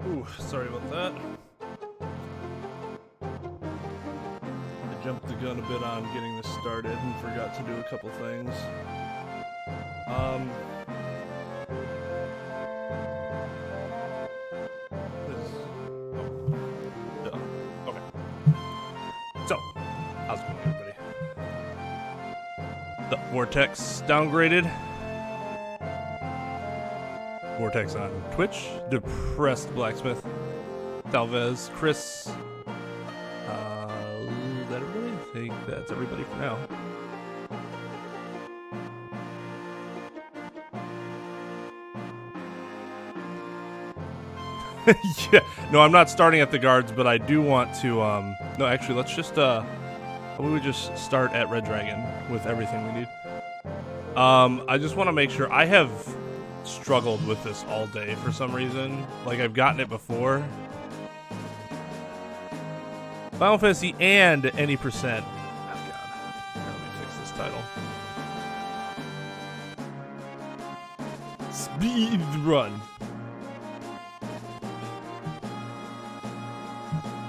Ooh, sorry about that. I jumped the gun a bit on getting this started and forgot to do a couple things. Okay. So, how's it going, everybody? The Vortex downgraded. Vortex on Twitch. Depressed Blacksmith. Talvez. Chris. Is that everybody? I think that's everybody for now. Yeah. No, I'm not starting at the guards, but I do want to, no, actually, let's just, we would just start at Red Dragon with everything we need. I just want to make sure. I have struggled with this all day for some reason. Like, I've gotten it before. Final Fantasy and any percent. Oh, God. Here, let me fix this title. Speed run.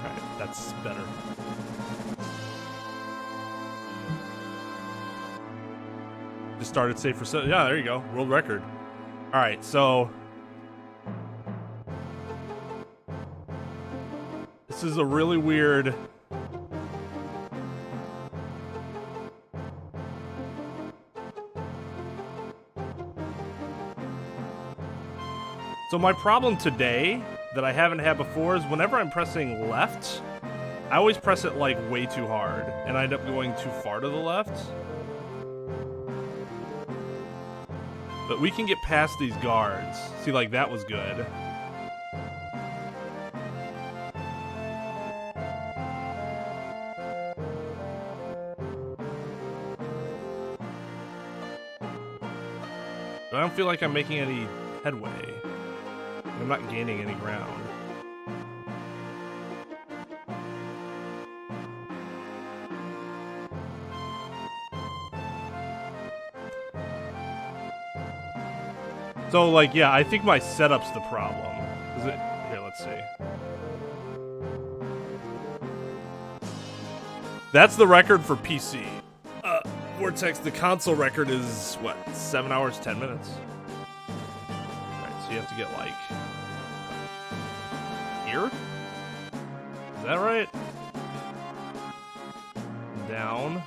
Alright, that's better. Just started safe for yeah, there you go. World record. Alright, so this is a really weird So my problem today that I haven't had before is whenever I'm pressing left, I always press it like way too hard and I end up going too far to the left. But we can get past these guards. See, like, that was good. But I don't feel like I'm making any headway. I'm not gaining any ground. So, like, yeah, I think my setup's the problem. Is it? Here, let's see. That's the record for PC. Vortex, the console record is, what, 7 hours, 10 minutes? Alright, so you have to get, like, here? Is that right? Down.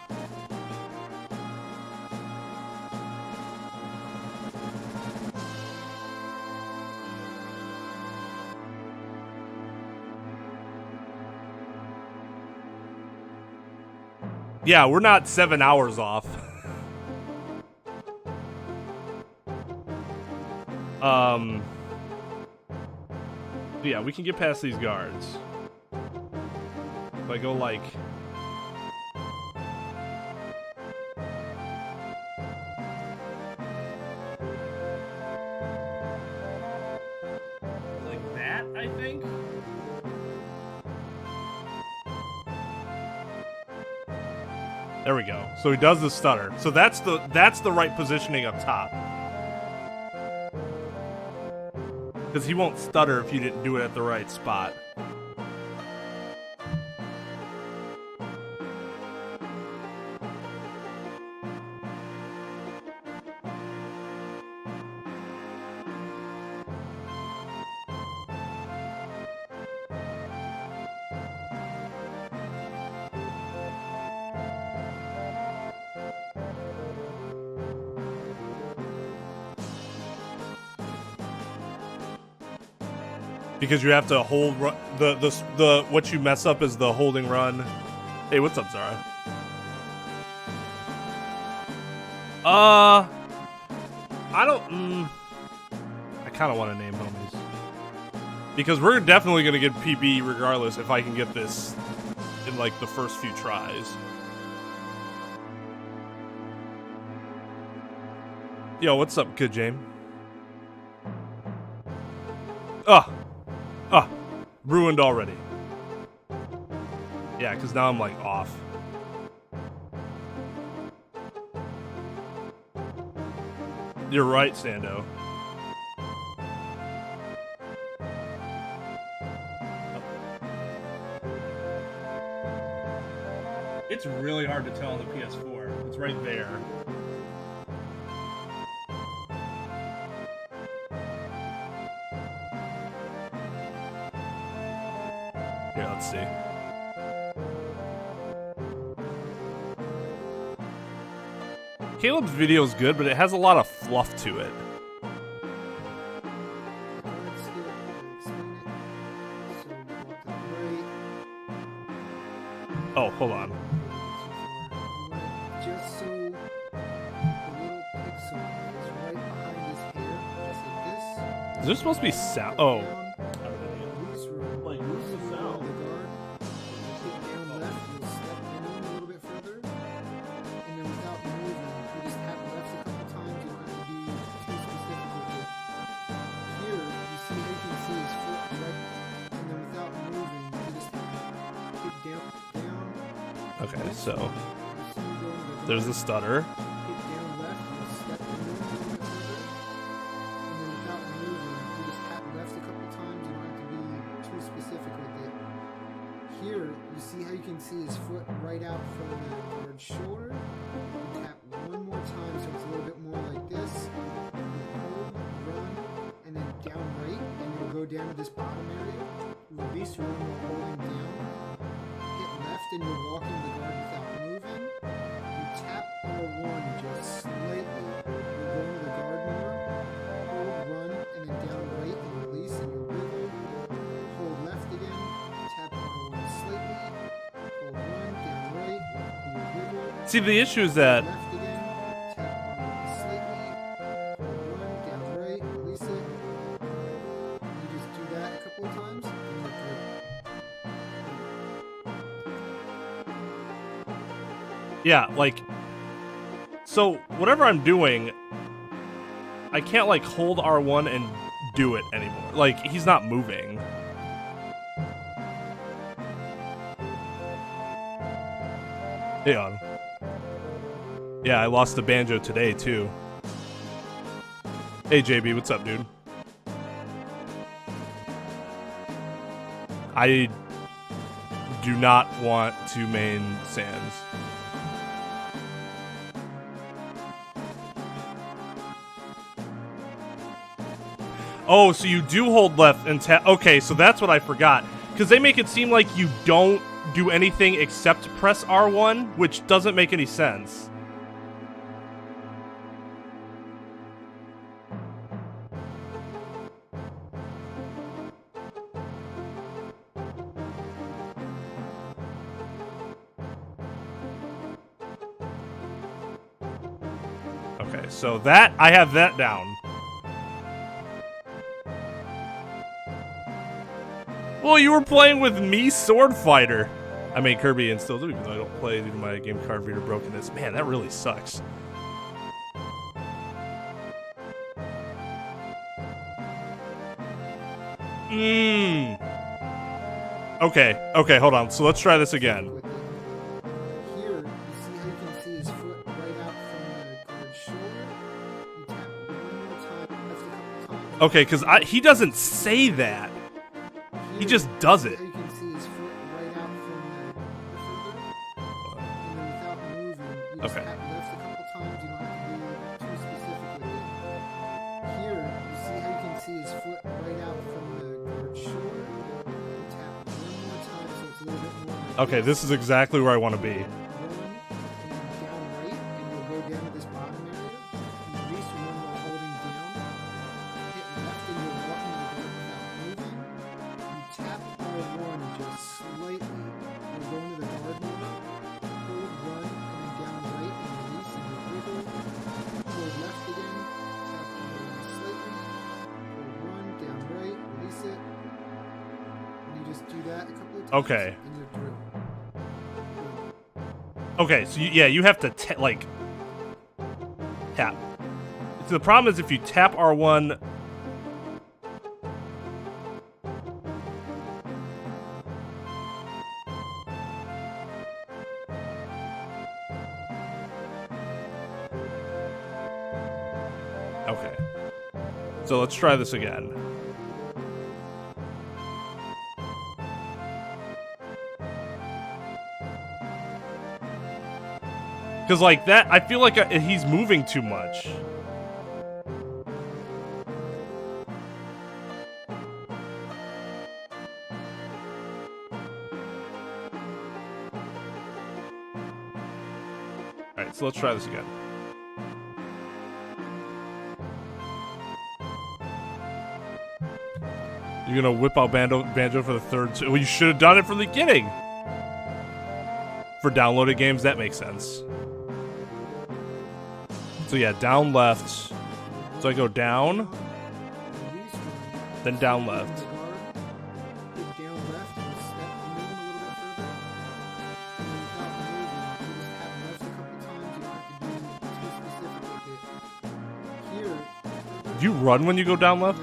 Yeah, we're not 7 hours off. Yeah, we can get past these guards. If I go like... like that, I think? There we go. So he does the stutter. So that's the right positioning up top. Because he won't stutter if you didn't do it at the right spot. Because you have to hold the what you mess up is the holding run. Hey, what's up, Zara? I don't. I kind of want to name homies because we're definitely gonna get PB regardless if I can get this in like the first few tries. Yo, what's up, good James? Ruined already. Yeah, because now I'm like off. You're right, Sando. it's really hard to tell on the PS4. It's right there. Here, let's see. Caleb's video is good, but it has a lot of fluff to it. Oh, hold on. Just so the little pixel is right behind his hair, just like this. Is there supposed to be sound? Oh. Like, who's the sound? Hit down left, you'll step down a little bit further. And then without moving, you just tap left a couple times. You don't have to be too specific with it. Here, you see how you can see his foot right. And then without moving, you just hit down. Okay, so there's the stutter. Hit down left, you'll step in a little bit further. And then without moving, you just tap left a couple times. You don't have to be too specific with it. Here, you see how you can see his foot right out from the guard's shoulder. You tap one more time so it's a little bit more like this. You hold, run, and then down right, and you'll go down to this bottom area. Release your arm while holding down. Hit left and you're walking the guard without moving. You tap R1 just slightly. You're going to the guard more. Hold, run, and then down right and release and you wiggle. Hold left again. Tap R1 slightly. Hold run, down right, you wiggle. See, the issue is that Left again. Tap R1 slightly. Hold run, down right, release it. You just do that a couple of times and you're good. yeah, like, so whatever I'm doing, I can't like hold R1 and do it anymore. Like, he's not moving. Hang on. Yeah, I lost the banjo today too. Hey JB, what's up, dude? I do not want to main Sans. Oh, so you do hold left and tap. Okay, so that's what I forgot. Because they make it seem like you don't do anything except press R1, which doesn't make any sense. Okay, so that, I have that down. Well, you were playing with me, Sword Fighter. I made Kirby and still do, even though I don't play due to my game card reader brokenness. Man, that really sucks. Okay, hold on. So let's try this again. Here, you see how you can see his foot right out from the guard's shoulder. You tap one more time, left a couple times. Okay, because he doesn't say that. He just does it. You can see his foot right out from the further. And then without moving, you just Okay. tap left a couple times. You don't have to be too specific with it. Here, you see how you can see his foot right out from the guard's shoulder. You tap one more time so it's a little bit more like Okay, this is exactly where I want to be. run, and then down right, and you'll go down to this bottom area. You release your run while holding down. Hit left and you're walking the guard without moving. You tap R1 just slightly. You're going to the guard more. Hold, run, and then down right and release and you wiggle. Hold left again. Tap R1 slightly. Hold run, down right, release it. And you just do that a couple of times. Okay. And you're through. Okay, so you have to like tap. So the problem is if you tap R1. Okay. So let's try this again. because like that, I feel like he's moving too much. All right, so let's try this again. You're gonna whip out banjo for the third. Well, you should have done it from the beginning. For downloaded games, that makes sense. So yeah, down left. So I go down, then down left. Do you run when you go down left?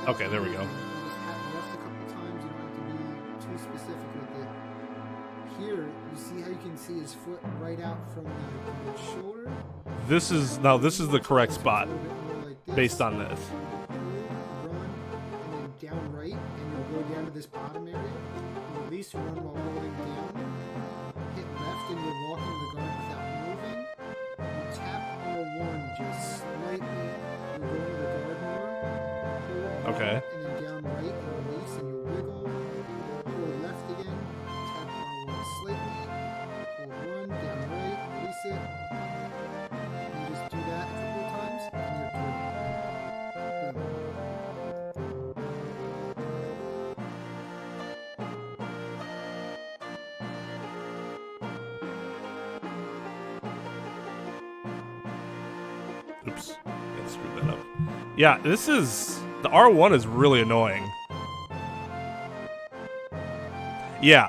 Okay, there we go. Here, you see how you can see his foot right out from the shoulder? This is the correct spot based on this. Run and then down right, and you'll go down to this bottom area. You release, run while holding down. Hit left, and you're walking to the guard without moving. You tap R1 just slightly. You're going to the guard more. Okay. And then down right and release, and you wiggle. Hold left again. Tap R1 slightly. Hold 1, down right, release it. And you just do that a couple of times, and you're good. Oops, I screwed that up. Yeah, this is the R1 is really annoying. Yeah,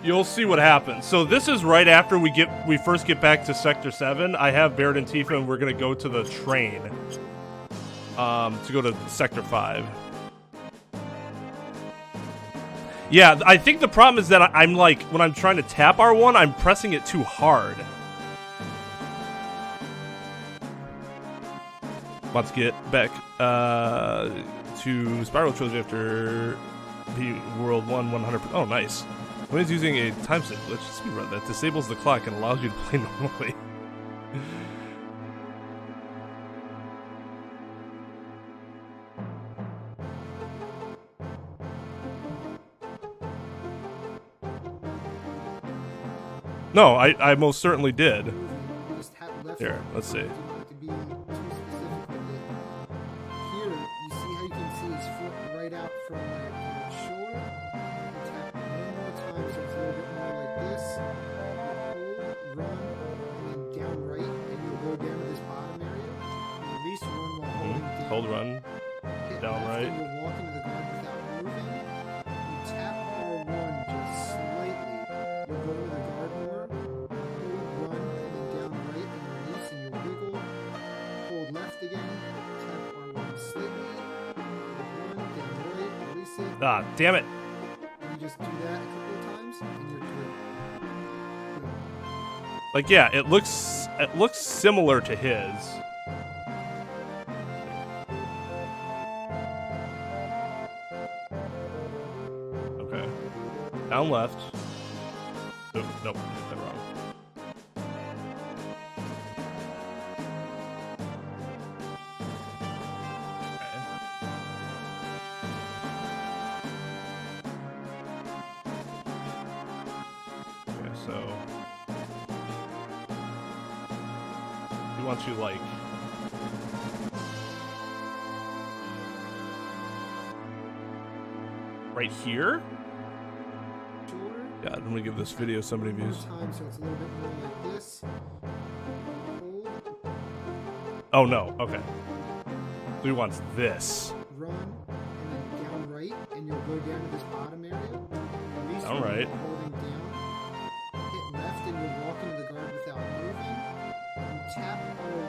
you'll see what happens. So this is right after we first get back to Sector 7. I have Barrett and Tifa, and we're gonna go to the train. To go to Sector 5. Yeah, I think the problem is that I'm like, when I'm trying to tap R1, I'm pressing it too hard. Let's get back to Spiral Trilogy after World 1 100%. Oh, nice. When it's using a time sync glitch, speedrun that disables the clock and allows you to play normally. No, I most certainly did. Here, let's see. Hold run, down right. You're walking to the guard without moving. You tap R1 just slightly. You'll go to the guard more. Hold run and then down right and release, and you wiggle. Hold left again. Tap R1 slightly. Hold run, down right, release it. Ah, damn it. And you just do that a couple of times, and you're good. Like, yeah, it looks similar to his. Down left. Nope, nope, did that wrong. Okay, so he wants you like right here. Yeah, I'm gonna give this video so many views. Time, so it's a little bit more like this. Hold. Oh no, okay. So he wants this. Run and then down right, and you'll go down to this bottom area. Release Down right. Holding down. Hit left, and you're walking to the guard without moving. You tap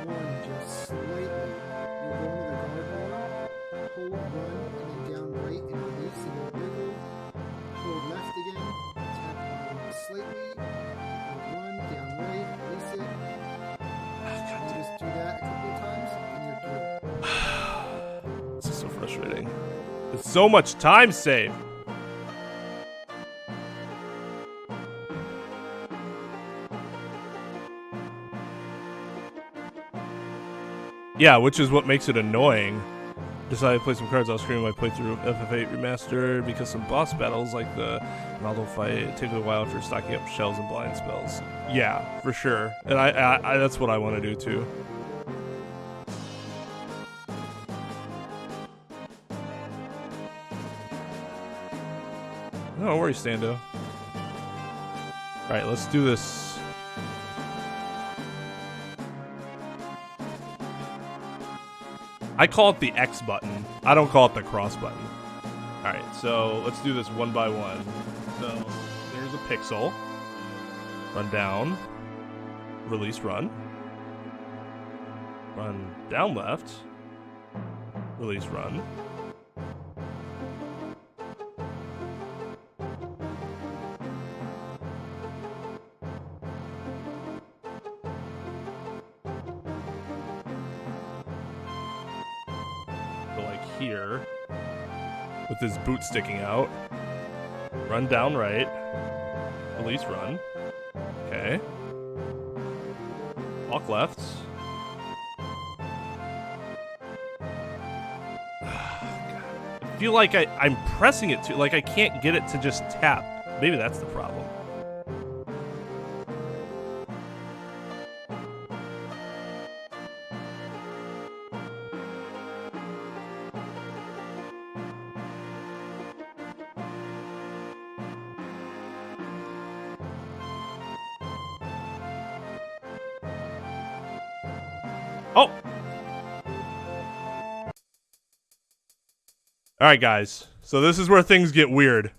R1 just slightly. You'll go into the guard more. Hold run and then down right and release, and you'll wiggle. Hold left again. Slightly, run, down right, release it. You just do that a couple of times, and you're good. This is so frustrating. It's so much time saved. Yeah, which is what makes it annoying. Decided to play some cards. I was screaming my playthrough FF8 Remastered because some boss battles like the Ronaldo fight take a while for stocking up shells and blind spells. Yeah, for sure. And I that's what I want to do too. No, don't worry, Stando. Alright, let's do this. I call it the X button. I don't call it the cross button. Alright, so let's do this one by one. So, there's a pixel. Run down. Release run. Run down left. Release run. Here with his boot sticking out. Run down right. Release run. Okay. Walk left. I feel like I'm pressing it too. Like I can't get it to just tap. Maybe that's the problem. Oh! Alright, guys. So this is where things get weird.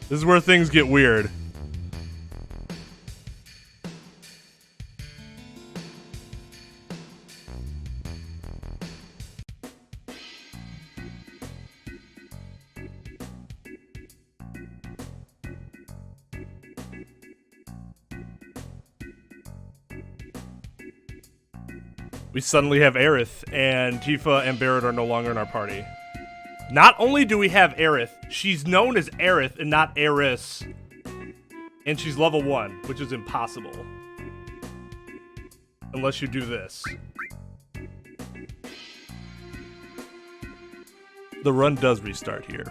This is where things get weird. We suddenly have Aerith, and Tifa and Barrett are no longer in our party. Not only do we have Aerith, she's known as Aerith and not Eris. And she's level 1, which is impossible. Unless you do this. The run does restart here.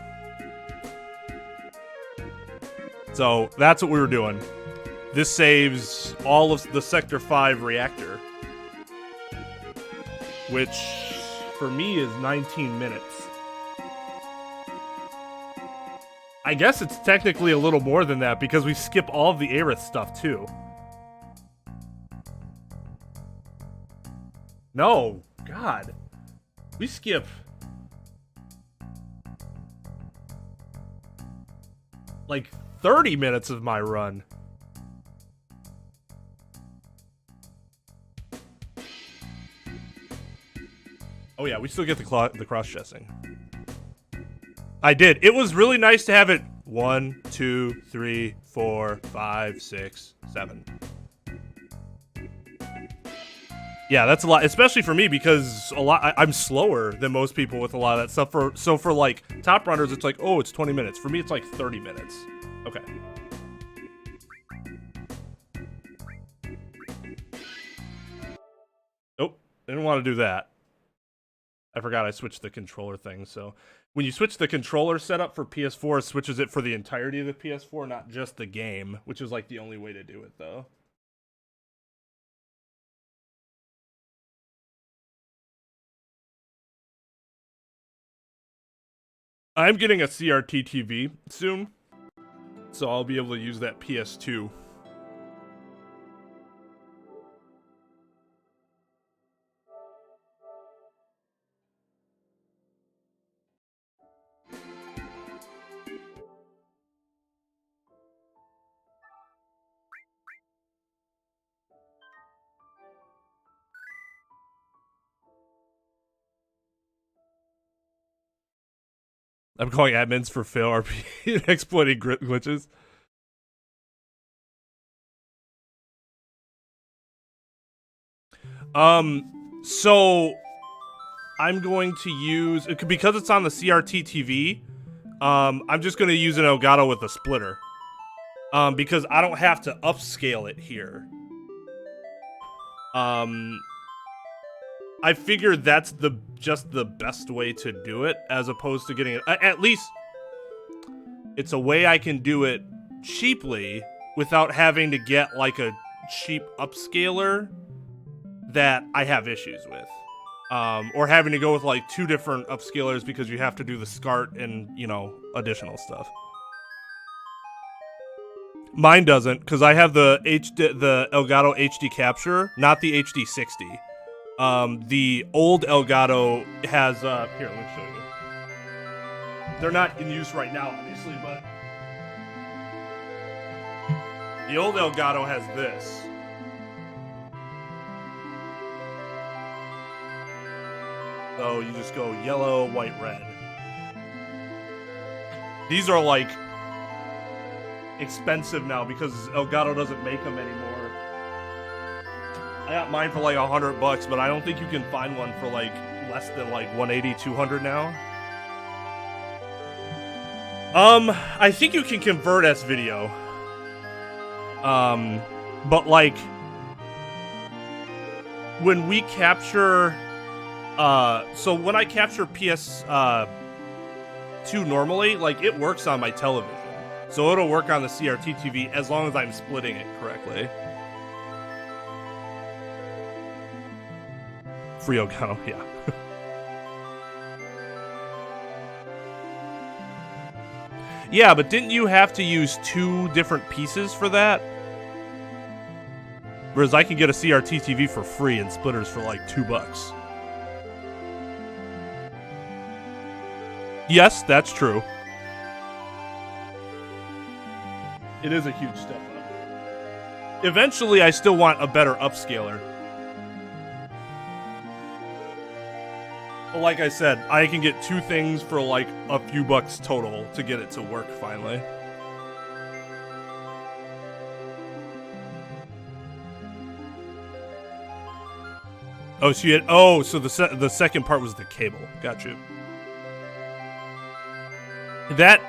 So, that's what we were doing. This saves all of the Sector 5 reactor. Which, for me, is 19 minutes. I guess it's technically a little more than that because we skip all of the Aerith stuff, too. No, God. We skip... like 30 minutes of my run. Oh yeah, we still get the cross-chessing. I did. It was really nice to have it 1, 2, 3, 4, 5, 6, 7. Yeah, that's a lot, especially for me because I'm slower than most people with a lot of that stuff. So for like top runners, it's like, oh, it's 20 minutes. For me, it's like 30 minutes. Okay. Nope, didn't want to do that. I forgot I switched the controller thing, so when you switch the controller setup for PS4, it switches it for the entirety of the PS4, not just the game, which is like the only way to do it, though. I'm getting a CRT TV soon, so I'll be able to use that PS2. I'm calling admins for fail RP and exploiting glitches. So I'm going to use because it's on the CRT TV. I'm just going to use an Elgato with a splitter. because I don't have to upscale it here. I figured that's just the best way to do it, as opposed to getting it. At least it's a way I can do it cheaply without having to get like a cheap upscaler that I have issues with. Or having to go with like 2 different upscalers because you have to do the SCART and, you know, additional stuff. Mine doesn't, because I have the Elgato HD capture, not the HD60. The old Elgato has, here, let me show you. They're not in use right now, obviously, but the old Elgato has this. So you just go yellow, white, red. These are like expensive now because Elgato doesn't make them anymore. I got mine for like $100, but I don't think you can find one for like less than like 180, 200 now. I think you can convert S-video. But like when we capture, so when I capture PS2 normally, like it works on my television. So it'll work on the CRT TV as long as I'm splitting it correctly. Free Elgato, yeah. Yeah, but didn't you have to use 2 different pieces for that? Whereas I can get a CRT TV for free and splitters for like $2. Yes, that's true. It is a huge step up. Eventually, I still want a better upscaler. But like I said, I can get 2 things for like a few bucks total to get it to work finally. Oh, so you had, oh, so the second part was the cable. Got you. That,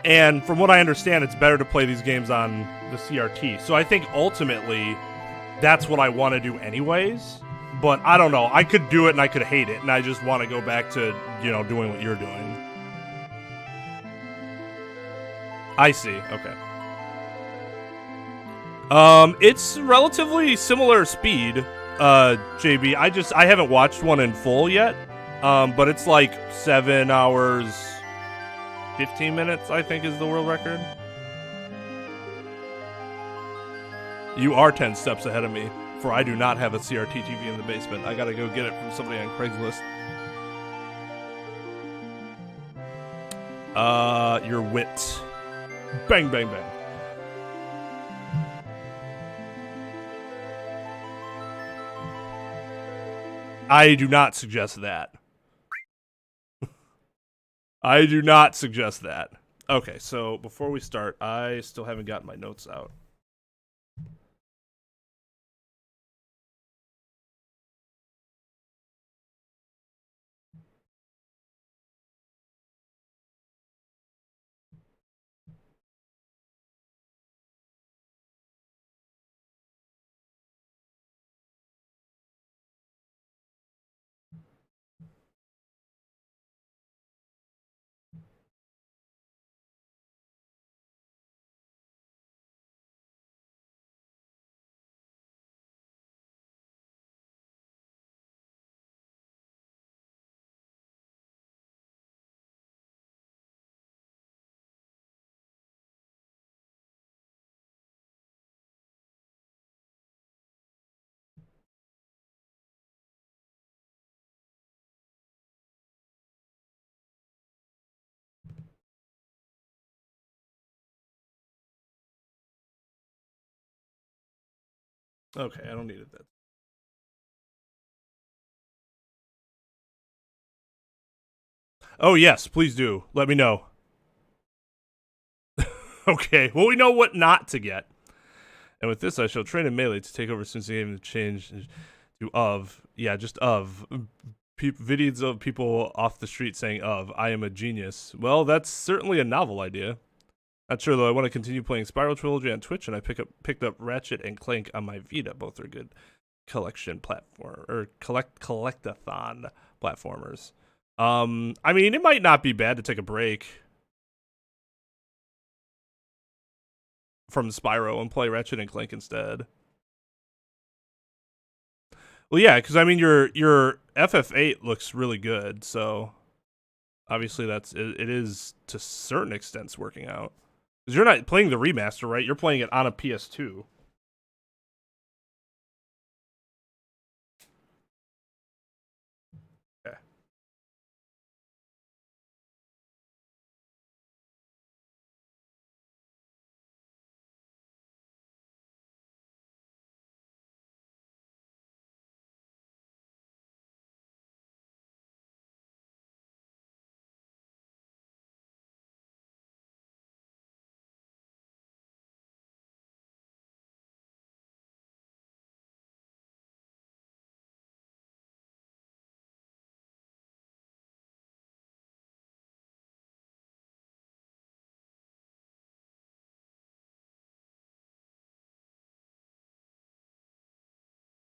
and from what I understand, it's better to play these games on the CRT. So I think ultimately, that's what I want to do anyways. But I don't know. I could do it and I could hate it, and I just want to go back to, you know, doing what you're doing. I see. Okay. It's relatively similar speed, JB. I haven't watched one in full yet. But it's like 7 hours, 15 minutes, I think, is the world record. You are 10 steps ahead of me, for I do not have a CRT TV in the basement. I gotta go get it from somebody on Craigslist. Your wit. Bang, bang, bang. I do not suggest that. I do not suggest that. Okay, so before we start, I still haven't gotten my notes out. Okay, I don't need it then. Oh, yes, please do. Let me know. Okay, well, we know what not to get. And with this, I shall train in melee to take over since the game to change to of. Yeah, just of. Videos of people off the street saying of. I am a genius. Well, that's certainly a novel idea. Not sure though. I want to continue playing Spiral Trilogy on Twitch, and I picked up Ratchet and Clank on my Vita. Both are good collection platform or collectathon platformers. I mean, it might not be bad to take a break from Spyro and play Ratchet and Clank instead. Well, yeah, because I mean, your FF8 looks really good, so obviously it is to certain extents working out. Because you're not playing the remaster, right? You're playing it on a PS2. Okay.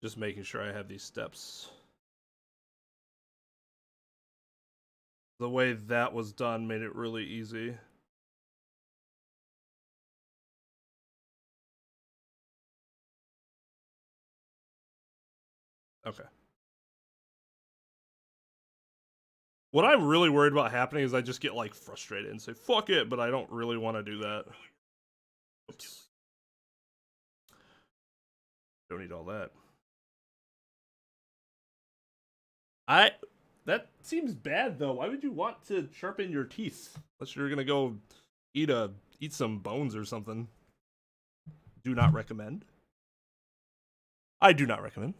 Just making sure I have these steps. The way that was done made it really easy. Okay. What I'm really worried about happening is I just get like frustrated and say fuck it, but I don't really want to do that. Oops. Don't need all that. That seems bad though. Why would you want to sharpen your teeth unless you're gonna go eat some bones or something? Do not recommend. I do not recommend.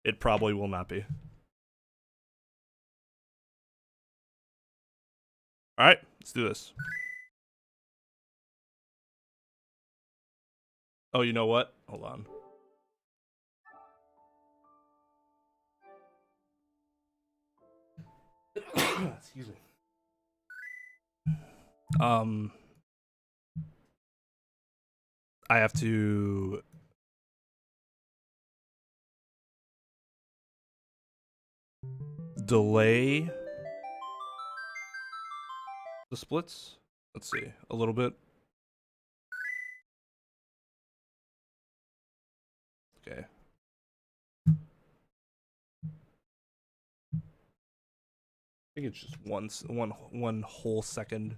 It probably will not be. All right, let's do this. Oh, you know what? Hold on. Excuse me. I have to delay the splits. Let's see, a little bit. Okay. I think it's just one whole second.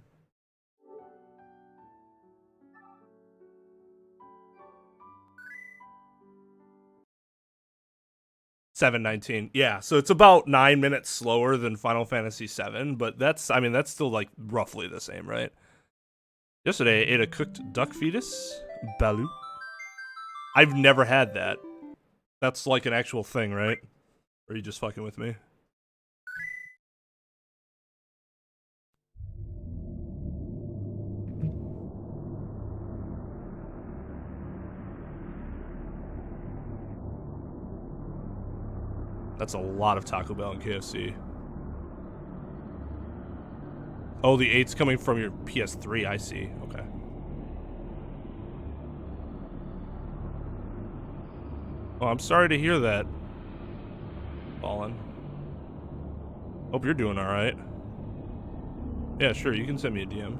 $7.19. Yeah, so it's about 9 minutes slower than Final Fantasy VII, but that's still like roughly the same, right? Yesterday I ate a cooked duck fetus, balut. I've never had that. That's like an actual thing, right? Or are you just fucking with me? That's a lot of Taco Bell and KFC. Oh, the 8's coming from your PS3, I see. Okay. Oh, I'm sorry to hear that, Fallen. Hope you're doing alright. Yeah, sure, you can send me a DM.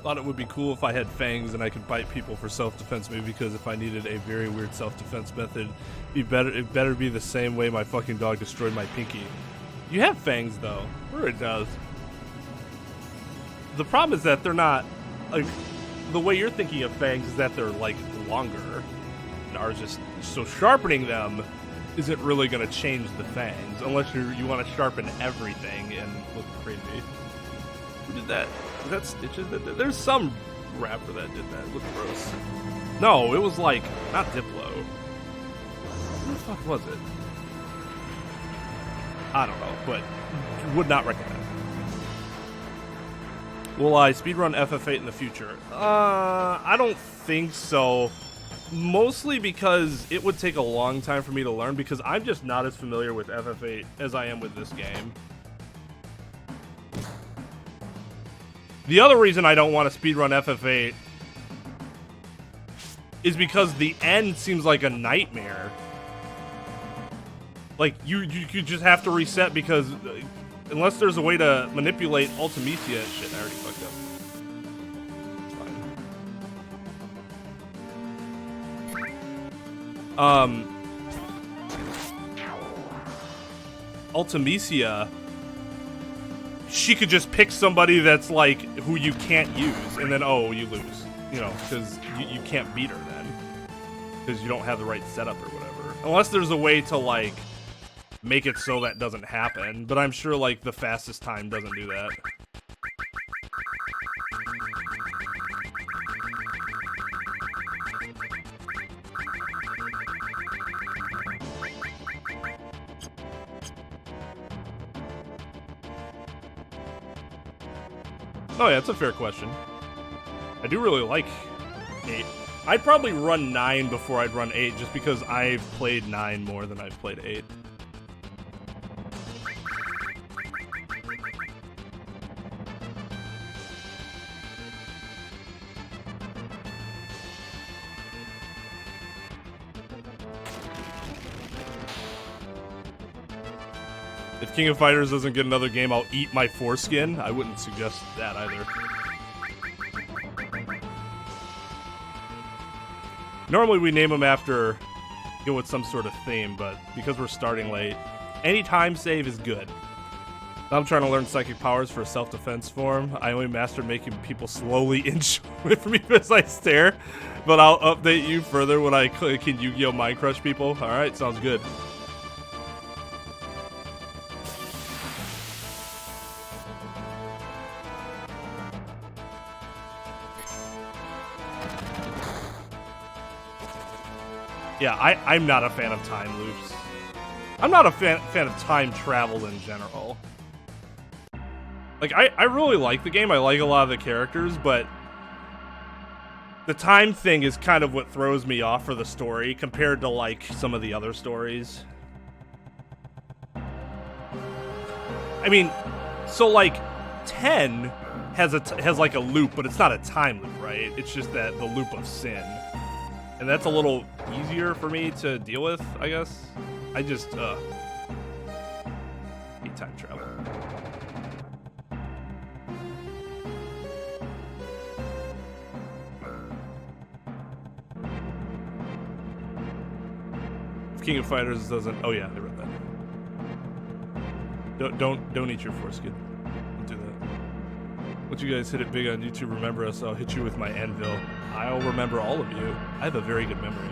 Thought it would be cool if I had fangs and I could bite people for self-defense, maybe because if I needed a very weird self-defense method, it better be the same way my fucking dog destroyed my pinky. You have fangs though. Sure it does. The problem is that they're not like the way you're thinking of fangs is that they're like longer. And ours just so sharpening them isn't really going to change the fangs unless you want to sharpen everything and look crazy. Who did that? Was that Stitches that did? There's some rapper that did that. Look gross. No, it was like not Diplo. Who the fuck was it? I don't know, but would not recommend. Will I speedrun FF8 in the future? I don't think so. Mostly because it would take a long time for me to learn because I'm just not as familiar with FF8 as I am with this game. The other reason I don't want to speedrun FF8 is because the end seems like a nightmare. Like, you could just have to reset because unless there's a way to manipulate Ultimecia... Shit, I already fucked up. Ultimecia, she could just pick somebody that's like who you can't use, and then oh, you lose, you know, because you can't beat her then because you don't have the right setup or whatever. Unless there's a way to like make it so that doesn't happen, but I'm sure like the fastest time doesn't do that. Oh yeah, it's a fair question. I do really like 8. I'd probably run 9 before I'd run 8, just because I've played 9 more than I've played 8. If King of Fighters doesn't get another game, I'll eat my foreskin. I wouldn't suggest that either. Normally we name them after, you know, with some sort of theme, but because we're starting late, any time save is good. Now I'm trying to learn psychic powers for a self-defense form. I only mastered making people slowly inch away from me as I stare, but I'll update you further when I can Yu-Gi-Oh! Mind Crush people. Alright, sounds good. Yeah, I'm not a fan of time loops. I'm not a fan of time travel in general. Like, I really like the game. I like a lot of the characters, but the time thing is kind of what throws me off for the story compared to, like, some of the other stories. I mean, so, like, 10 has like, a loop, but it's not a time loop, right? It's just that the loop of sin. And that's a little easier for me to deal with, I guess. I just, hate time travel. If King of Fighters doesn't, oh yeah, I read that. Don't eat your foreskin. Don't do that. Once you guys hit it big on YouTube, remember us, I'll hit you with my anvil. I'll remember all of you. I have a very good memory.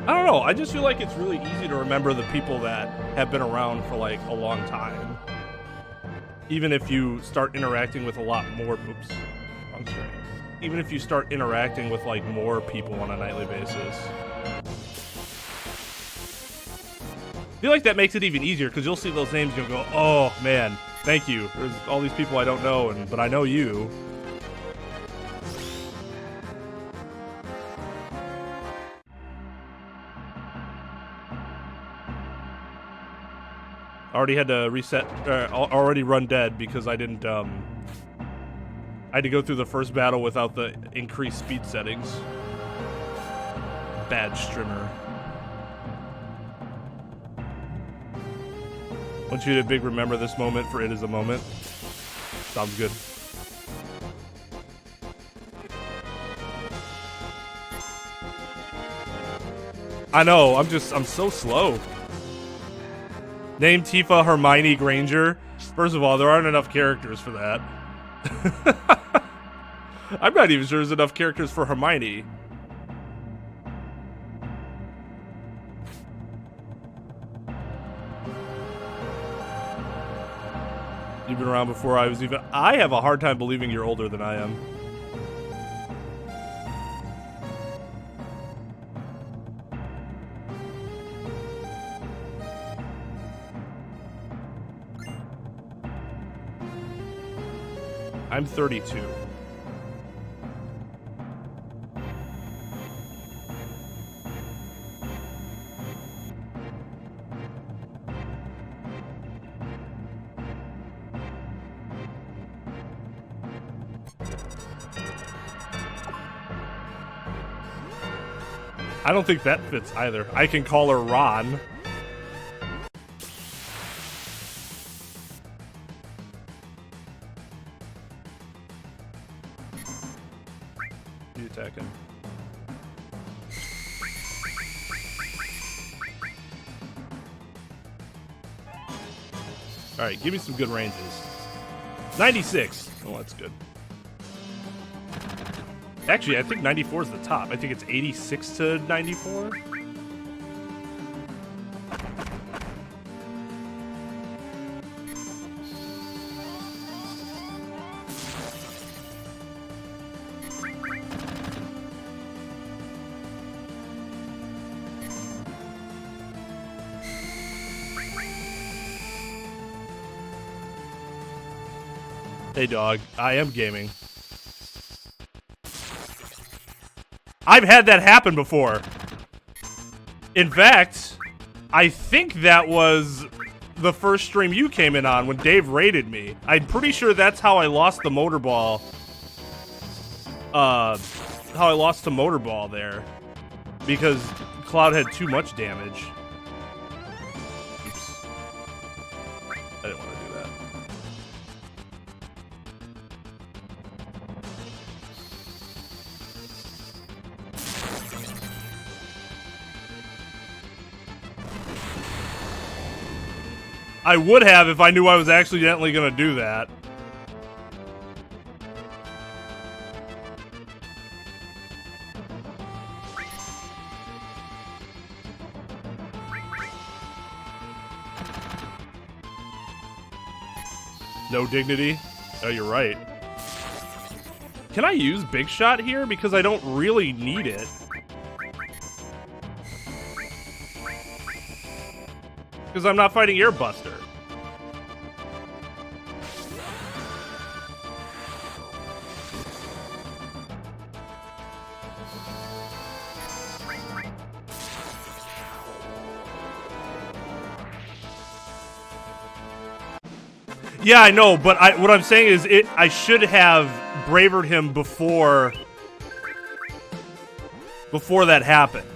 I don't know, I just feel like it's really easy to remember the people that have been around for like a long time. Even if you start interacting with a lot more, oops, wrong string. Even if you start interacting with like more people on a nightly basis. I feel like that makes it even easier because you'll see those names and you'll go, oh man, thank you. There's all these people I don't know, but I know you. I already had to reset, already run dead because I didn't, I had to go through the first battle without the increased speed settings. Bad strimmer. Want you to big remember this moment, for it is a moment. Sounds good. I know, I'm so slow. Name Tifa Hermione Granger. First of all, there aren't enough characters for that. I'm not even sure there's enough characters for Hermione. You've been around before I was even... I have a hard time believing you're older than I am. I'm 32. I don't think that fits either. I can call her Ron. You attack him. Alright, give me some good ranges. 96. Oh, that's good. Actually, I think 94 is the top. I think it's 86 to 94. Hey, dog. I am gaming. I've had that happen before. In fact, I think that was the first stream you came in on when Dave raided me. I'm pretty sure that's how I lost the motorball. How I lost the motorball there. Because Cloud had too much damage. Oops. I didn't want to do that. I would have if I knew I was accidentally going to do that. No dignity? Oh, you're right. Can I use Big Shot here? Because I don't really need it. Because I'm not fighting Airbuster. Yeah, I know, but what I'm saying is I should have bravered him before that happened.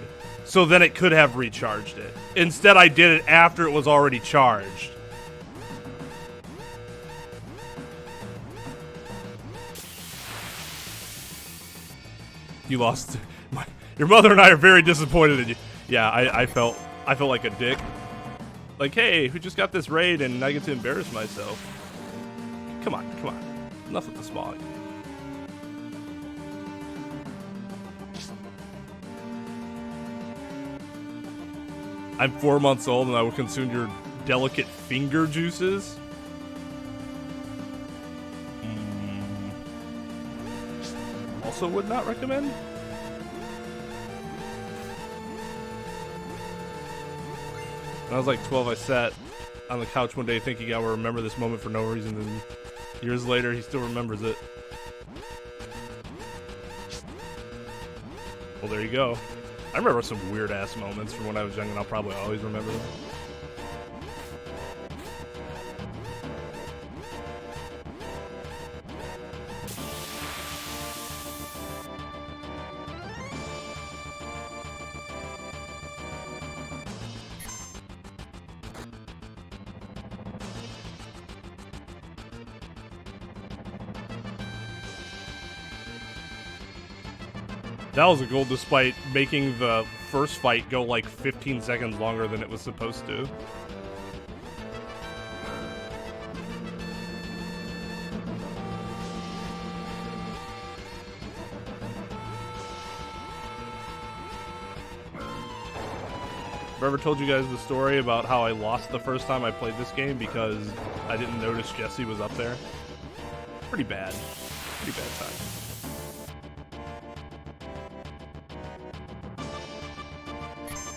So then it could have recharged it. Instead, I did it after it was already charged. You lost. Your mother and I are very disappointed in you. Yeah, I felt like a dick. Like, hey, who just got this raid and I get to embarrass myself? Come on, come on. Enough with the small. I'm 4 months old and I will consume your delicate finger juices. Also would not recommend. When I was like 12, I sat on the couch one day thinking I would remember this moment for no reason, and years later, he still remembers it. Well, there you go. I remember some weird-ass moments from when I was young, and I'll probably always remember them. That was a goal despite making the first fight go like 15 seconds longer than it was supposed to. ever told you guys the story about how I lost the first time I played this game because I didn't notice Jesse was up there? Pretty bad. Pretty bad time.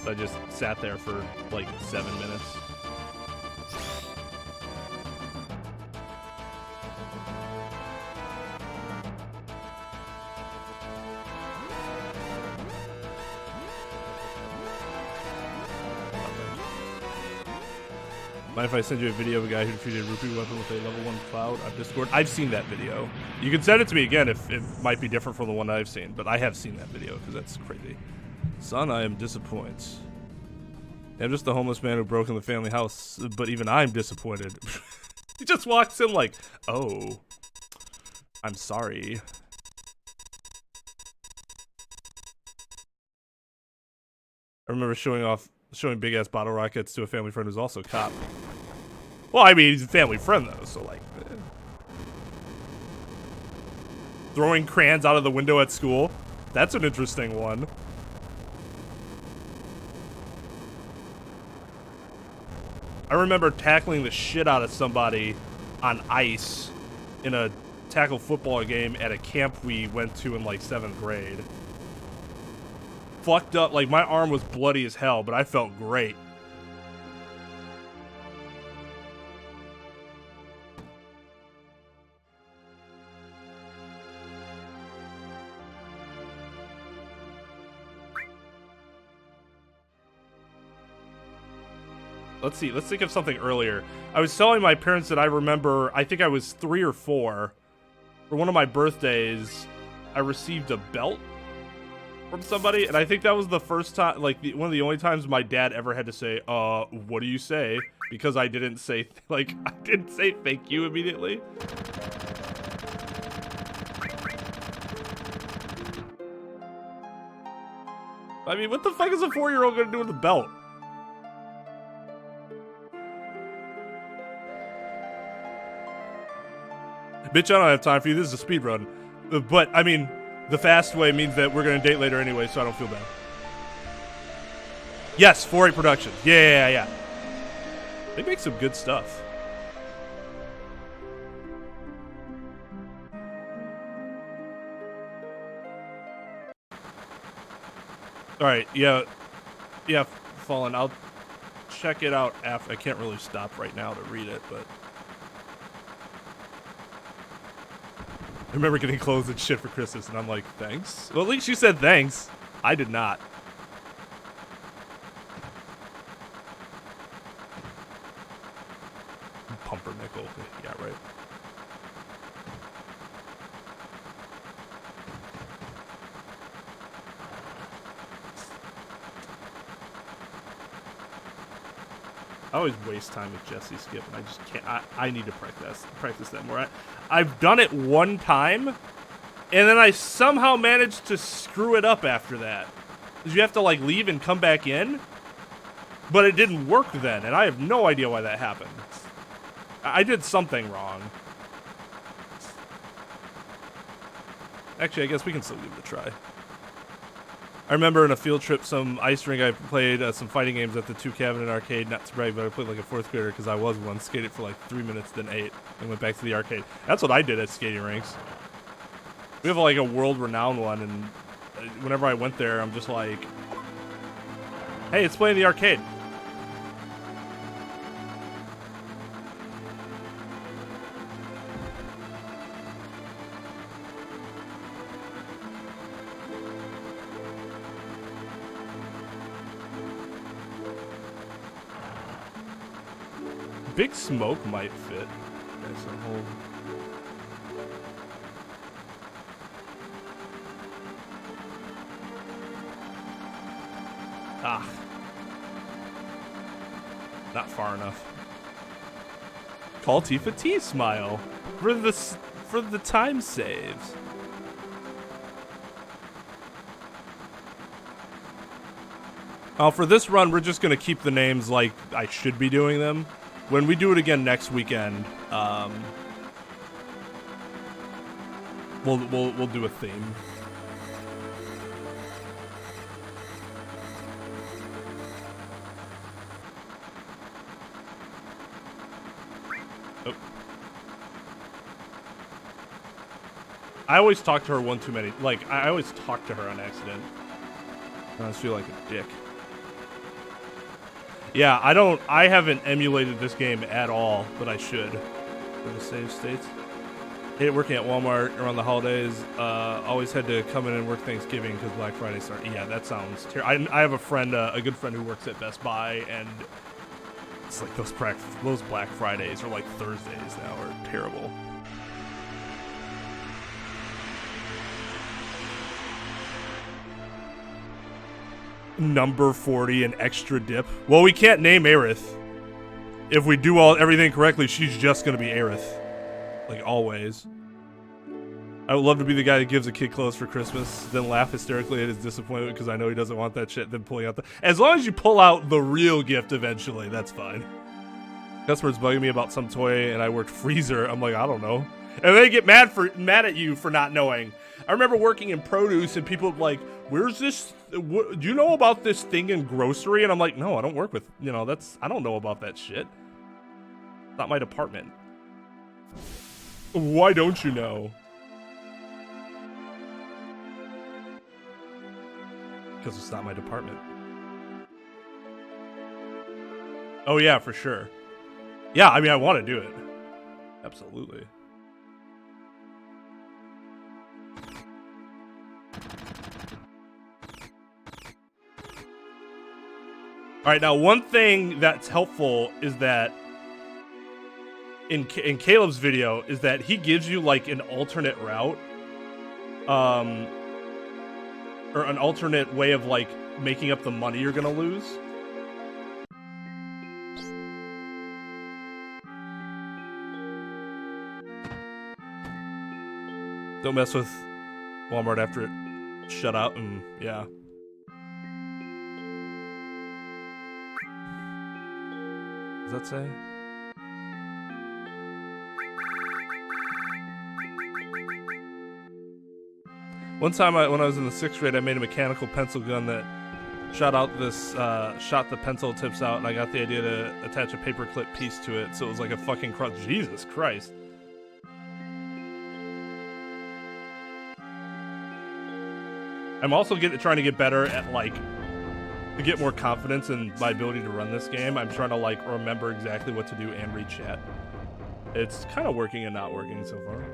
So I just sat there for like 7 minutes. Mind if I send you a video of a guy who defeated a rupee weapon with a level 1 cloud on Discord? I've seen that video. You can send it to me again if it might be different from the one I've seen, but I have seen that video because that's crazy. Son, I am disappointed. I'm just the homeless man who broke in the family house, but even I'm disappointed. He just walks in like, oh, I'm sorry. I remember showing big ass bottle rockets to a family friend who's also a cop. Well, I mean, he's a family friend though, so like, throwing crayons out of the window at school. That's an interesting one. I remember tackling the shit out of somebody on ice in a tackle football game at a camp we went to in like 7th grade. Fucked up, like my arm was bloody as hell, but I felt great. Let's see, let's think of something earlier. I was telling my parents that I remember, I think I was 3 or 4. For one of my birthdays, I received a belt from somebody, and I think that was the first time, like, one of the only times my dad ever had to say, what do you say? Because I didn't say, I didn't say thank you immediately. I mean, what the fuck is a 4-year-old gonna do with a belt? Bitch, I don't have time for you. This is a speed run. But, I mean, the fast way means that we're going to date later anyway, so I don't feel bad. Yes, 4-8 Productions. Yeah. They make some good stuff. Alright, yeah, Fallen, I'll check it out after. I can't really stop right now to read it, but... I remember getting clothes and shit for Christmas, and I'm like, thanks? Well, at least you said thanks. I did not. Pumpernickel. Yeah, right. I always waste time with Jesse Skip, and I just can't. I need to practice that more. I've done it one time, and then I somehow managed to screw it up after that. Because you have to, like, leave and come back in, but it didn't work then, and I have no idea why that happened. I did something wrong. Actually, I guess we can still give it a try. I remember in a field trip, some ice rink, I played some fighting games at the 2 Cabinet Arcade. Not to brag, but I played like a 4th grader because I was one. Skated for like 3 minutes, then 8, and went back to the arcade. That's what I did at skating rinks. We have like a world-renowned one, and whenever I went there, I'm just like, hey, it's playing the arcade. Big Smoke might fit. That's a whole... Ah. Not far enough. Call Tifa T Smile for the time saves. For this run, we're just gonna keep the names like I should be doing them. When we do it again next weekend, we'll do a theme. Oh. I always talk to her one too many. Like, I always talk to her on accident. I just feel like a dick. Yeah, I haven't emulated this game at all, but I should. For the save states. Hated working at Walmart around the holidays. Always had to come in and work Thanksgiving because Black Friday started. Yeah, that sounds terrible. I have a friend, a good friend who works at Best Buy, and it's like those Black Fridays, or like Thursdays now, are terrible. Number 40 and extra dip. Well, we can't name Aerith. If we do everything correctly, she's just gonna be Aerith. Like always. I would love to be the guy that gives a kid clothes for Christmas, then laugh hysterically at his disappointment because I know he doesn't want that shit, then pulling out as long as you pull out the real gift eventually, that's fine. Customers bugging me about some toy and I worked freezer. I'm like, I don't know. And they get mad at you for not knowing. I remember working in produce and people like, where's this? Do you know about this thing in grocery? And I'm like, no, I don't work with, I don't know about that shit. It's not my department. Why don't you know? Because it's not my department. Oh yeah, for sure. Yeah, I mean, I want to do it. Absolutely. All right, now one thing that's helpful is that in Caleb's video is that he gives you like an alternate route, or an alternate way of like making up the money you're gonna lose. Don't mess with Walmart after it shut out, and yeah. Does that say? One time, when I was in the 6th grade, I made a mechanical pencil gun that shot the pencil tips out, and I got the idea to attach a paperclip piece to it, so it was like a fucking cross. Jesus Christ. I'm also trying to get better at, like, to get more confidence in my ability to run this game. I'm trying to, like, remember exactly what to do and read chat. It's kind of working and not working so far.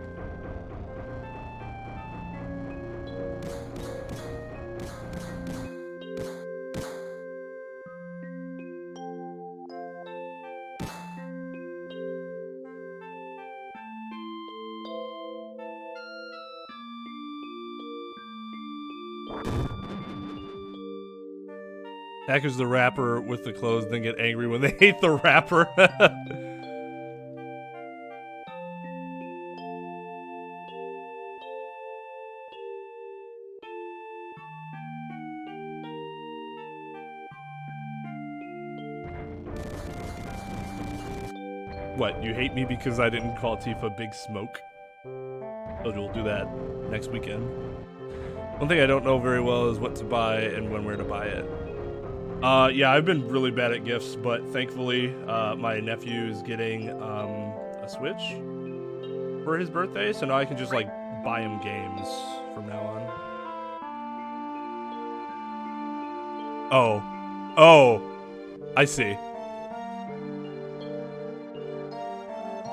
Hackers the rapper with the clothes, then get angry when they hate the rapper. What, you hate me because I didn't call Tifa Big Smoke? Oh, we'll do that next weekend. One thing I don't know very well is what to buy and where to buy it. Yeah, I've been really bad at gifts, but thankfully, my nephew is getting a Switch for his birthday, so now I can just like buy him games from now on. Oh, I see.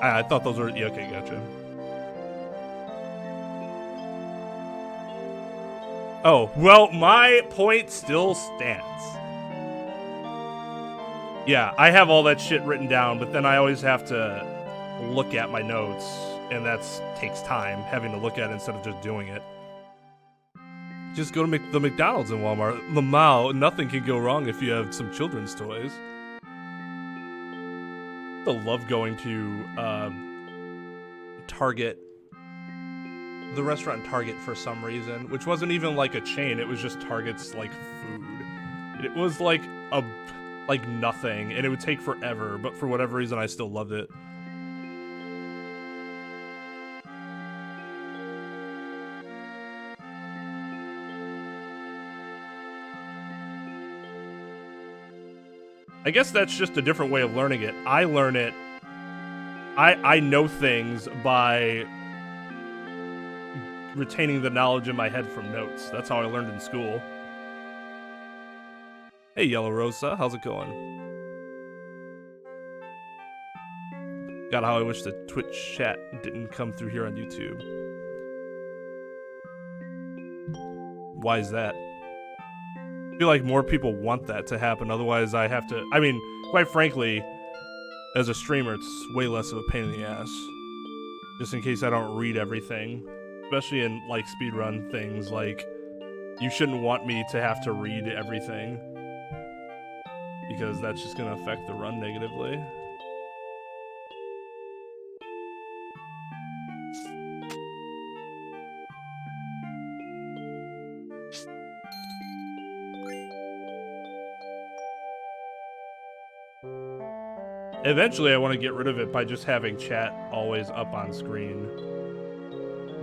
I thought those were, yeah, okay, gotcha. Oh, well, my point still stands. Yeah, I have all that shit written down, but then I always have to look at my notes, and that takes time, having to look at it instead of just doing it. Just go to the McDonald's in Walmart. Lamau, nothing can go wrong if you have some children's toys. I love going to Target, the restaurant Target for some reason, which wasn't even like a chain, it was just Target's like food. It was like nothing, and it would take forever, but for whatever reason I still loved it. I guess that's just a different way of learning it. I learn it I know things by retaining the knowledge in my head from notes. That's how I learned in school. Hey, Yellow Rosa, how's it going? God, how I wish the Twitch chat didn't come through here on YouTube. Why is that? I feel like more people want that to happen, otherwise I have to... I mean, quite frankly, as a streamer, it's way less of a pain in the ass. Just in case I don't read everything. Especially in, like, speedrun things, like, you shouldn't want me to have to read everything. Because that's just gonna affect the run negatively. Eventually, I want to get rid of it by just having chat always up on screen.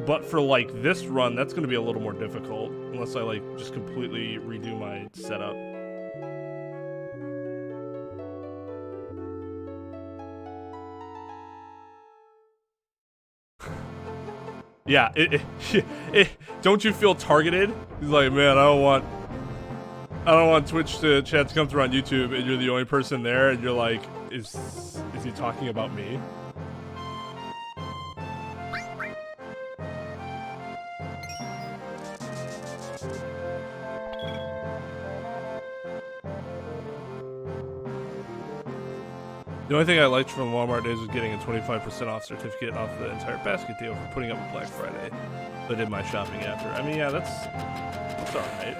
But for, like, this run, that's going to be a little more difficult. Unless I, like, just completely redo my setup. Yeah, don't you feel targeted? He's like, man, I don't want Twitch to chat to come through on YouTube, and you're the only person there, and you're like, is he talking about me? The only thing I liked from Walmart days was getting a 25% off certificate off the entire basket deal for putting up with Black Friday. But I did my shopping after. I mean, yeah, that's alright.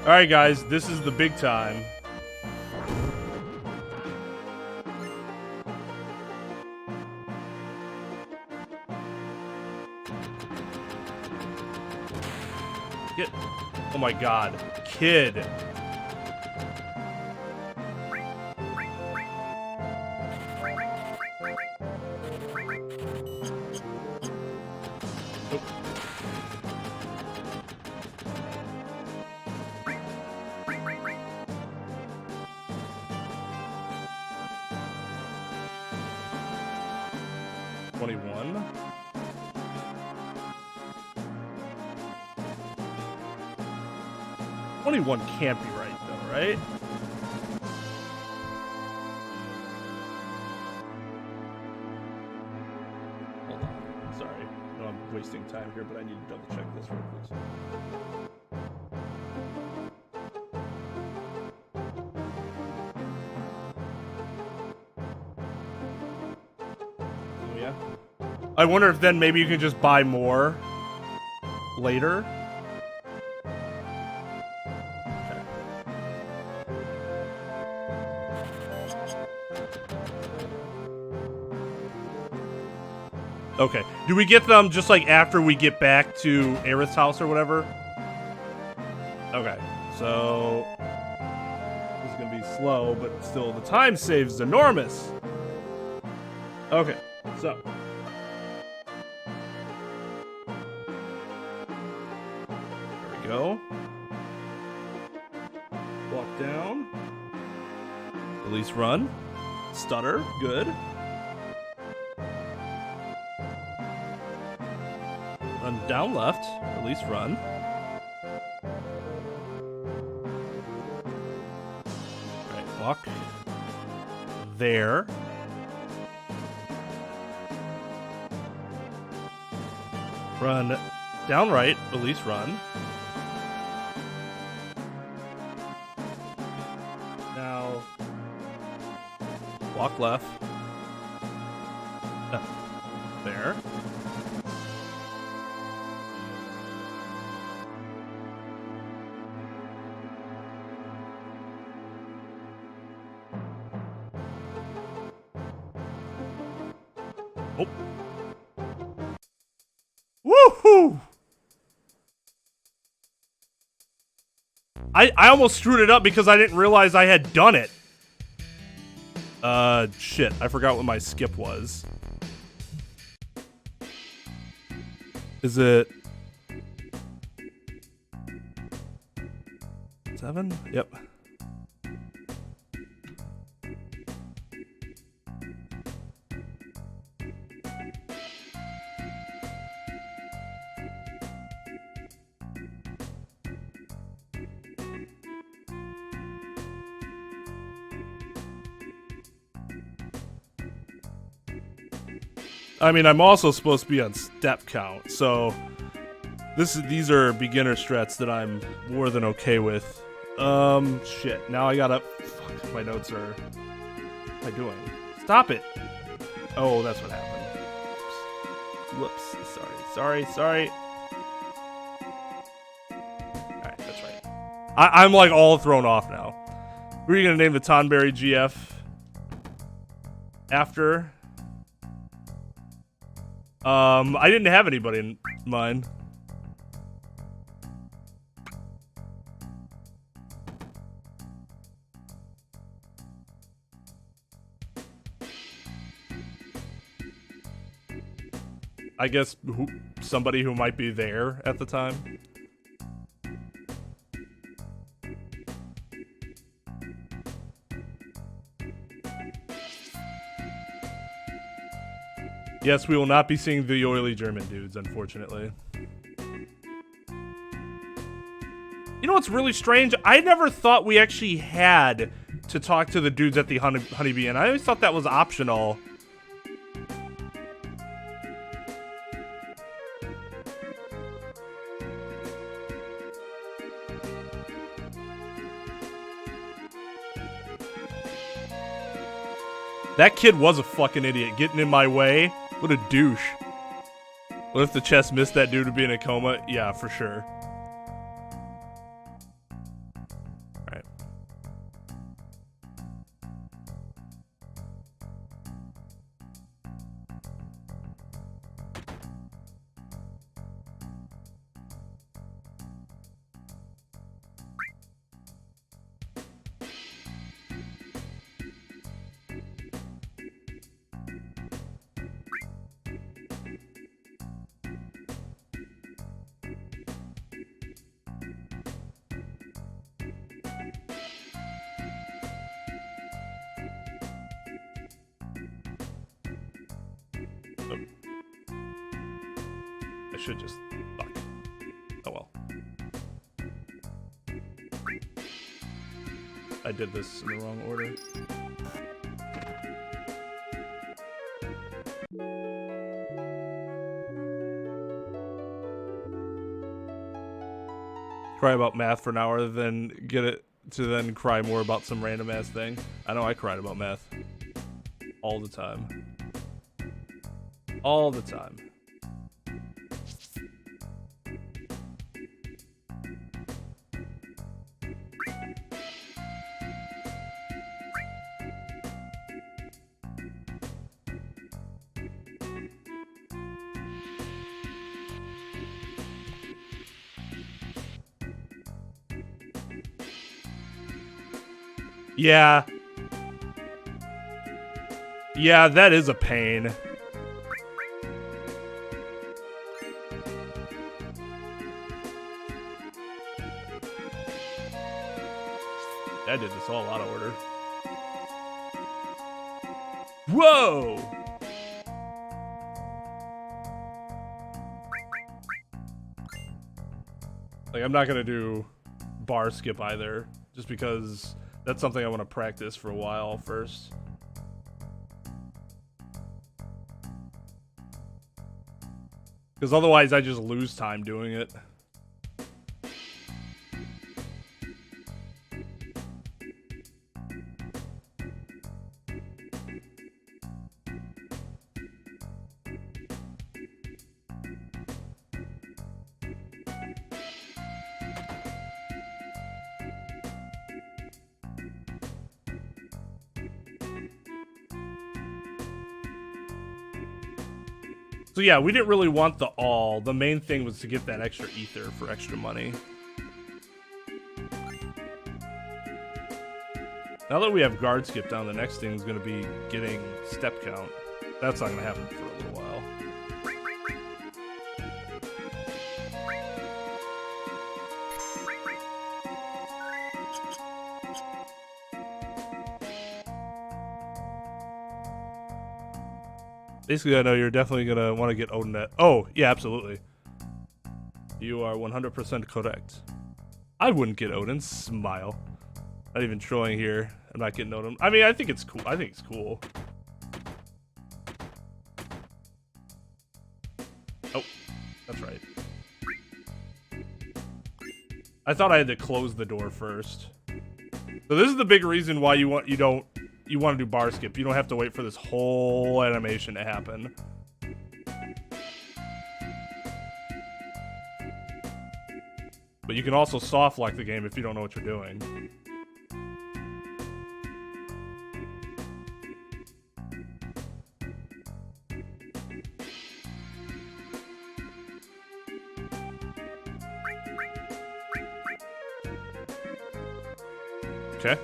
Alright, guys, this is the big time. Get. Oh my god. Kid. One can't be right, though, right? Hold on. Sorry. No, I'm wasting time here, but I need to double check this real quick. Oh, yeah. I wonder if then maybe you can just buy more later. Okay. Do we get them just like after we get back to Aerith's house or whatever? Okay. So this is gonna be slow, but still the time save's enormous. Okay. So there we go. Walk down. Release run. Stutter. Good. Run down left, release run. Right, walk there. Run down right, release run. Now, walk left. There. Oh. Woohoo! I almost screwed it up because I didn't realize I had done it. Shit. I forgot what my skip was. Is it 7? Yep. I mean, I'm also supposed to be on step count, so these are beginner strats that I'm more than okay with. Shit. Now I gotta. Fuck, my notes are. What am I doing? Stop it. Oh, that's what happened. Whoops. Sorry. Alright, that's right. I'm like all thrown off now. Who are you gonna name the Tonberry GF after? I didn't have anybody in mind. I guess somebody who might be there at the time. Yes, we will not be seeing the oily German dudes, unfortunately. You know what's really strange? I never thought we actually had to talk to the dudes at the Honeybee Inn. I always thought that was optional. That kid was a fucking idiot, getting in my way. What a douche. What if the chest missed that dude to be in a coma? Yeah, for sure. Alright. I should just... Fuck. Oh well. I did this in the wrong order. Cry about math for an hour, then get it to then cry more about some random ass thing. I know I cried about math. All the time. All the time. Yeah. Yeah, that is a pain. I did this all out of order. Whoa! Like, I'm not gonna do bar skip either, just because that's something I want to practice for a while first. Because otherwise I just lose time doing it. So yeah, we didn't really want the all. The main thing was to get that extra ether for extra money. Now that we have guard skip down, the next thing is going to be getting step count. That's not going to happen for a little while. Basically, I know you're definitely going to want to get Odin at... Oh, yeah, absolutely. You are 100% correct. I wouldn't get Odin. Smile. Not even trolling here. I'm not getting Odin. I mean, I think it's cool. I think it's cool. Oh, that's right. I thought I had to close the door first. So this is the big reason why you want to do bar skip. You don't have to wait for this whole animation to happen. But you can also soft lock the game if you don't know what you're doing. Okay.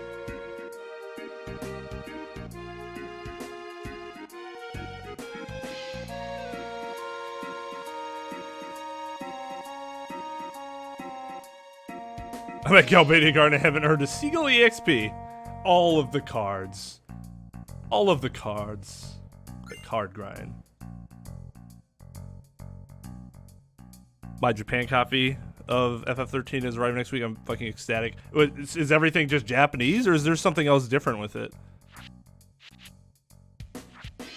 I'm at Galbadia Garden. I haven't heard a single EXP. All of the cards. All of the cards. The card grind. My Japan copy of FF13 is arriving next week. I'm fucking ecstatic. Is everything just Japanese, or is there something else different with it?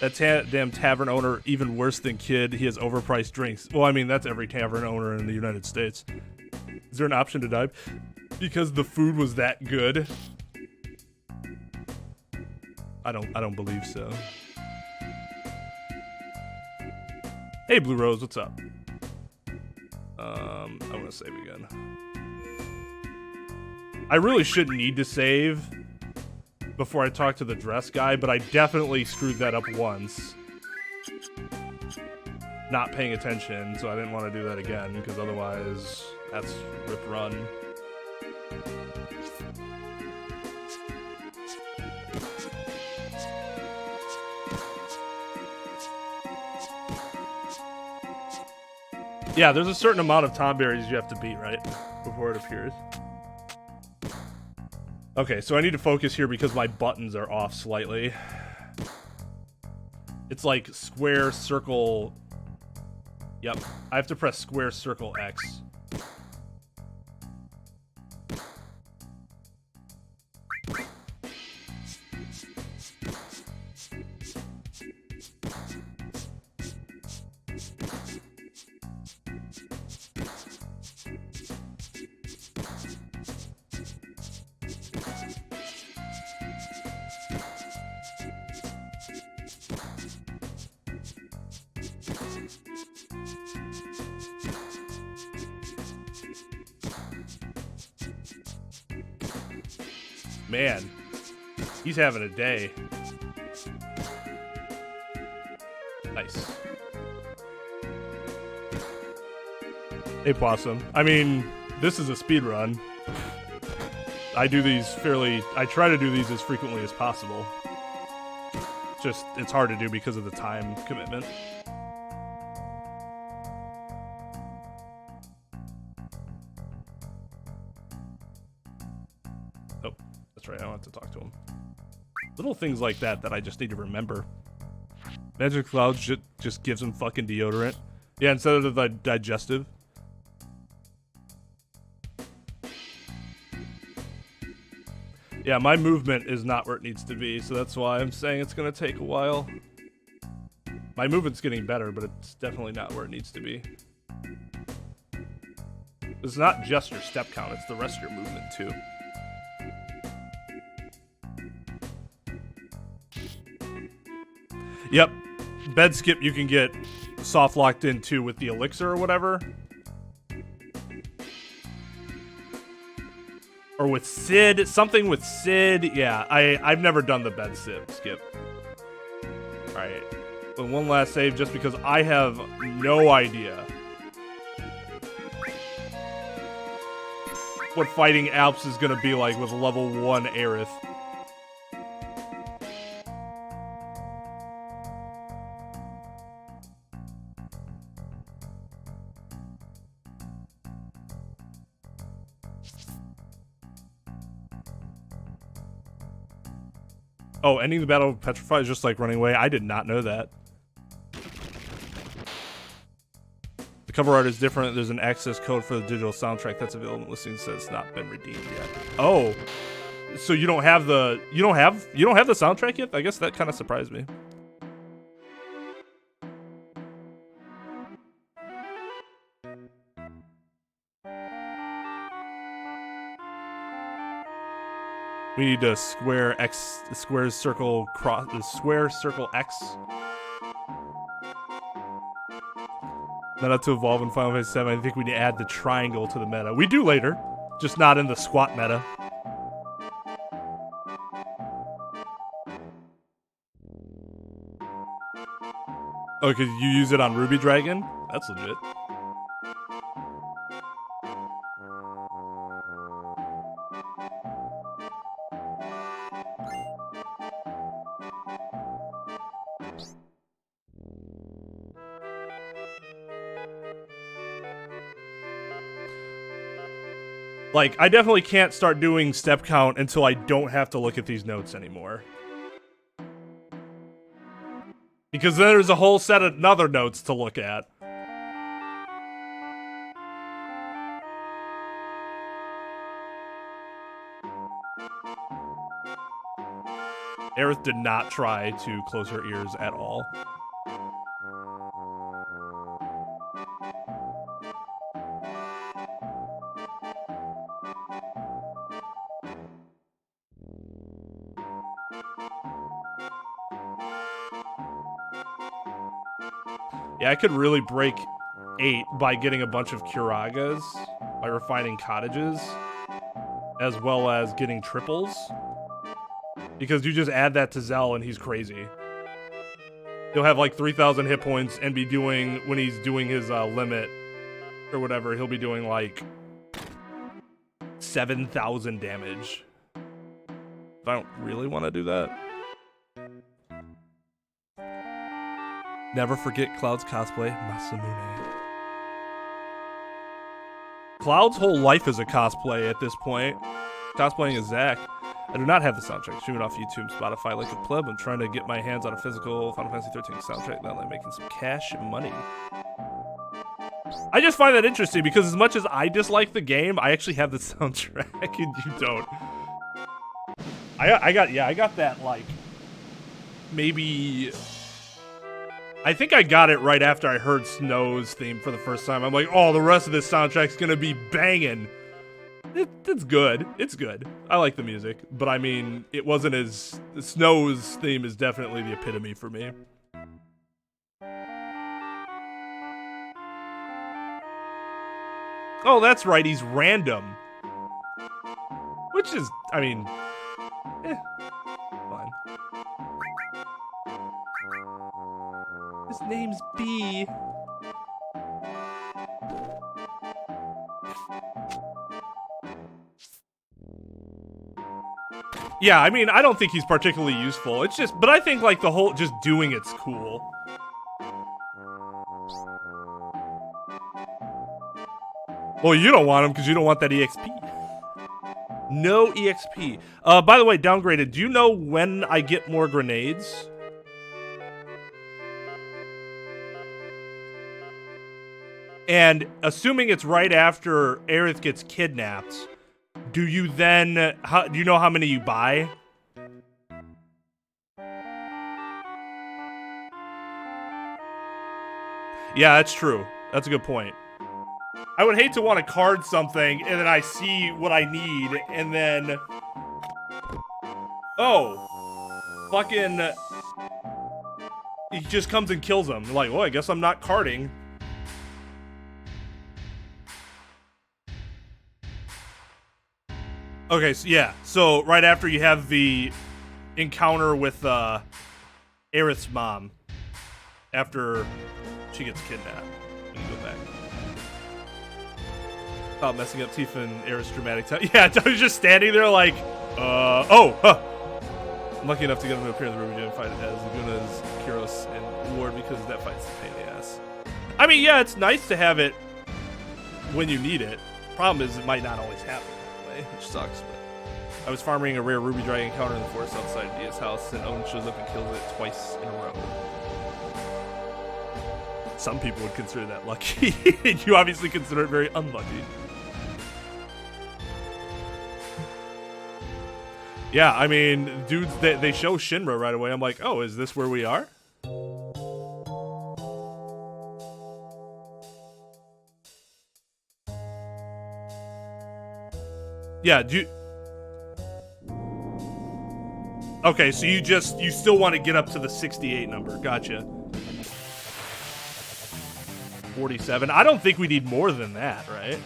That damn tavern owner, even worse than Kid. He has overpriced drinks. Well, I mean, that's every tavern owner in the United States. Is there an option to dive? Because the food was that good? I don't believe so. Hey, Blue Rose, what's up? I'm gonna save again. I really shouldn't need to save before I talk to the dress guy, but I definitely screwed that up once. Not paying attention, so I didn't want to do that again, because otherwise, that's rip run. Yeah, there's a certain amount of tomberries you have to beat, right? Before it appears. Okay, so I need to focus here because my buttons are off slightly. It's like square, circle. Yep, I have to press square, circle, X. Man, he's having a day. Nice. Hey, Possum. I mean, this is a speed run. I do these I try to do these as frequently as possible. Just, it's hard to do because of the time commitment. Oh, that's right, I don't have to talk to him. Little things like that I just need to remember. Magic Clouds just gives him fucking deodorant. Yeah, instead of the digestive. Yeah, my movement is not where it needs to be, so that's why I'm saying it's gonna take a while. My movement's getting better, but it's definitely not where it needs to be. It's not just your step count, it's the rest of your movement too. Yep, bed skip you can get soft locked into with the elixir or whatever. Or with Sid, something with Sid. Yeah, I've never done the bed skip. Alright, but one last save just because I have no idea what fighting Alps is gonna be like with level 1 Aerith. Oh, ending the battle with Petrify is just like running away. I did not know that. The cover art is different. There's an access code for the digital soundtrack that's available. Listing says it's not been redeemed yet. Oh, so you don't have the soundtrack yet? I guess that kind of surprised me. We need to square circle cross, the square circle X. Meta to evolve in Final Fantasy 7. I think we need to add the triangle to the meta. We do later, just not in the squat meta. Oh, because you use it on Ruby Dragon? That's legit. Like, I definitely can't start doing step count until I don't have to look at these notes anymore. Because then there's a whole set of other notes to look at. Aerith did not try to close her ears at all. Yeah, I could really break 8 by getting a bunch of Curagas, by refining cottages, as well as getting triples. Because you just add that to Zell and he's crazy. He'll have like 3,000 hit points and be doing, when he's doing his limit or whatever, he'll be doing like 7,000 damage. If I don't really want to do that. Never forget Cloud's cosplay, Masamune. Cloud's whole life is a cosplay at this point. Cosplaying as Zack. I do not have the soundtrack. Stream it off YouTube and Spotify like a pleb. I'm trying to get my hands on a physical Final Fantasy 13 soundtrack. Now I'm making some cash money. I just find that interesting because as much as I dislike the game, I actually have the soundtrack and you don't. I got that like maybe. I think I got it right after I heard Snow's theme for the first time. I'm like, oh, the rest of this soundtrack's gonna be banging. It's good. It's good. I like the music, but I mean, it wasn't as... Snow's theme is definitely the epitome for me. Oh, that's right. He's random. Which is, I mean, fine. His name's B. Yeah, I mean, I don't think he's particularly useful. It's just, but I think like the whole, just doing it's cool. Well, you don't want him because you don't want that EXP. No EXP. By the way, downgraded, do you know when I get more grenades? And assuming it's right after Aerith gets kidnapped, do you then, do you know how many you buy? Yeah, that's true. That's a good point. I would hate to want to card something and then I see what I need and then, oh, fucking, he just comes and kills him. Like, well, I guess I'm not carding. Okay, so yeah, so right after you have the encounter with Aerith's mom, after she gets kidnapped, you can go back. About messing up Tifa and Aerith's dramatic time. Yeah, I was just standing there like, I'm lucky enough to get him to appear in the Ruby Gym fight as Laguna's, Kyros, and Ward because that fight's a pain in the ass. I mean, yeah, it's nice to have it when you need it. Problem is, it might not always happen that way, which sucks. But I was farming a rare Ruby Dragon encounter in the forest outside Dia's house, and Owen shows up and kills it twice in a row. Some people would consider that lucky. You obviously consider it very unlucky. Yeah, I mean, dudes, they show Shinra right away. I'm like, oh, is this where we are? Yeah, Okay, so you still want to get up to the 68 number. Gotcha. 47. I don't think we need more than that, right?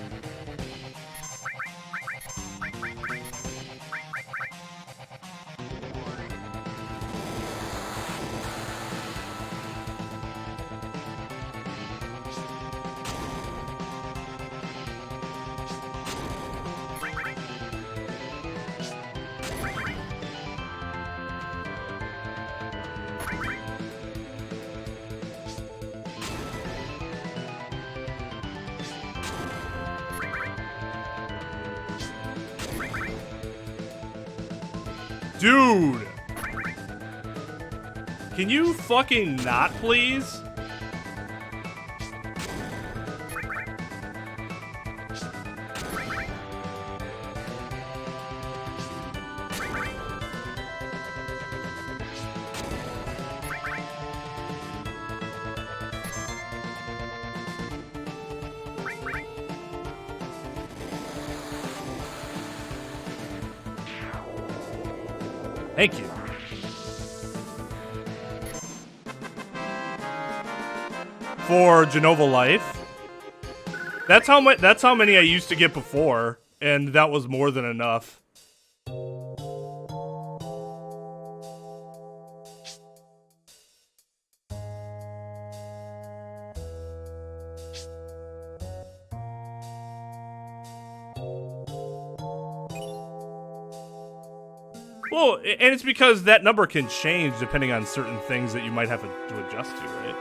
Dude! Can you fucking not, please? Thank you. For Genova Life. That's how many I used to get before, and that was more than enough. Well, and it's because that number can change depending on certain things that you might have to adjust to, right?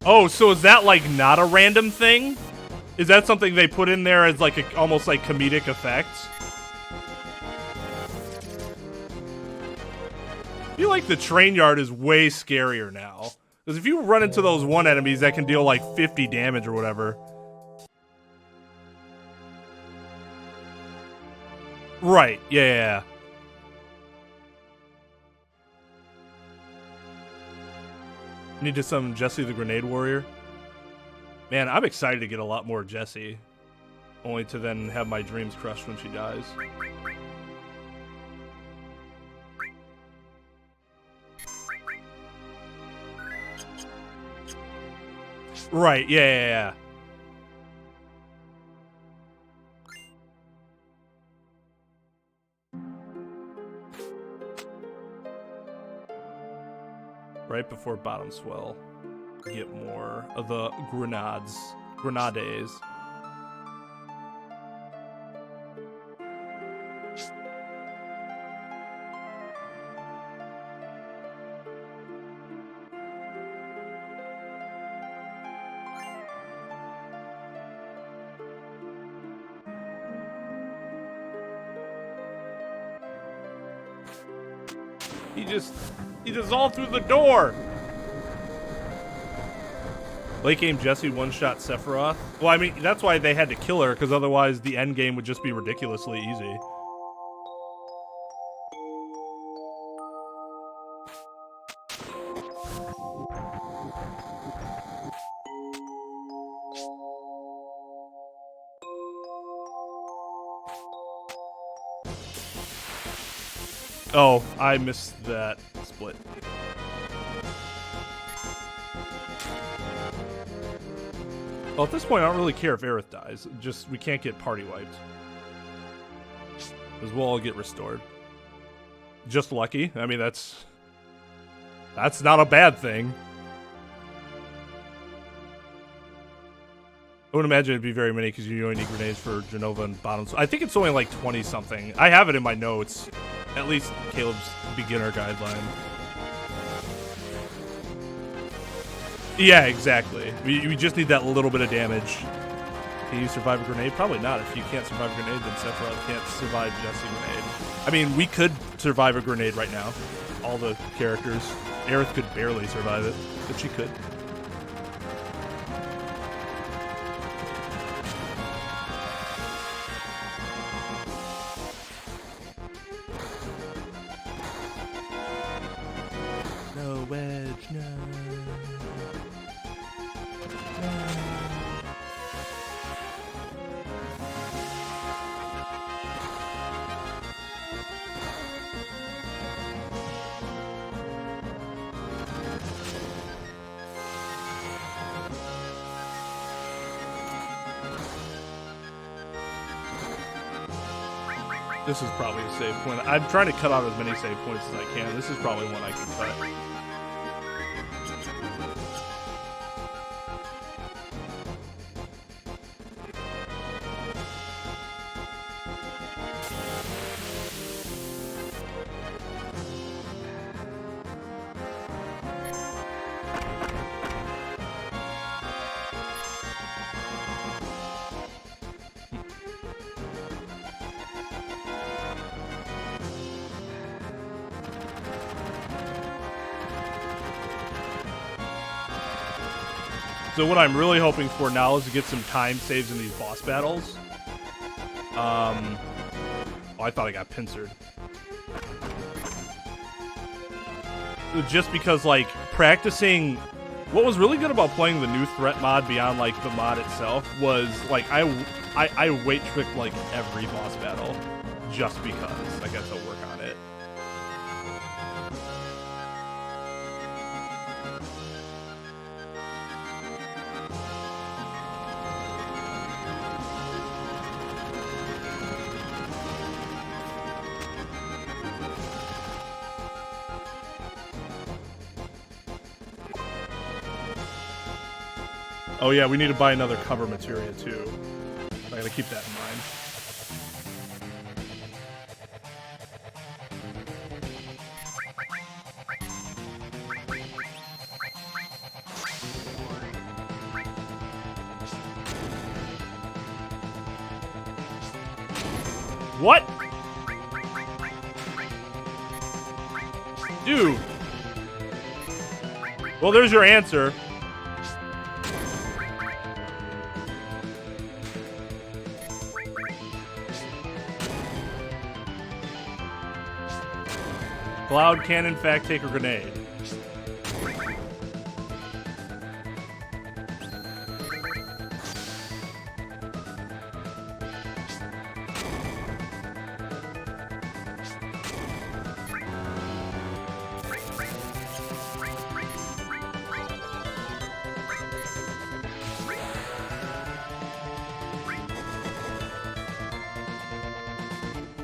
Oh, so is that like not a random thing? Is that something they put in there as like a, almost like comedic effect? I feel like the train yard is way scarier now. Because if you run into those one enemies that can deal like 50 damage or whatever. Right, yeah. Need to summon Jessie the Grenade Warrior. Man, I'm excited to get a lot more Jessie. Only to then have my dreams crushed when she dies. Right, yeah. Right before bottom swell, get more of the grenades. He just all through the door. Late game Jessie one-shot Sephiroth. Well, I mean, that's why they had to kill her, because otherwise the end game would just be ridiculously easy. Oh, I missed that split. Well, at this point, I don't really care if Aerith dies. Just, we can't get party wiped. Because we'll all get restored. Just lucky. I mean, that's not a bad thing. I wouldn't imagine it'd be very many because you only need grenades for Genova and bottoms. I think it's only like 20 something. I have it in my notes. At least Caleb's beginner guideline. Yeah, exactly. We just need that little bit of damage. Can you survive a grenade? Probably not. If you can't survive a grenade, then Sephiroth can't survive Jessie grenade. I mean, we could survive a grenade right now. All the characters. Aerith could barely survive it, but she could. No wedge, no. This is probably a save point. I'm trying to cut out as many save points as I can. This is probably one I can cut. So what I'm really hoping for now is to get some time saves in these boss battles. Oh, I thought I got pincered. Just because, like, practicing... What was really good about playing the new threat mod beyond, like, the mod itself was, like, I weight tricked, like, every boss battle just because I got to work on it. Oh yeah, we need to buy another cover materia too. I gotta keep that in mind. What? Dude. Well, there's your answer. Cloud can, in fact, take a grenade.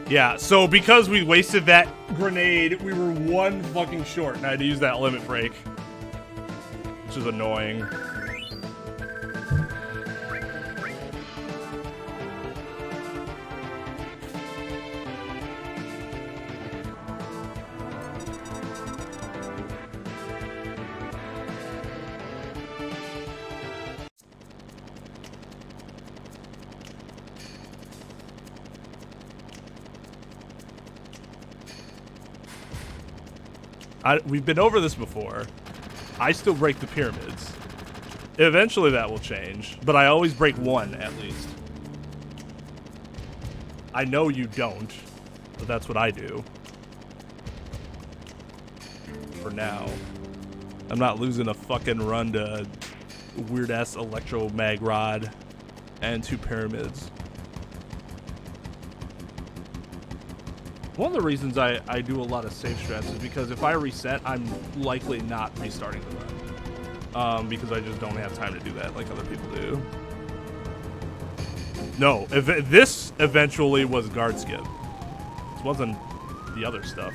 Yeah, so because we wasted that grenade, we were one fucking short, and I had to use that limit break, which is annoying. We've been over this before. I still break the pyramids. Eventually that will change, but I always break one at least. I know you don't, but that's what I do. For now. I'm not losing a fucking run to weird-ass electro-mag rod and 2 pyramids. One of the reasons I do a lot of save strats is because if I reset, I'm likely not restarting the run. Because I just don't have time to do that like other people do. No, this eventually was guard skip. This wasn't the other stuff.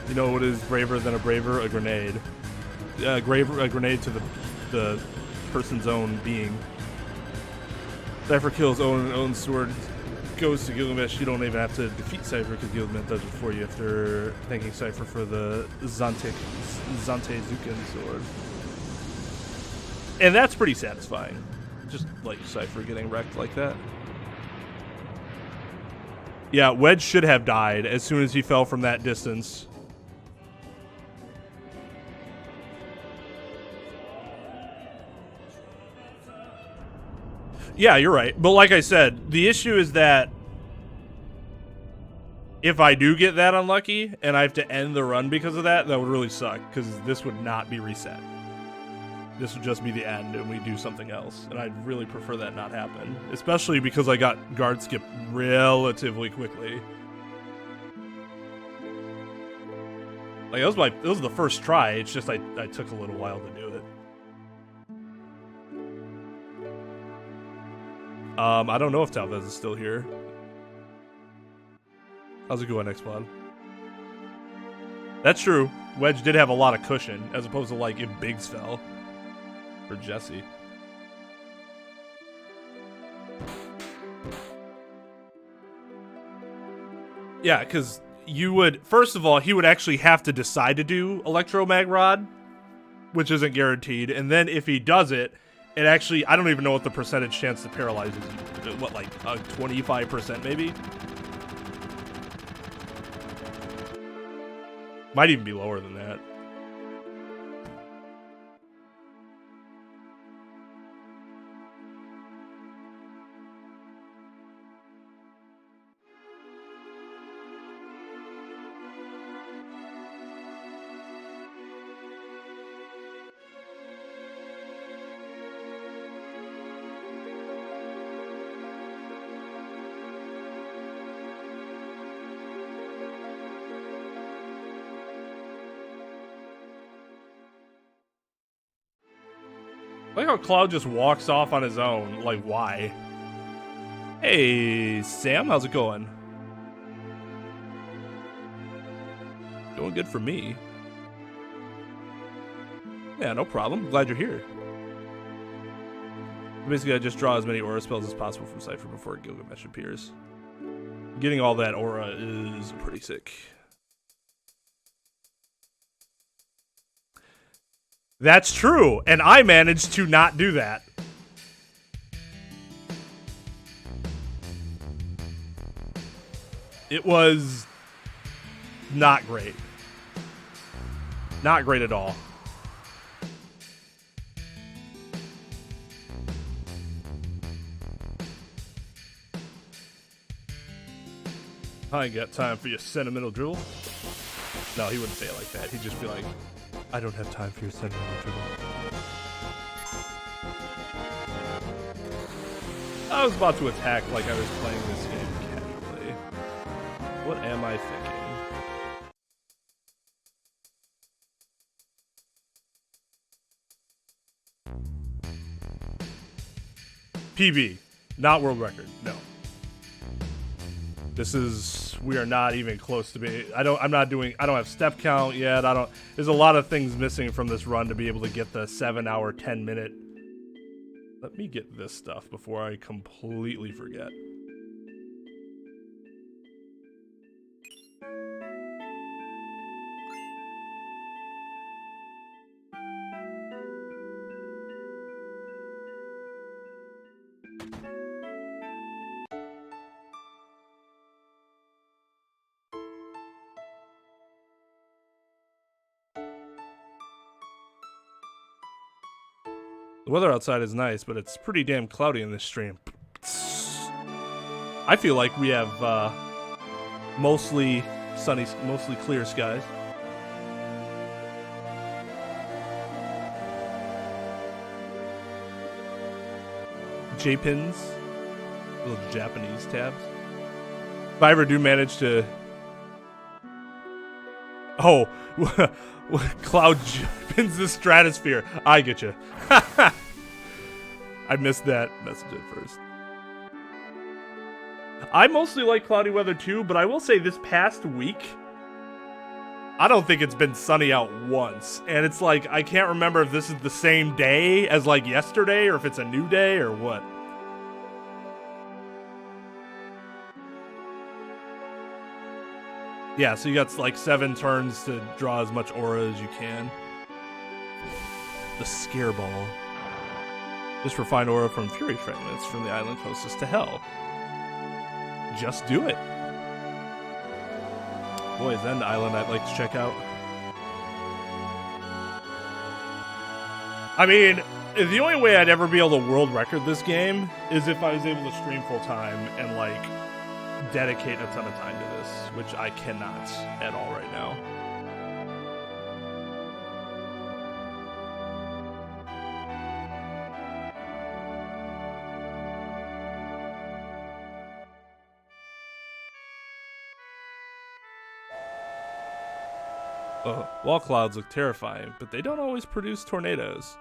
You know what is braver than a braver? A grenade. A grenade to the person's own being. Cypher kills own sword. Goes to Gilgamesh. You don't even have to defeat Cypher because Gilgamesh does it for you after thanking Cypher for the Zante Zuken sword. And that's pretty satisfying. Just like Cypher getting wrecked like that. Yeah, Wedge should have died as soon as he fell from that distance. Yeah, you're right. But like I said, the issue is that if I do get that unlucky and I have to end the run because of that, that would really suck because this would not be reset. this would just be the end and we do something else. And I'd really prefer that not happen, especially because I got guard skip relatively quickly. Like, it was the first try. It's just I took a little while to do it. I don't know if Talvez is still here. How's it going, X-Pod? That's true. Wedge did have a lot of cushion, as opposed to, like, if Biggs fell. For Jesse. Yeah, because you would... First of all, he would actually have to decide to do Electromag Rod, which isn't guaranteed. And then if he does it, it actually... I don't even know what the percentage chance that paralyzes you. What, like, 25% maybe? Might even be lower than that. I like how Cloud just walks off on his own. Like, why? Hey, Sam, how's it going? Going good for me. Yeah, no problem. Glad you're here. Basically, I just draw as many aura spells as possible from Cypher before Gilgamesh appears. Getting all that aura is pretty sick. That's true, and I managed to not do that. It was not great. Not great at all. I ain't got time for your sentimental drivel. No, he wouldn't say it like that. He'd just be like, I don't have time for your sentimental drivel. I was about to attack like I was playing this game casually. What am I thinking? PB, not world record, no. This is, we are not even close to being, I don't have step count yet. There's a lot of things missing from this run to be able to get the 7-hour, 10-minute. Let me get this stuff before I completely forget. The weather outside is nice, but it's pretty damn cloudy in this stream. I feel like we have mostly sunny, mostly clear skies. J-pins, little Japanese tabs. If I ever do manage to... Oh, Cloud pins the stratosphere. I get you. I missed that message at first. I mostly like cloudy weather too, but I will say this past week, I don't think it's been sunny out once. And it's like, I can't remember if this is the same day as like yesterday or if it's a new day or what. Yeah, so you got like 7 turns to draw as much aura as you can. The Scare Ball. Just refine aura from Fury Fragments from the island closest to Hell. Just do it. Boy, is that an island I'd like to check out. I mean, the only way I'd ever be able to world record this game is if I was able to stream full time and like dedicate a ton of time to this, which I cannot at all right now. Wall clouds look terrifying, but they don't always produce tornadoes.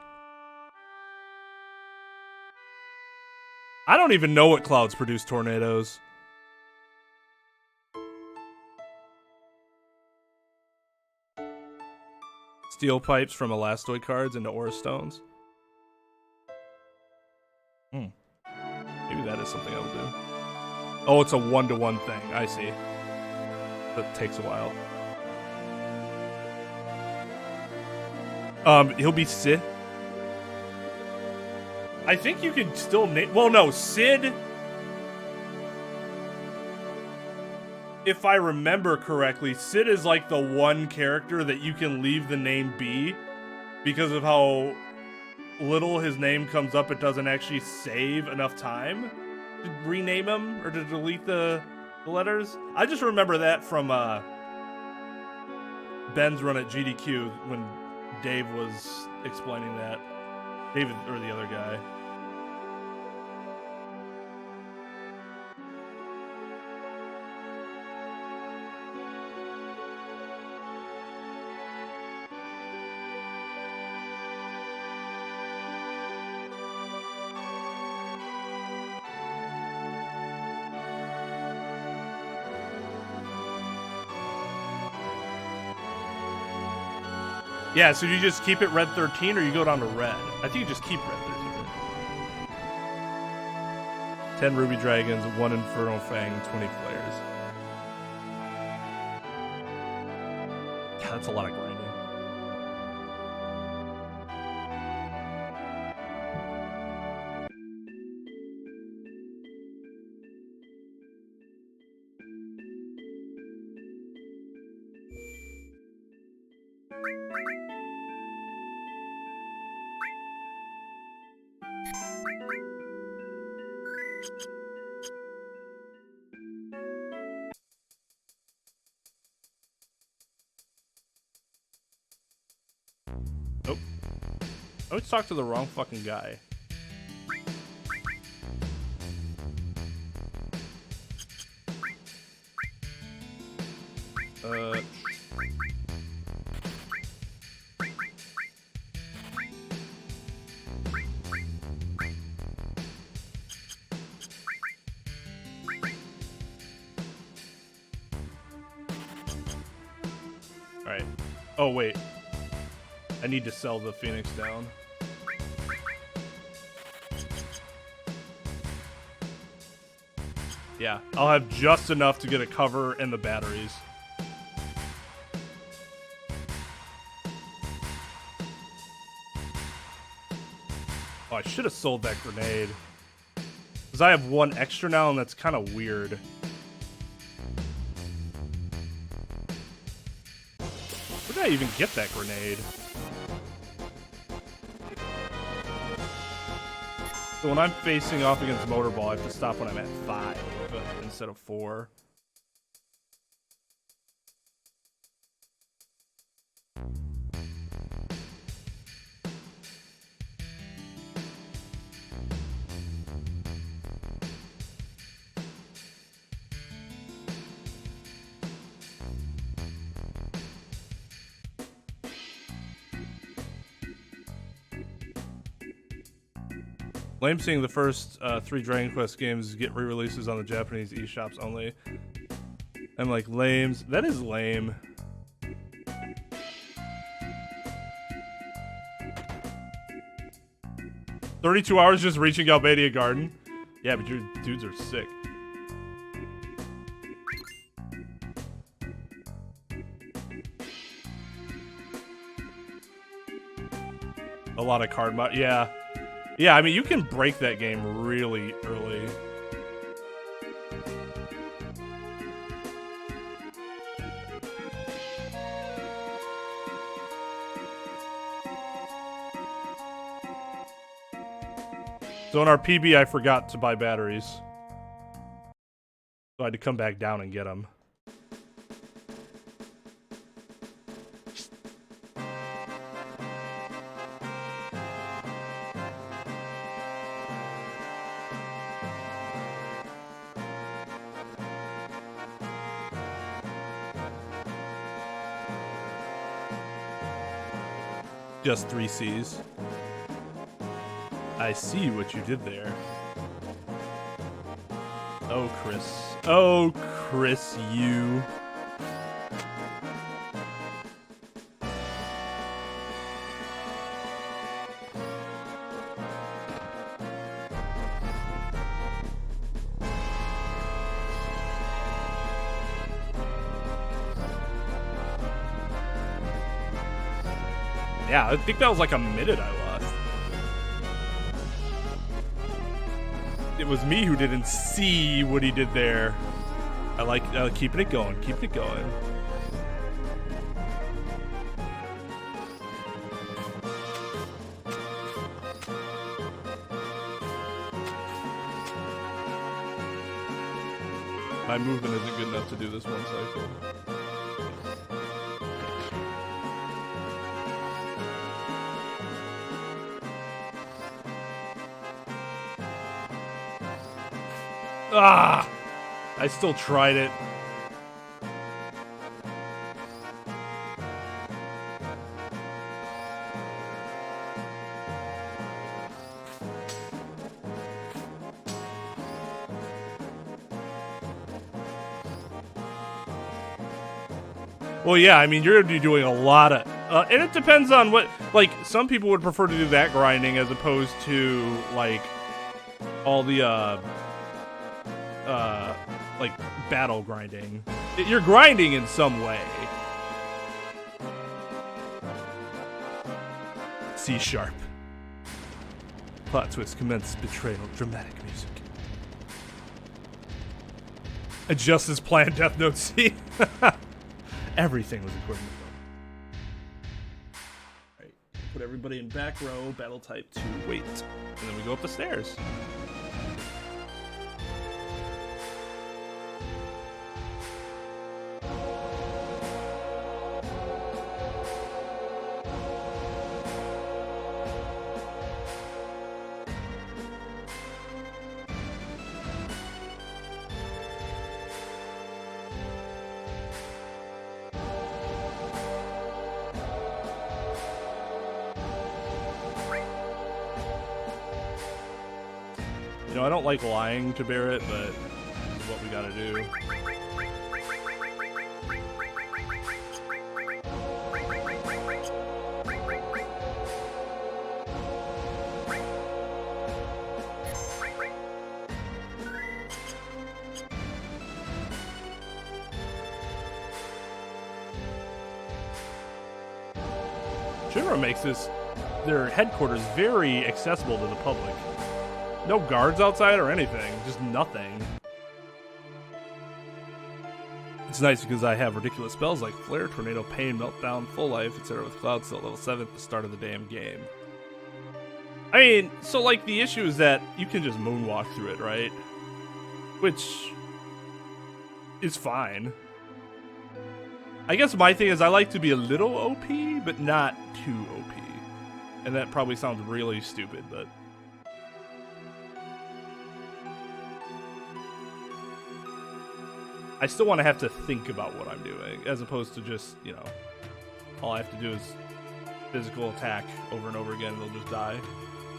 I don't even know what clouds produce tornadoes. Steel pipes from elastoid cards into ore stones. Maybe that is something I'll do. Oh, it's a 1-to-1 thing. I see. That takes a while. He'll be Sid. I think you can still name. Well, no, Sid. If I remember correctly, Sid is like the one character that you can leave the name be because of how little his name comes up. It doesn't actually save enough time to rename him or to delete the letters. I just remember that from Ben's run at GDQ when Dave was explaining that. David, or the other guy. Yeah, so you just keep it red 13 or you go down to red? I think you just keep red 13. 10 ruby dragons, 1 infernal fang, 20 flares. Yeah, that's a lot of grinding. Nope. I always talk to the wrong fucking guy. Alright. Oh, wait. I need to sell the Phoenix down. Yeah, I'll have just enough to get a cover and the batteries. Oh, I should have sold that grenade. Because I have 1 extra now, and that's kind of weird. Where did I even get that grenade? So when I'm facing off against Motorball, I have to stop when I'm at 5 instead of 4. Lame seeing the first 3 Dragon Quest games get re-releases on the Japanese eShops only. I'm like, lames. That is lame. "32 hours just reaching Galbadia Garden." Yeah, but your dudes are sick. A lot of card mod. Yeah. Yeah, I mean, you can break that game really early. So in our PB, I forgot to buy batteries. So I had to come back down and get them. Just 3 C's. I see what you did there. Oh, Chris. Oh, Chris, you. Yeah, I think that was like a minute I lost. It was me who didn't see what he did there. I like keeping it going, keeping it going. My movement isn't good enough to do this one cycle. Ah! I still tried it. Well, yeah, I mean, you're going to be doing a lot of... and it depends on what... Like, some people would prefer to do that grinding as opposed to, like, all the, like, battle grinding. You're grinding in some way. C sharp. Plot twist, commence, betrayal, dramatic music. Adjust as planned, Death Note C. Everything was according to plan. Alright, put everybody in back row, battle type 2, wait. And then we go up the stairs. You know, I don't like lying to Barrett, but this is what we gotta do. Shinra makes their headquarters very accessible to the public. No guards outside or anything, just nothing. It's nice because I have ridiculous spells like Flare, Tornado, Pain, Meltdown, Full Life, etc. with Cloud still at level 7 at the start of the damn game. I mean, so like the issue is that you can just moonwalk through it, right? Which is fine. I guess my thing is I like to be a little OP, but not too OP. And that probably sounds really stupid, but... I still want to have to think about what I'm doing, as opposed to just, you know, all I have to do is physical attack over and over again and they'll just die.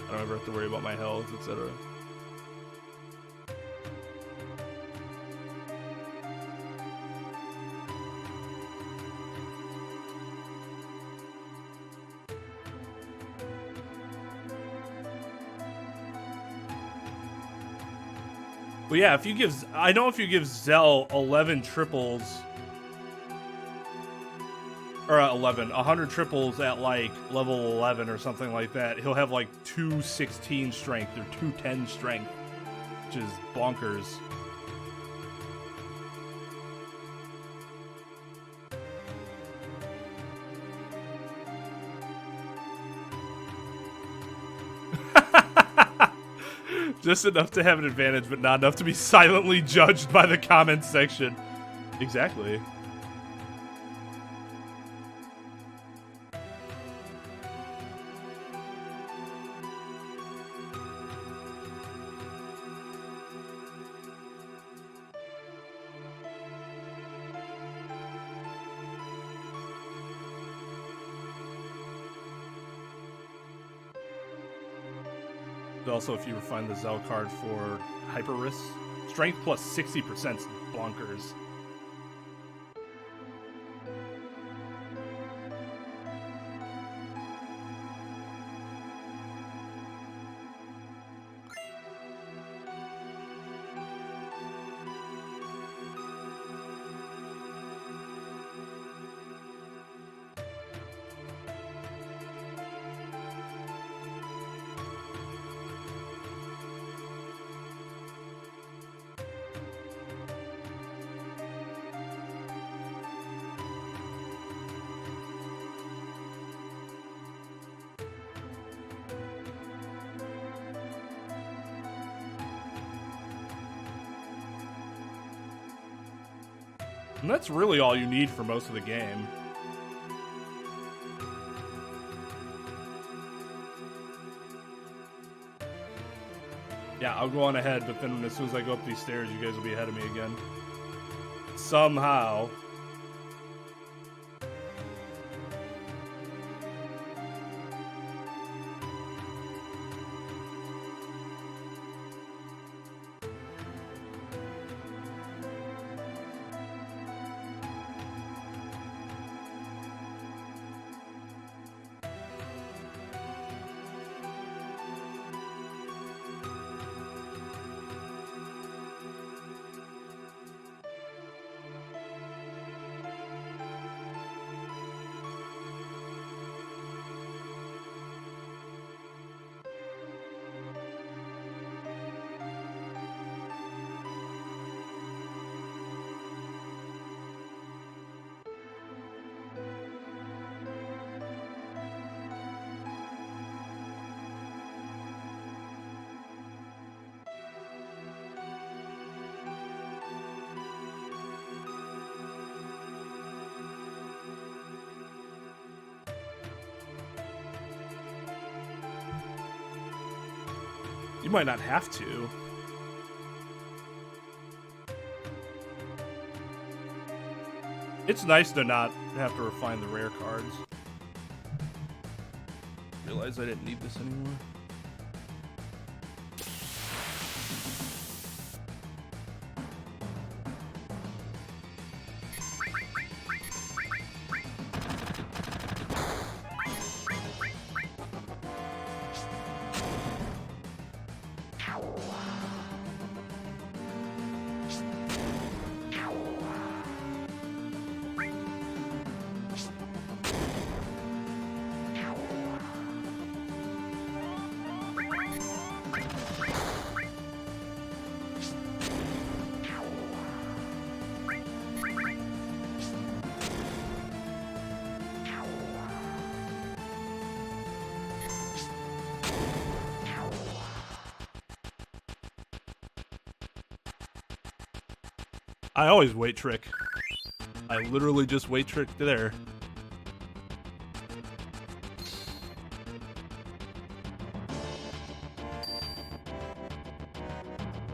I don't ever have to worry about my health, etc. Well, yeah, if you give... I know if you give Zell 11 triples... Or 100 triples at, like, level 11 or something like that, he'll have, like, 216 strength or 210 strength, which is bonkers. Just enough to have an advantage, but not enough to be silently judged by the comments section. Exactly. Also, if you refine the Zell card for Hyper Risk, strength plus 60% is bonkers. And that's really all you need for most of the game. Yeah, I'll go on ahead, but then as soon as I go up these stairs, you guys will be ahead of me again. Somehow. You might not have to. It's nice to not have to refine the rare cards. Realize I didn't need this anymore. I always wait trick. I literally just wait trick there.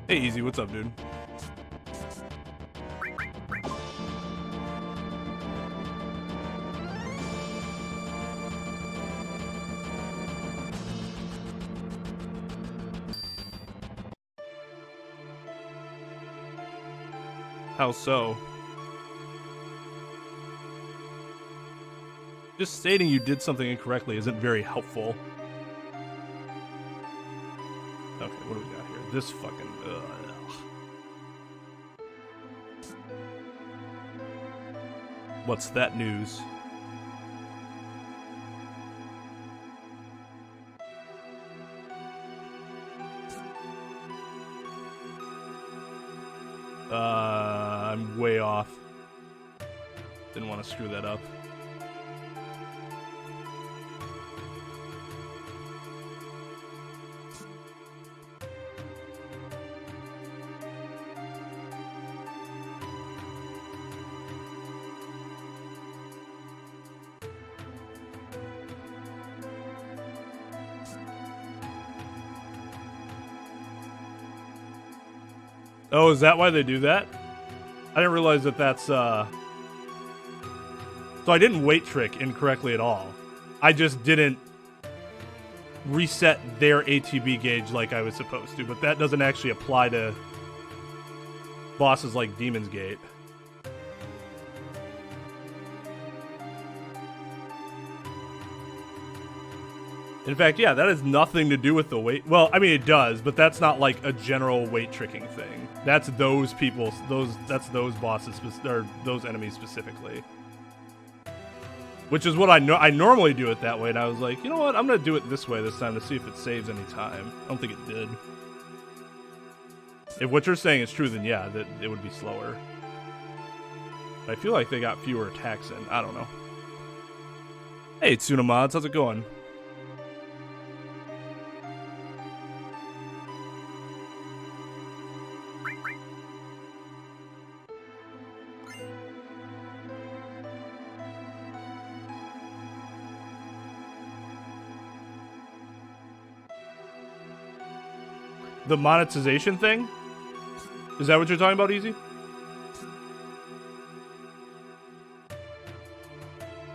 Hey, Easy, what's up, dude? How so? Just stating you did something incorrectly isn't very helpful. Okay, what do we got here? This fucking... What's that news? I'm way off. Didn't want to screw that up. Oh, is that why they do that? I didn't realize that that's, So I didn't weight trick incorrectly at all. I just didn't reset their ATB gauge like I was supposed to, but that doesn't actually apply to bosses like Demon's Gate. In fact, yeah, that has nothing to do with the weight. Well, I mean, it does, but that's not like a general weight tricking thing. That's those people, that's those bosses, or those enemies specifically. Which is what I know. I normally do it that way, and I was like, you know what? I'm gonna do it this way this time to see if it saves any time. I don't think it did. If what you're saying is true, then yeah, that it would be slower. I feel like they got fewer attacks in. I don't know. Hey, Tsuna Mods, how's it going? The monetization thing? Is that what you're talking about, Easy?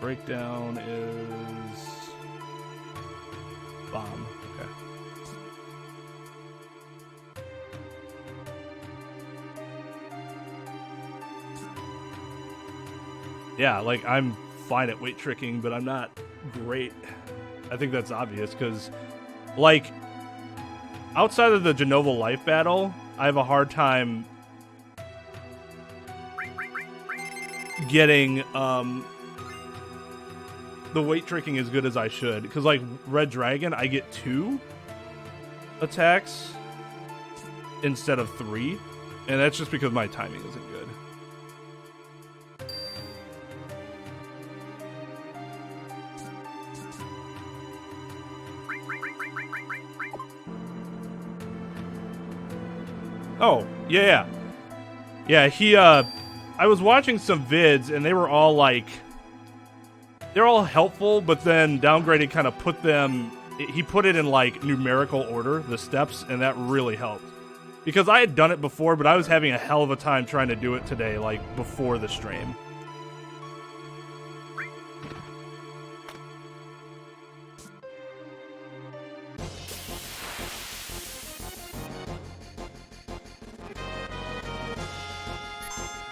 Breakdown is bomb. Okay. Yeah, like I'm fine at weight tricking, but I'm not great. I think that's obvious because, like, outside of the Genova life battle, I have a hard time getting the weight tricking as good as I should. Because, like, Red Dragon, I get 2 attacks instead of 3. And that's just because my timing isn't good. Oh, yeah. Yeah, I was watching some vids, and they were all, like, they're all helpful, but then Downgraded kind of put them, he put it in, like, numerical order, the steps, and that really helped. Because I had done it before, but I was having a hell of a time trying to do it today, like, before the stream.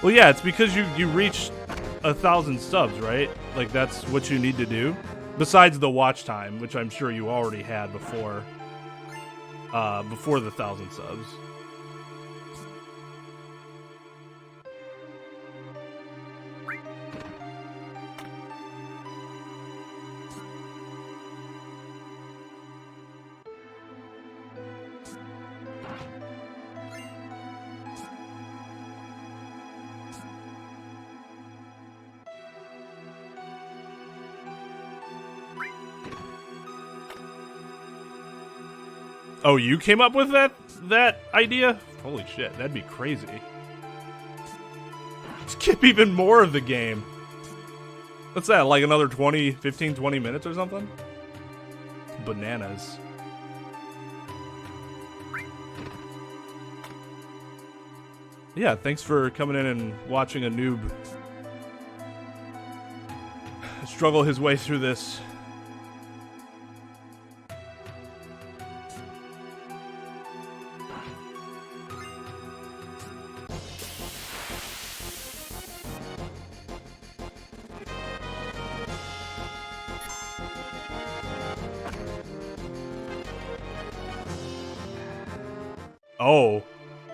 Well, yeah, it's because you reached 1,000 subs, right? Like, that's what you need to do. Besides the watch time, which I'm sure you already had before the 1,000 subs. Oh, you came up with that idea? Holy shit, that'd be crazy. Skip even more of the game. What's that, like another 15, 20 minutes or something? Bananas. Yeah, thanks for coming in and watching a noob struggle his way through this. Oh,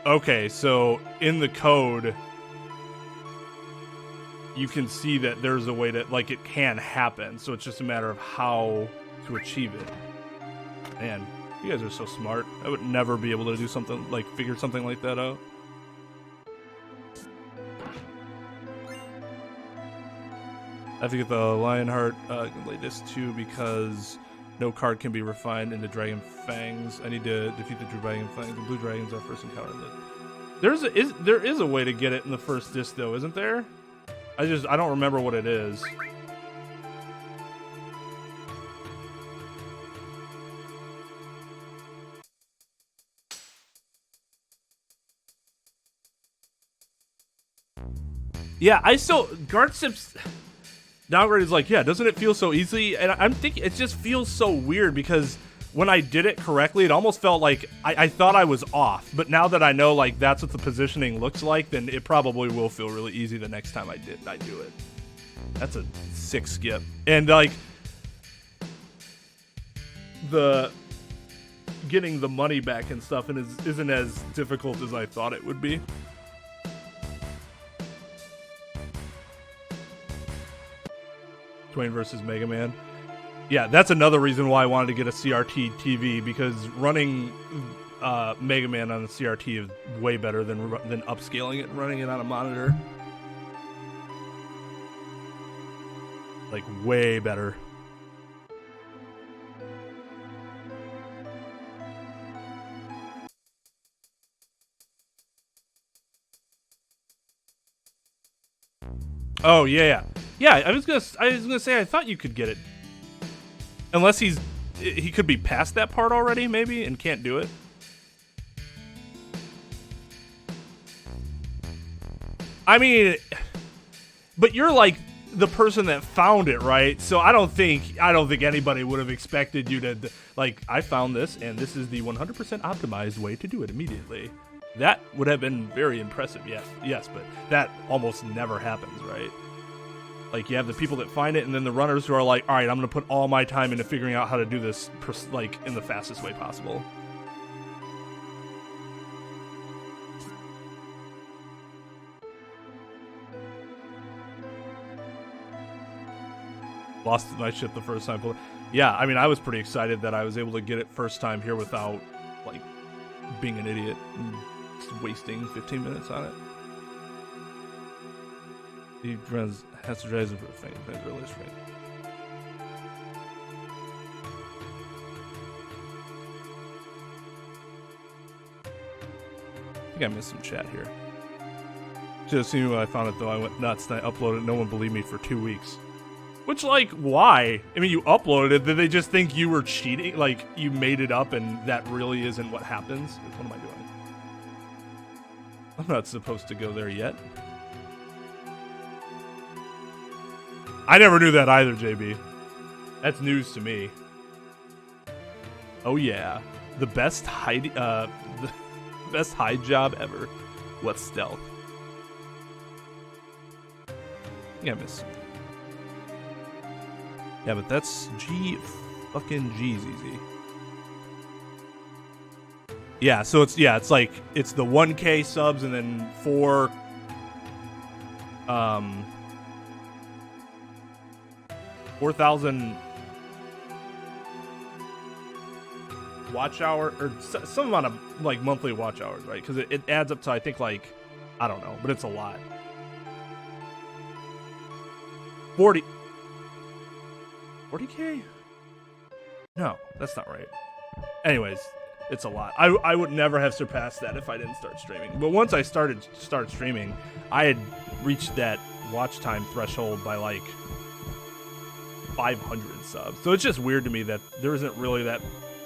okay, so in the code, you can see that there's a way that, like, it can happen, so it's just a matter of how to achieve it. Man, you guys are so smart. I would never be able to do something, like, figure something like that out. I have to get the Lionheart latest too because no card can be refined into Dragon Fangs. I need to defeat the Dragon Fangs. The Blue Dragons are first encounter. There is a way to get it in the first disc though, isn't there? I don't remember what it is. Yeah, I still Guardsip's Downgrade is like, yeah, doesn't it feel so easy? And I'm thinking it just feels so weird because when I did it correctly, it almost felt like I thought I was off. But now that I know like that's what the positioning looks like, then it probably will feel really easy the next time I do it. That's a sick skip. And like the getting the money back and stuff and isn't as difficult as I thought it would be. Twain versus Mega Man. Yeah, that's another reason why I wanted to get a CRT TV, because running Mega Man on the CRT is way better than upscaling it and running it on a monitor. Like, way better. Oh yeah. I was gonna say I thought you could get it, unless he could be past that part already maybe and can't do it. I mean, but you're like the person that found it, right? So I don't think anybody would have expected you to like, I found this and this is the 100% optimized way to do it immediately. That would have been very impressive, yes, but that almost never happens, right? Like, you have the people that find it, and then the runners who are like, all right, I'm going to put all my time into figuring out how to do this, like, in the fastest way possible. Lost my shit the first time. Yeah, I mean, I was pretty excited that I was able to get it first time here without, like, being an idiot and just wasting 15 minutes on it. He has to drive for things. Really straight. I think I missed some chat here. Just seeing when I found it though, I went nuts and I uploaded it. No one believed me for 2 weeks. Which, like, why? I mean, you uploaded it. Did they just think you were cheating? Like, you made it up and that really isn't what happens? What am I doing? I'm not supposed to go there yet. I never knew that either, JB. That's news to me. Oh yeah, the best hide job ever. What's stealth? Yeah, I missed something. Yeah, but that's fucking G's easy. Yeah, so it's the 1K subs and then 4,000 watch hour, or some amount of like monthly watch hours, right? Because it adds up to, I think, like, I don't know, but it's a lot. 40K? No, that's not right. Anyways, it's a lot. I would never have surpassed that if I didn't start streaming. But once I started streaming, I had reached that watch time threshold by like 500 subs. So it's just weird to me that there isn't really that,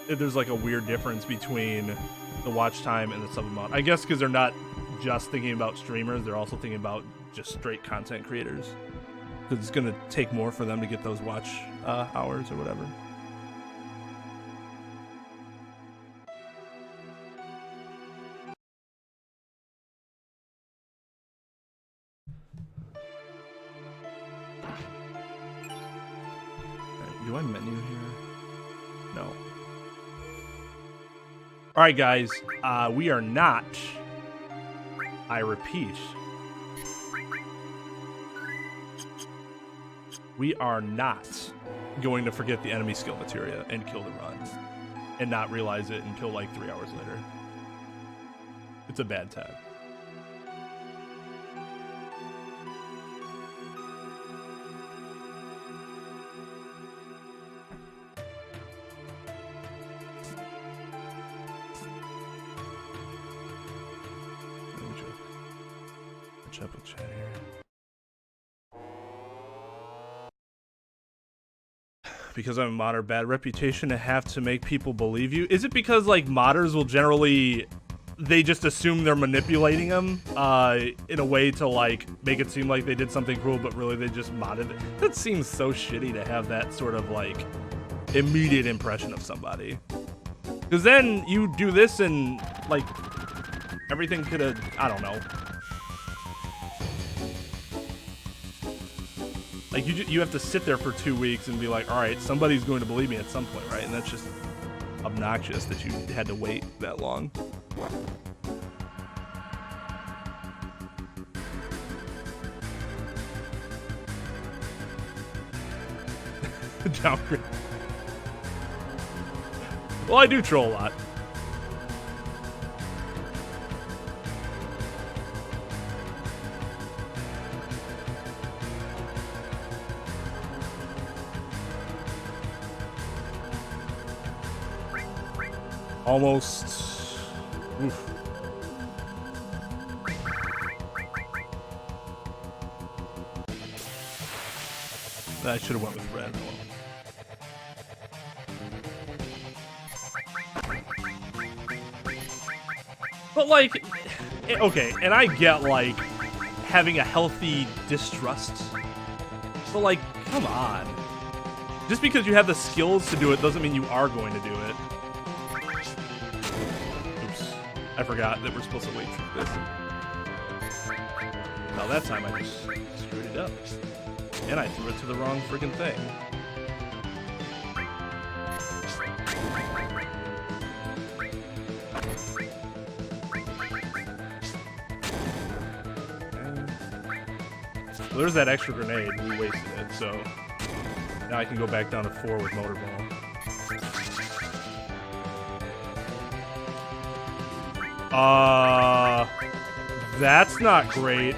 there's like a weird difference between the watch time and the sub amount. I guess because they're not just thinking about streamers, they're also thinking about just straight content creators. Because it's going to take more for them to get those watch hours or whatever. Do I menu here? No. All right, guys. We are not, I repeat, we are not going to forget the enemy skill materia and kill the run and not realize it until like 3 hours later. It's a bad tag. Up with chat here. Because I'm a modder, bad reputation to have to make people believe you. Is it because like modders will generally, they just assume they're manipulating them in a way to like make it seem like they did something cool, but really they just modded it? That seems so shitty to have that sort of like immediate impression of somebody. Because then you do this and, like, everything could have, I don't know. Like, you have to sit there for 2 weeks and be like, all right, somebody's going to believe me at some point, right? And that's just obnoxious that you had to wait that long. Downgrade. Well, I do troll a lot. Almost. Oof. I should have went with red. But like, okay, and I get like having a healthy distrust. But like, come on. Just because you have the skills to do it doesn't mean you are going to do it. Oops. I forgot that we're supposed to wait for this. Now that time I just screwed it up. And I threw it to the wrong friggin' thing. Well, there's that extra grenade. We wasted it, so now I can go back down to 4 with motor ball. That's not great.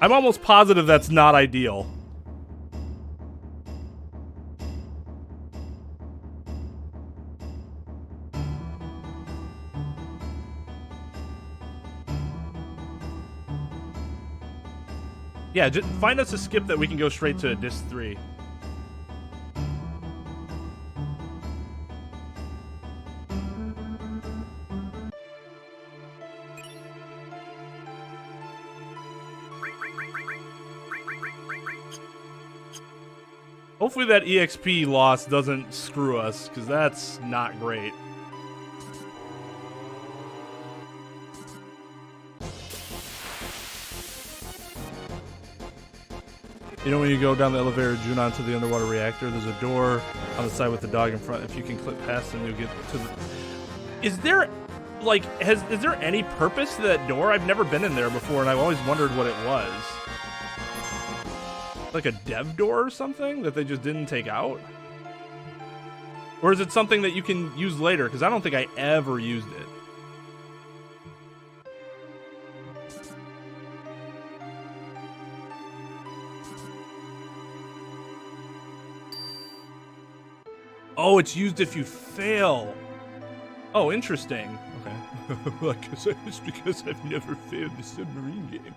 I'm almost positive that's not ideal. Yeah, just find us a skip that we can go straight to disc 3. Hopefully that EXP loss doesn't screw us, because that's not great. You know when you go down the elevator June onto the underwater reactor, there's a door on the side with the dog in front. If you can click past them, you'll get to the... Is there, like, is there any purpose to that door? I've never been in there before, and I've always wondered what it was. Like a dev door or something that they just didn't take out? Or is it something that you can use later? Because I don't think I ever used it. Oh, it's used if you fail. Oh, interesting. Okay. Well, I guess it's because I've never failed the submarine game.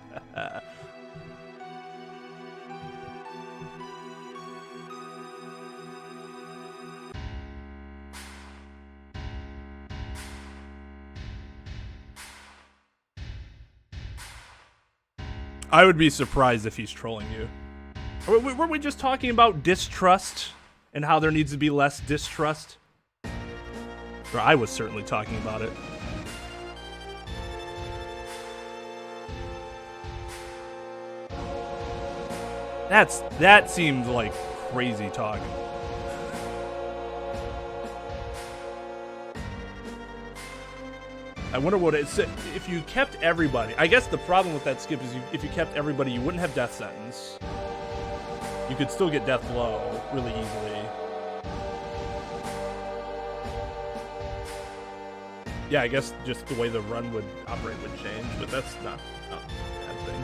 I would be surprised if he's trolling you. Were we just talking about distrust and how there needs to be less distrust? Or I was certainly talking about it. That seemed like crazy talk. I wonder what it's if you kept everybody. I guess the problem with that skip is if you kept everybody, you wouldn't have death sentence. You could still get death blow really easily. Yeah, I guess just the way the run would operate would change, but that's not a bad thing.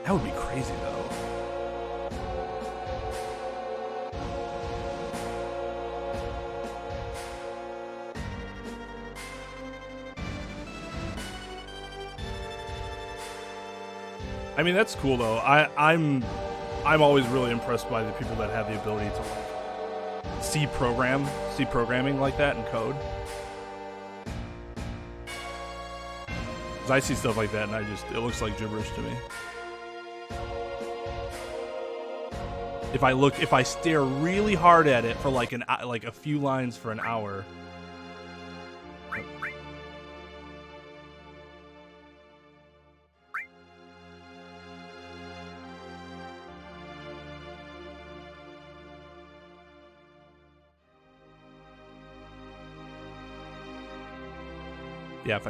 That would be crazy though. I mean, that's cool though. I'm always really impressed by the people that have the ability to like C programming like that in code. Cause I see stuff like that and it looks like gibberish to me. If I stare really hard at it for like a few lines for an hour. Yeah, if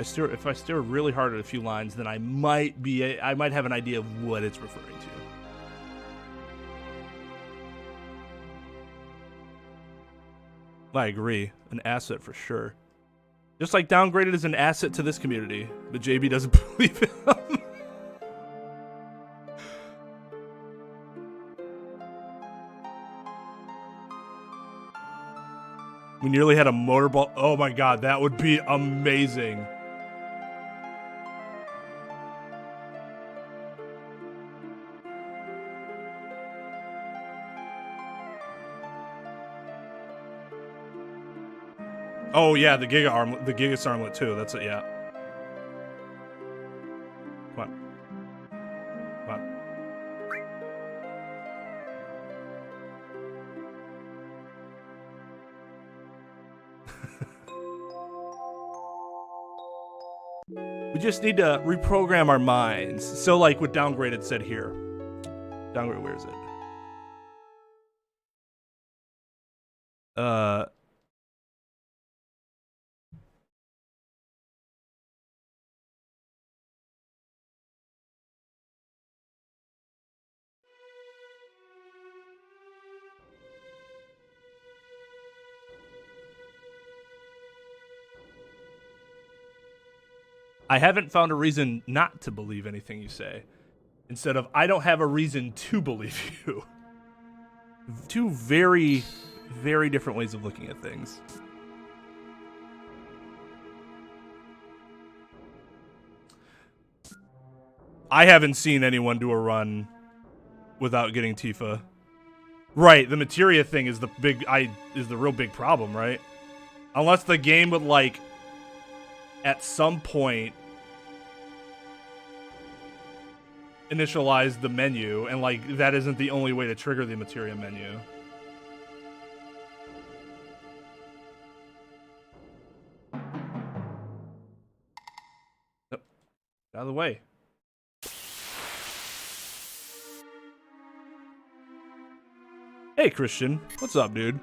I stare really hard at a few lines, then I might have an idea of what it's referring to. I agree. An asset for sure. Just like downgraded is an asset to this community, but JB doesn't believe him. We nearly had a motorball. Oh my god, that would be amazing. Oh yeah, the Gigas armlet too. That's it. Yeah. Come on. Come on. We just need to reprogram our minds. So like what downgraded said here. Downgrade, where is it? I haven't found a reason not to believe anything you say. Instead of, I don't have a reason to believe you. Two very, very different ways of looking at things. I haven't seen anyone do a run without getting Tifa. Right, the materia thing is the real big problem, right? Unless the game would like at some point initialize the menu, and like that isn't the only way to trigger the materia menu. Yep. Out of the way. Hey Christian, what's up, dude?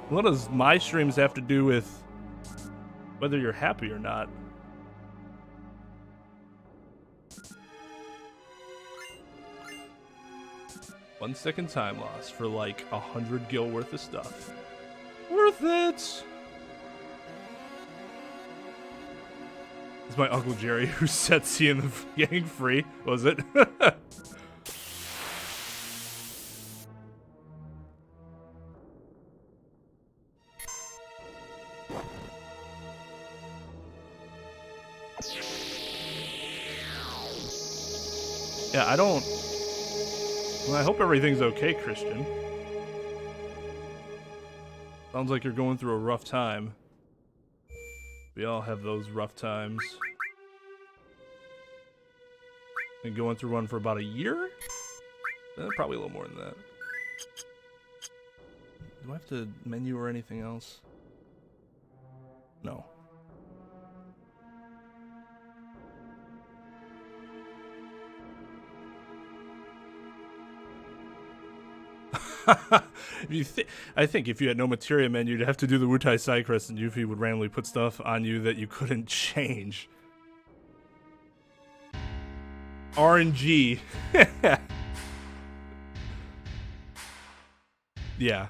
What does my streams have to do with whether you're happy or not? One second time loss for like 100 gil worth of stuff. Worth it! It's my Uncle Jerry who set C in the gang free, was it? Yeah, I don't... Well, I hope everything's okay, Christian. Sounds like you're going through a rough time. We all have those rough times. Been going through one for about a year? Probably a little more than that. Do I have to menu or anything else? No. I think if you had no materia menu, you'd have to do the Wutai side quest, and Yuffie would randomly put stuff on you that you couldn't change. RNG. Yeah.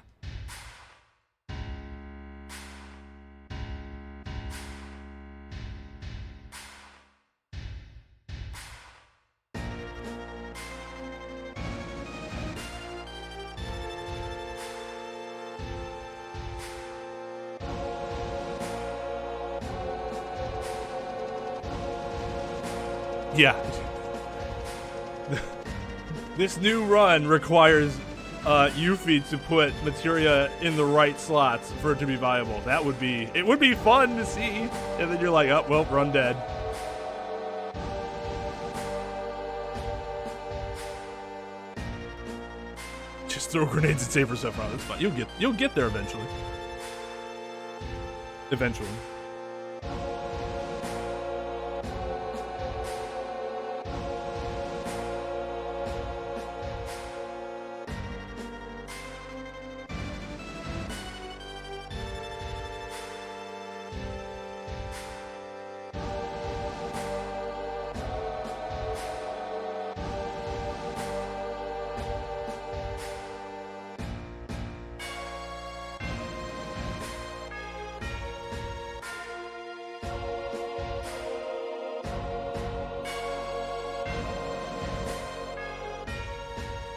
Yeah. This new run requires Yuffie to put materia in the right slots for it to be viable. It would be fun to see. And then you're like, oh, well, run dead. Just throw grenades and save yourself around. It's fine. You'll get there eventually. Eventually.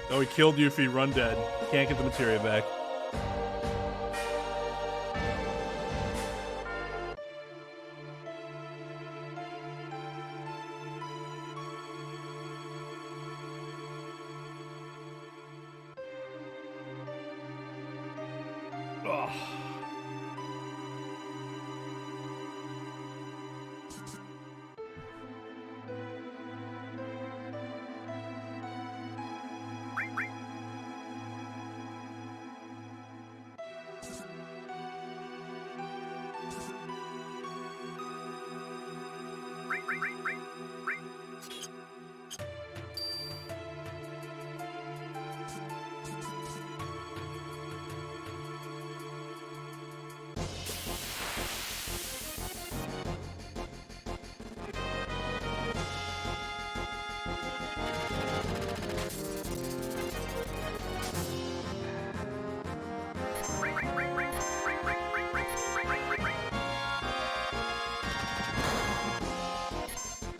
Oh, he killed Yuffie, run dead. Can't get the materia back. Ugh.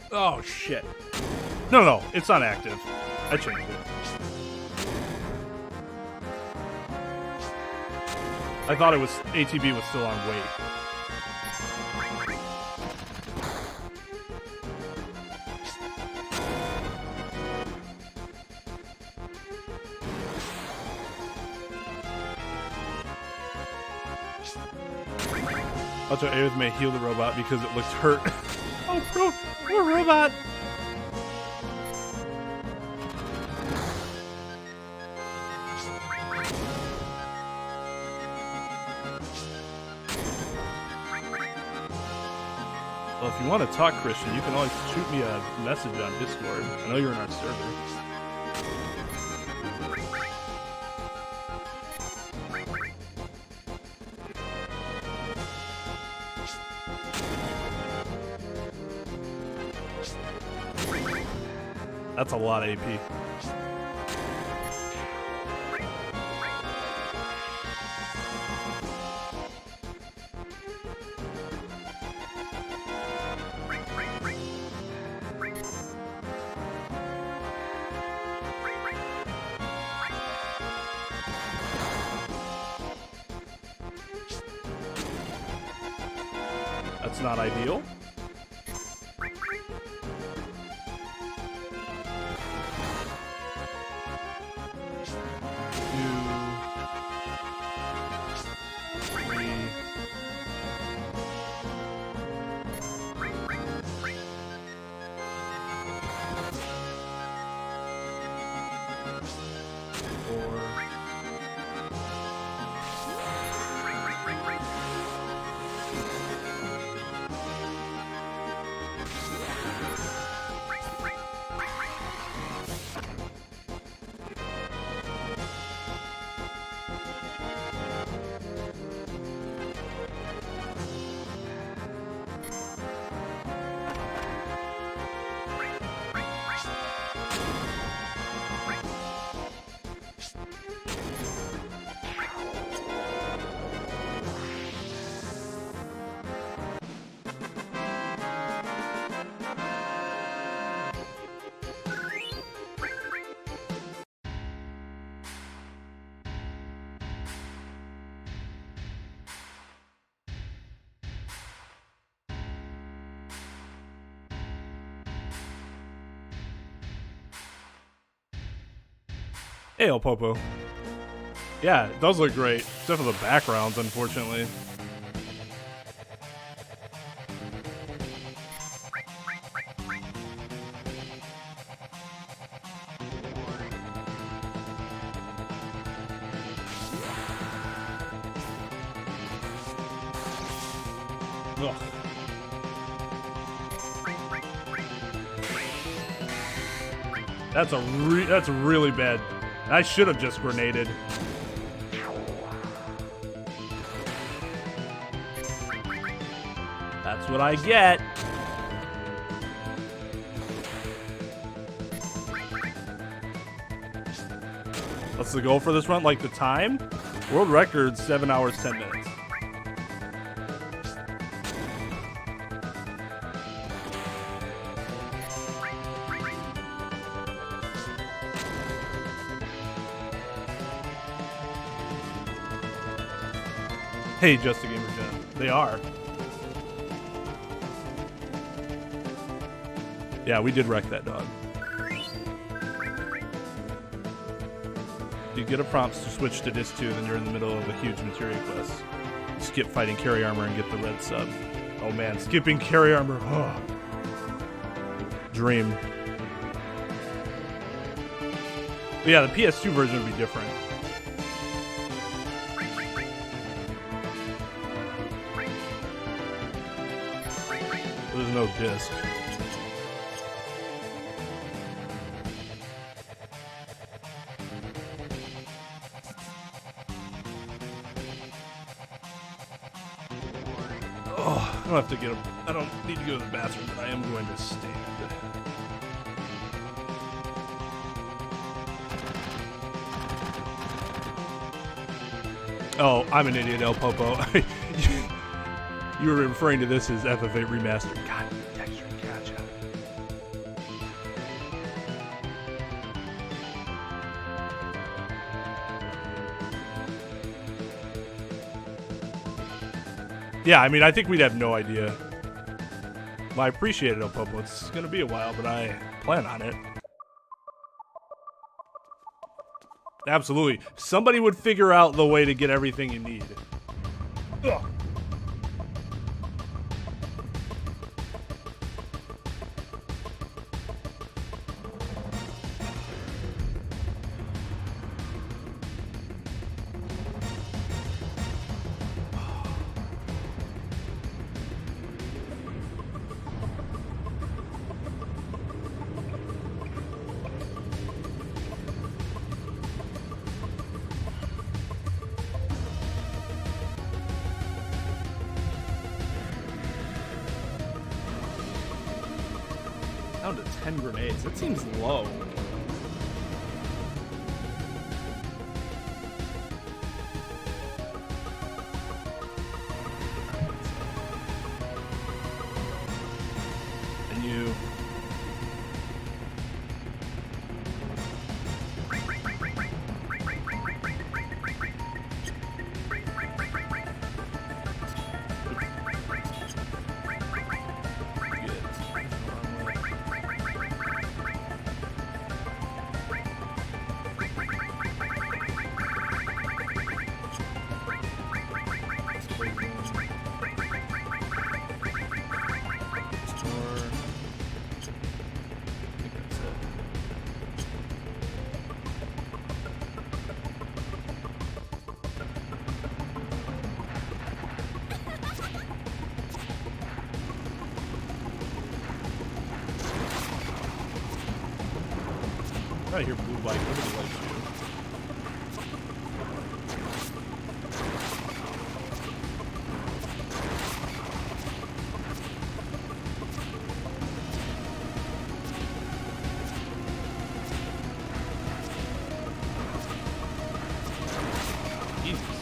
Oh, shit. No, it's not active. I changed it. I thought it was ATB was still on wait. Also, Aerith may heal the robot because it looks hurt. Oh, poor robot. Well, if you want to talk, Christian, you can always shoot me a message on Discord. I know you're in our server. That's a lot of AP. That's not ideal. Hey, El Popo. Yeah, it does look great. Except for the backgrounds, unfortunately. Ugh. That's really bad. I should have just grenaded. That's what I get. What's the goal for this run? Like the time? World record 7 hours 10 minutes. Hey, Just a Gamer Gen. They are. Yeah, we did wreck that dog. You get a prompt to switch to disc 2, then you're in the middle of a huge materia quest. Skip fighting carry armor and get the red sub. Oh man, skipping carry armor. Oh. Dream. But yeah, the PS2 version would be different. There's no disc. Oh, I don't have to get I don't need to go to the bathroom, but I am going to stand. Oh, I'm an idiot, El Popo. You were referring to this as FF8 Remastered. God, texture, gotcha. Yeah, I mean, I think we'd have no idea. Well, I appreciate it, El Popo. It's going to be a while, but I plan on it. Absolutely. Somebody would figure out the way to get everything you need. Ugh. Down to 10 grenades. That seems low. And you... I hear blue light. Nobody likes you. Jesus.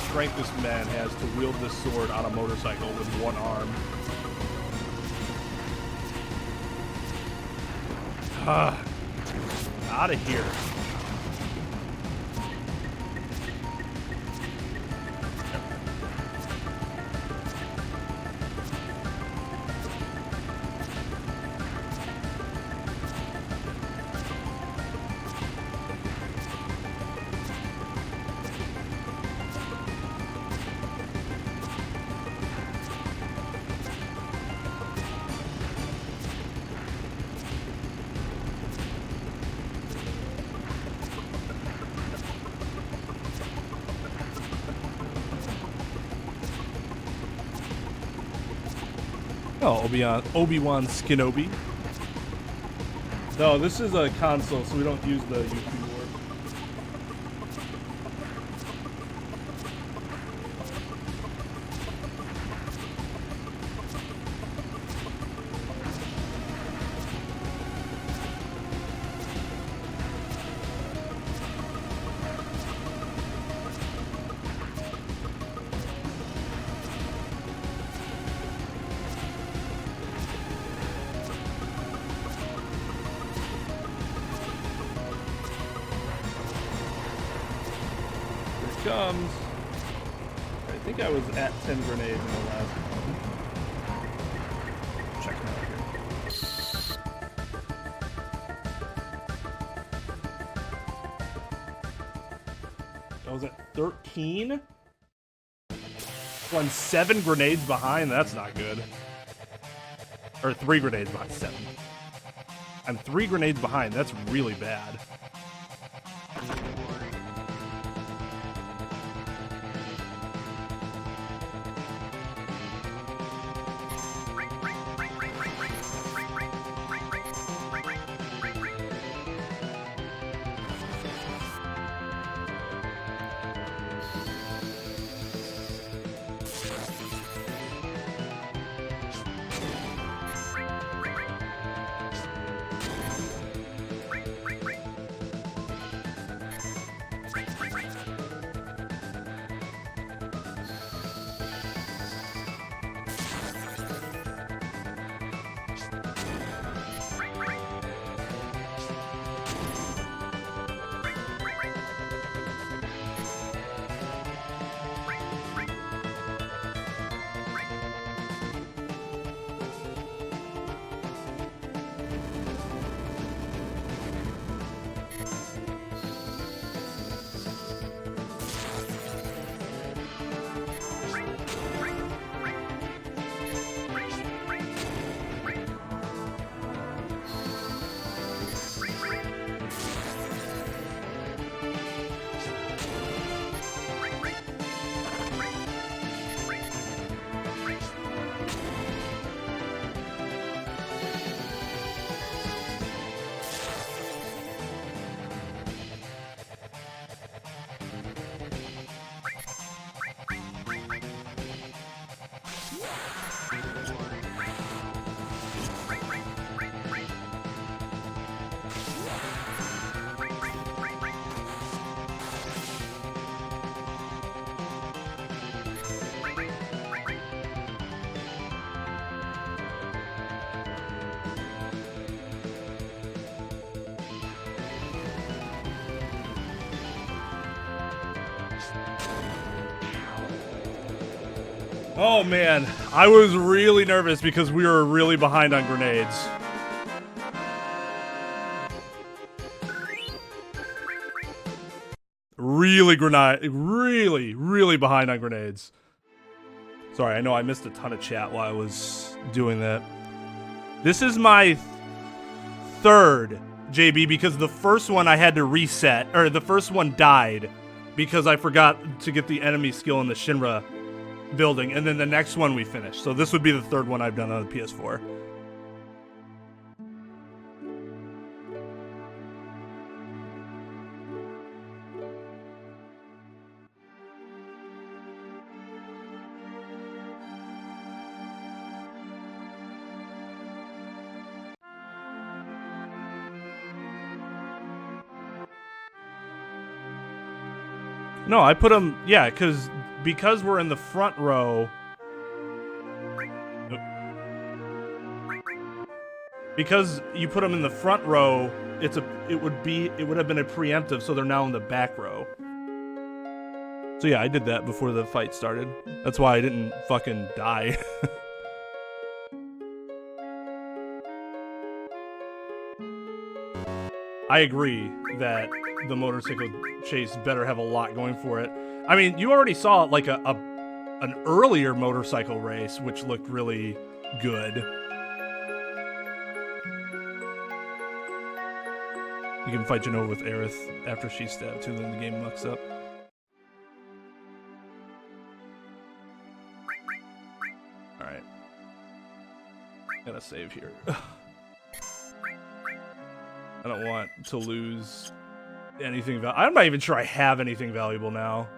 Strength this man has to wield this sword on a motorcycle with one arm. Out of here. Oh, Obi-Wan Kenobi. No, this is a console, so we don't use the U keyboard. Comes. I think I was at 10 grenades in the last one. Check it out here. I was at 13? So I'm 7 grenades behind? That's not good. Or 3 grenades behind. 7. I'm 3 grenades behind. That's really bad. Oh man, I was really nervous because we were really behind on grenades. Really behind on grenades. Sorry, I know I missed a ton of chat while I was doing that. This is my third, JB, because the first one I had to reset, or the first one died because I forgot to get the enemy skill in the Shinra building, and then the next one we finished. So this would be the third one I've done on the PS4. No, I put them, yeah, because we're in the front row. Because you put them in the front row, it would have been a preemptive, so they're now in the back row. So yeah, I did that before the fight started. That's why I didn't fucking die. I agree that the motorcycle chase better have a lot going for it. I mean, you already saw like an earlier motorcycle race, which looked really good. You can fight Jenova with Aerith after she's stabbed too, then the game mucks up. Alright. Gotta save here. I don't want to lose anything. I'm not even sure I have anything valuable now.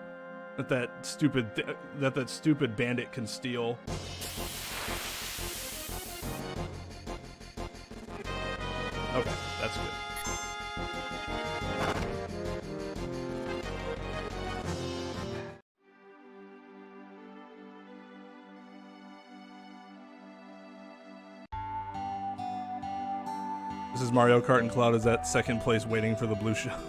That stupid bandit can steal. Okay, that's good. This is Mario Kart, and Cloud is at second place waiting for the blue shell.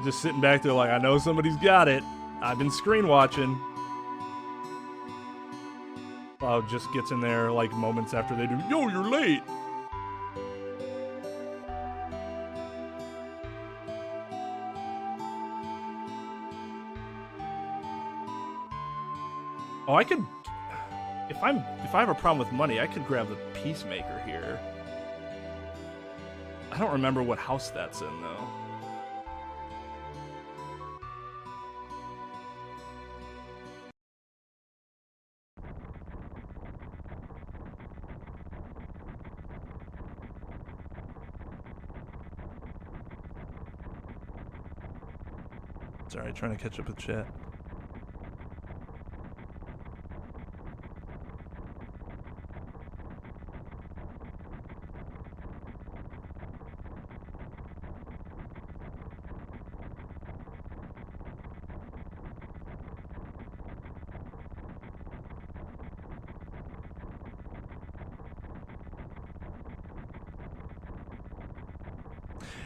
Just sitting back there like, I know somebody's got it. I've been screen watching. Cloud just gets in there like moments after they do. Yo, you're late. Oh, I could, if I have a problem with money, I could grab the Peacemaker here. I don't remember what house that's in though. Sorry, trying to catch up with chat.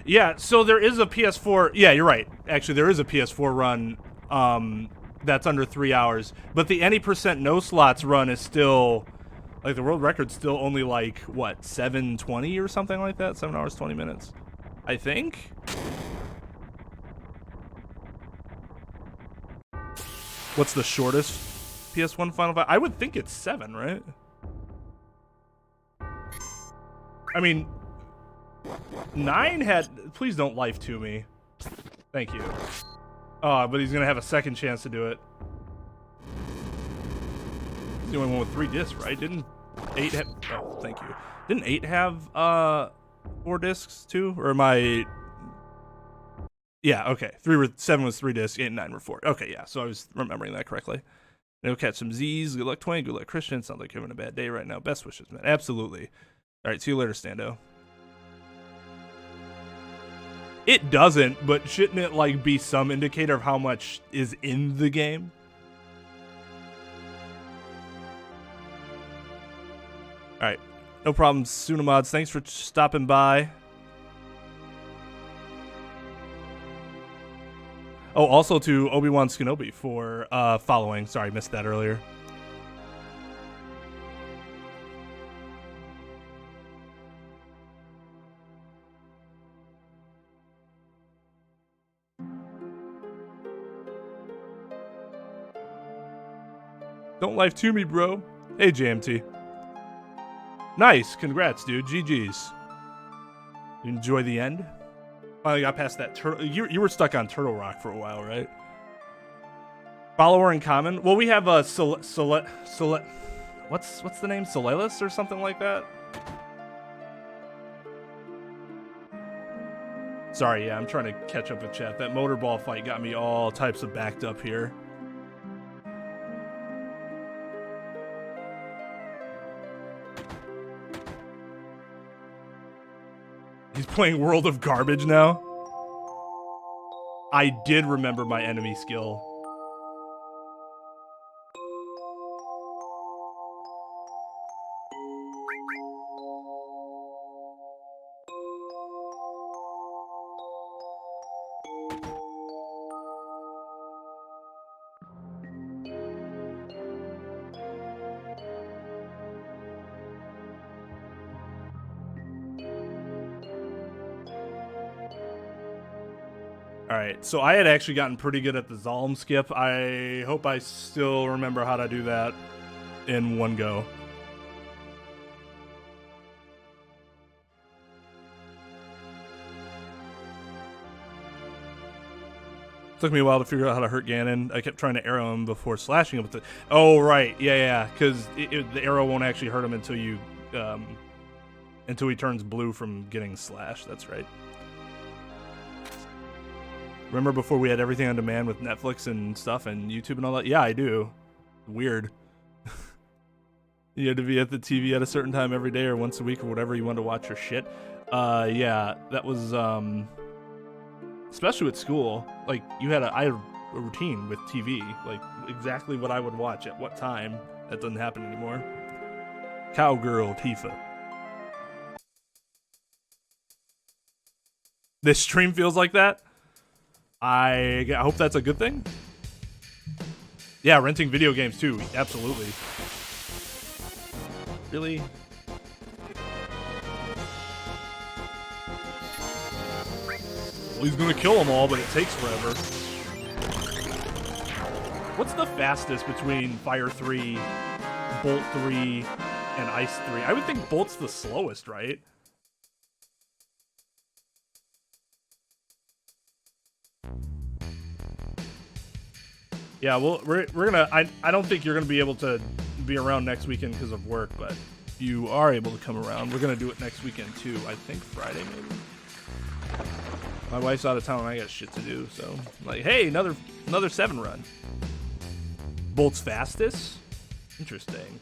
Yeah, so there is a PS4. Yeah, you're right. Actually, there is a PS4 run that's under 3 hours. But the any percent no slots run is still, like, the world record's still only, like, what, 7:20 or something like that? 7 hours, 20 minutes, I think? What's the shortest PS1 Final Fight? I would think it's 7, right? I mean, 9 had... Please don't life to me. Thank you. Oh, but he's going to have a second chance to do it. He's the only one with 3 discs, right? Didn't 8 have... Oh, thank you. Didn't 8 have 4 discs, too? Or am I... Yeah, okay. 7 was 3 discs, 8 and 9 were 4. Okay, yeah, so I was remembering that correctly. We'll catch some Z's. Good luck, Twain. Good luck, Christian. Sounds like you're having a bad day right now. Best wishes, man. Absolutely. All right, see you later, Stando. It doesn't, but shouldn't it, like, be some indicator of how much is in the game? All right, no problem, Sunamods. Thanks for stopping by. Oh, also to Obi-Wan Kenobi for following. Sorry, missed that earlier. Don't life to me, bro. Hey, JMT. Nice. Congrats, dude. GG's. You enjoy the end? Finally got past that turtle. You were stuck on Turtle Rock for a while, right? Follower in common? Well, we have a what's the name? Solelis or something like that? Sorry, yeah, I'm trying to catch up with chat. That motorball fight got me all types of backed up here. He's playing World of Garbage now. I did remember my enemy skill. Alright, so I had actually gotten pretty good at the Zalm skip. I hope I still remember how to do that in one go. Took me a while to figure out how to hurt Ganon. I kept trying to arrow him before slashing him with the... Oh, right. Yeah, because the arrow won't actually hurt him until you... until he turns blue from getting slashed. That's right. Remember before we had everything on demand with Netflix and stuff and YouTube and all that? Yeah, I do. Weird. You had to be at the TV at a certain time every day or once a week or whatever you wanted to watch your shit. Yeah, that was... especially with school, like I had a routine with TV, like exactly what I would watch at what time. That doesn't happen anymore. Cowgirl Tifa. This stream feels like that. I hope that's a good thing. Yeah, renting video games too, absolutely. Really? Well, he's gonna kill them all, but it takes forever. What's the fastest between Fire 3, Bolt 3, and Ice 3? I would think Bolt's the slowest, right? Yeah, well, we're gonna... I don't think you're gonna be able to be around next weekend because of work, but if you are able to come around, we're gonna do it next weekend too. I think Friday, maybe? My wife's out of town and I got shit to do, so I'm like, hey, another 7 run. Bolt's fastest? Interesting.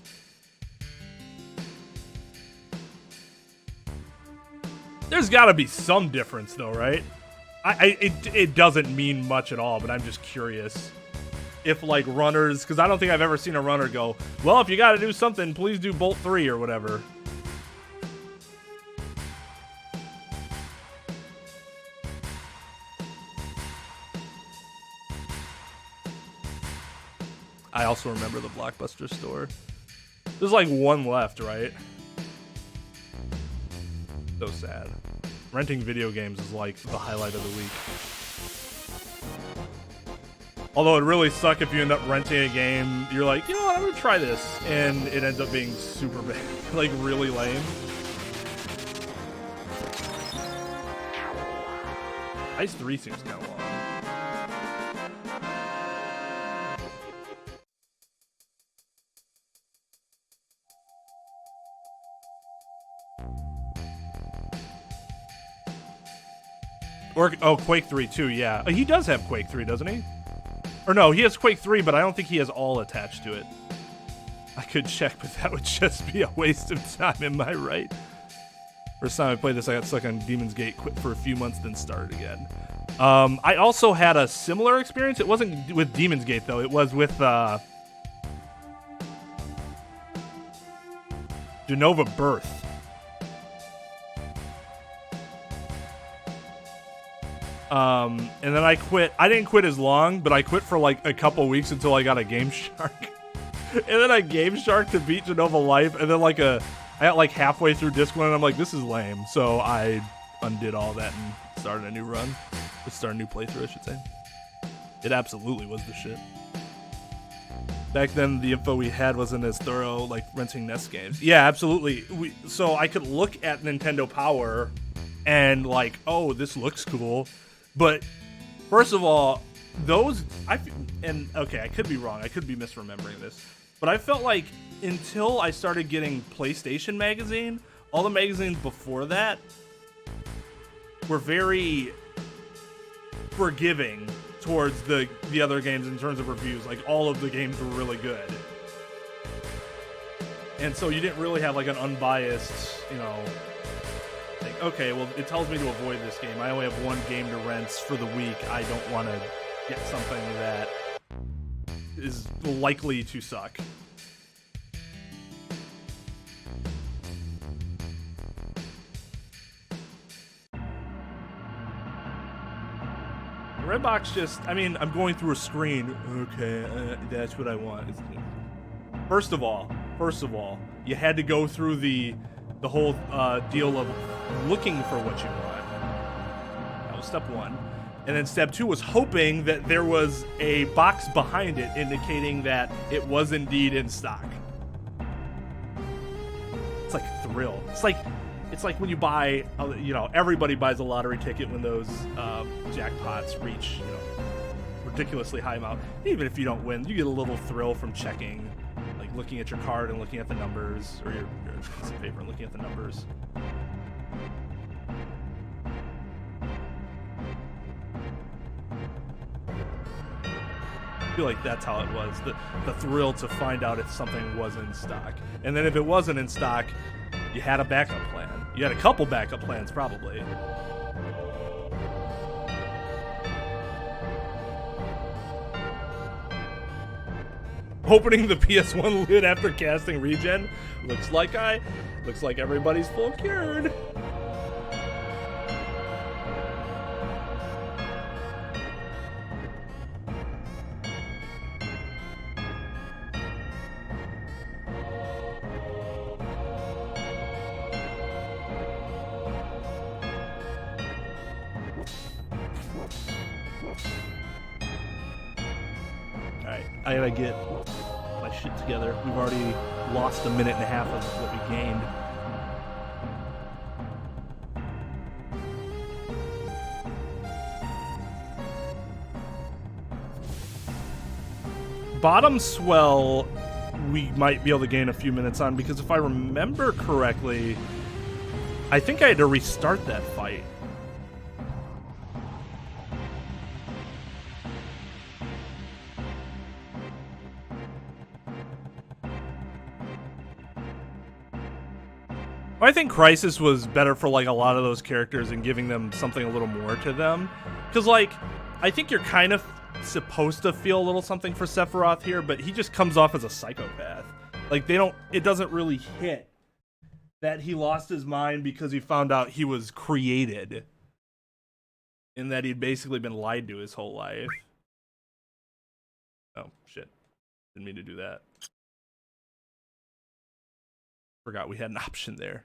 There's gotta be some difference though, right? It doesn't mean much at all, but I'm just curious. If like runners, because I don't think I've ever seen a runner go, well, if you gotta do something, please do Bolt 3 or whatever. I also remember the Blockbuster store. There's like one left, right? So sad. Renting video games is like the highlight of the week. Although it really sucks if you end up renting a game, you're like, you know what, I'm gonna try this, and it ends up being super bad, like really lame. Ice 3 seems kind of long. Or, oh, Quake 3 too, yeah. He does have Quake 3, doesn't he? Or no, he has Quake 3, but I don't think he has all attached to it. I could check, but that would just be a waste of time, am I right? First time I played this, I got stuck on Demon's Gate, quit for a few months, then started again. I also had a similar experience. It wasn't with Demon's Gate, though. It was with Genova Birth. And then I quit. I didn't quit as long, but I quit for like a couple weeks until I got a Game Shark. And then I Game Shark to beat Genova Life, and then like I got like halfway through Disc 1, and I'm like, this is lame. So I undid all that and started a new run. Start a new playthrough, I should say. It absolutely was the shit. Back then, the info we had wasn't as thorough, like renting NES games. Yeah, absolutely. So I could look at Nintendo Power and like, oh, this looks cool. But first of all, and okay, I could be wrong. I could be misremembering this. But I felt like until I started getting PlayStation Magazine, all the magazines before that were very forgiving towards the other games in terms of reviews. Like, all of the games were really good. And so you didn't really have like an unbiased, you know, like, okay, well, it tells me to avoid this game. I only have one game to rent for the week. I don't want to get something that is likely to suck. Redbox just, I mean, I'm going through a screen. Okay, that's what I want. First of all, you had to go through the whole deal of looking for what you want. That was step one. And then step two was hoping that there was a box behind it indicating that it was indeed in stock. It's like a thrill. It's like when you buy, you know, everybody buys a lottery ticket when those jackpots reach, you know, ridiculously high amount. Even if you don't win, you get a little thrill from checking, like looking at your card and looking at the numbers, or your piece of paper and looking at the numbers. I feel like that's how it was, the thrill to find out if something was in stock. And then if it wasn't in stock, you had a backup plan. You had a couple backup plans, probably. Opening the PS1 lid after casting regen. Looks like everybody's full cured. Alright, I gotta get my shit together. We've already lost a minute and a half of what we gained. Bottom swell, we might be able to gain a few minutes on, because if I remember correctly, I think I had to restart that fight. I think Crisis was better for like a lot of those characters and giving them something a little more to them. Because like, I think you're kind of supposed to feel a little something for Sephiroth here, but he just comes off as a psychopath. Like it doesn't really hit that he lost his mind because he found out he was created. And that he'd basically been lied to his whole life. Oh, shit. Didn't mean to do that. Forgot we had an option there.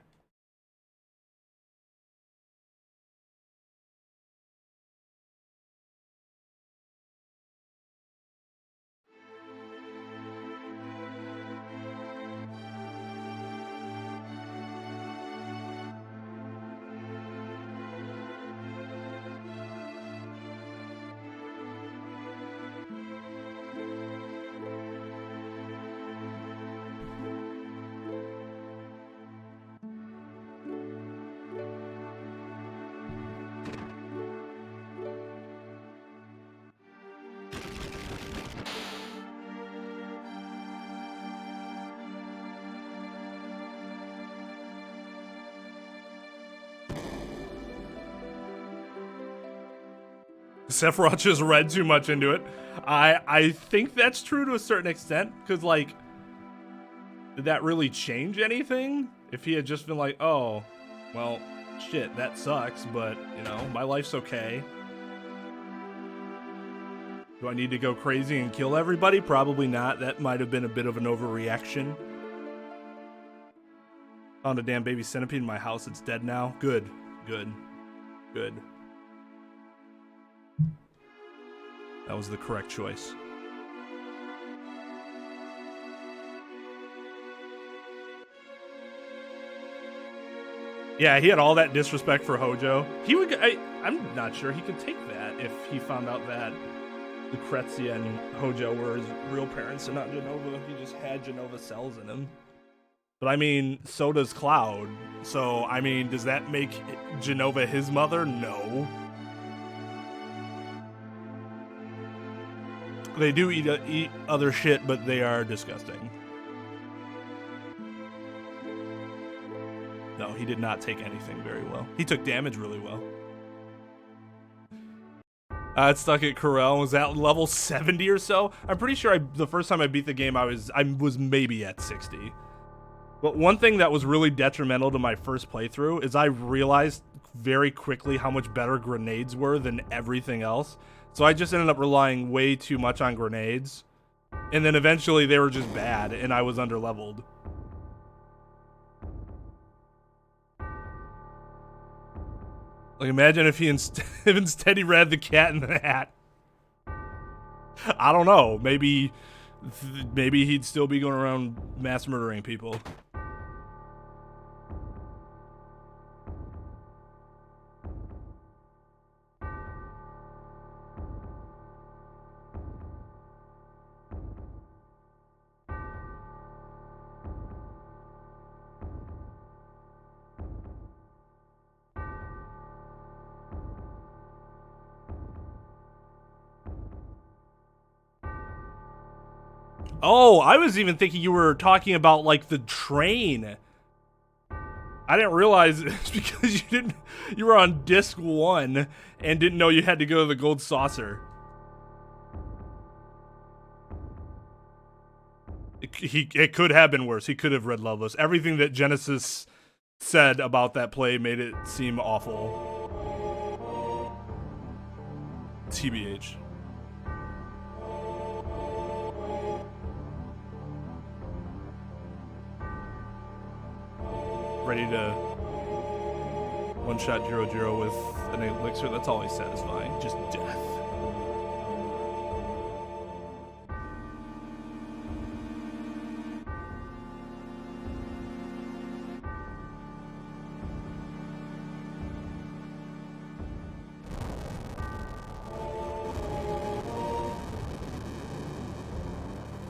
Sephiroth just read too much into it. I think that's true to a certain extent, because like, did that really change anything? If he had just been like, oh, well, shit, that sucks, but, you know, my life's okay. Do I need to go crazy and kill everybody? Probably not. That might have been a bit of an overreaction. Found a damn baby centipede in my house. It's dead now. Good. Good. Good. That was the correct choice. Yeah, he had all that disrespect for Hojo. He would. I'm not sure he could take that if he found out that Lucrezia and Hojo were his real parents and not Genova. He just had Genova cells in him. But I mean, so does Cloud. So, I mean, does that make Genova his mother? No. They do eat other shit, but they are disgusting. No, he did not take anything very well. He took damage really well. It's stuck at Corel. Was at level 70 or so. I'm pretty sure the first time I beat the game, I was maybe at 60. But one thing that was really detrimental to my first playthrough is I realized very quickly how much better grenades were than everything else. So I just ended up relying way too much on grenades. And then eventually they were just bad and I was underleveled. Like, imagine if if instead he read the Cat in the Hat. I don't know. Maybe he'd still be going around mass murdering people. Oh, I was even thinking you were talking about like the train. I didn't realize it's because you were on disc 1 and didn't know you had to go to the gold saucer. It could have been worse. He could have read Loveless. Everything that Genesis said about that play made it seem awful. TBH. Ready to one-shot Jiro Jiro with an elixir. That's always satisfying. Just death.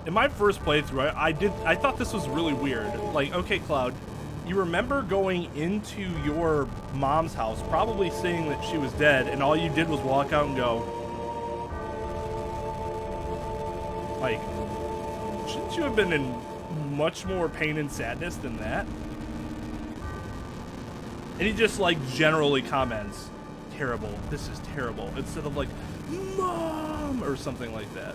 In my first playthrough, I thought this was really weird. Like, okay, Cloud, you remember going into your mom's house, probably seeing that she was dead, and all you did was walk out and go, like, shouldn't you have been in much more pain and sadness than that? And he just, like, generally comments, terrible, this is terrible, instead of like, Mom, or something like that.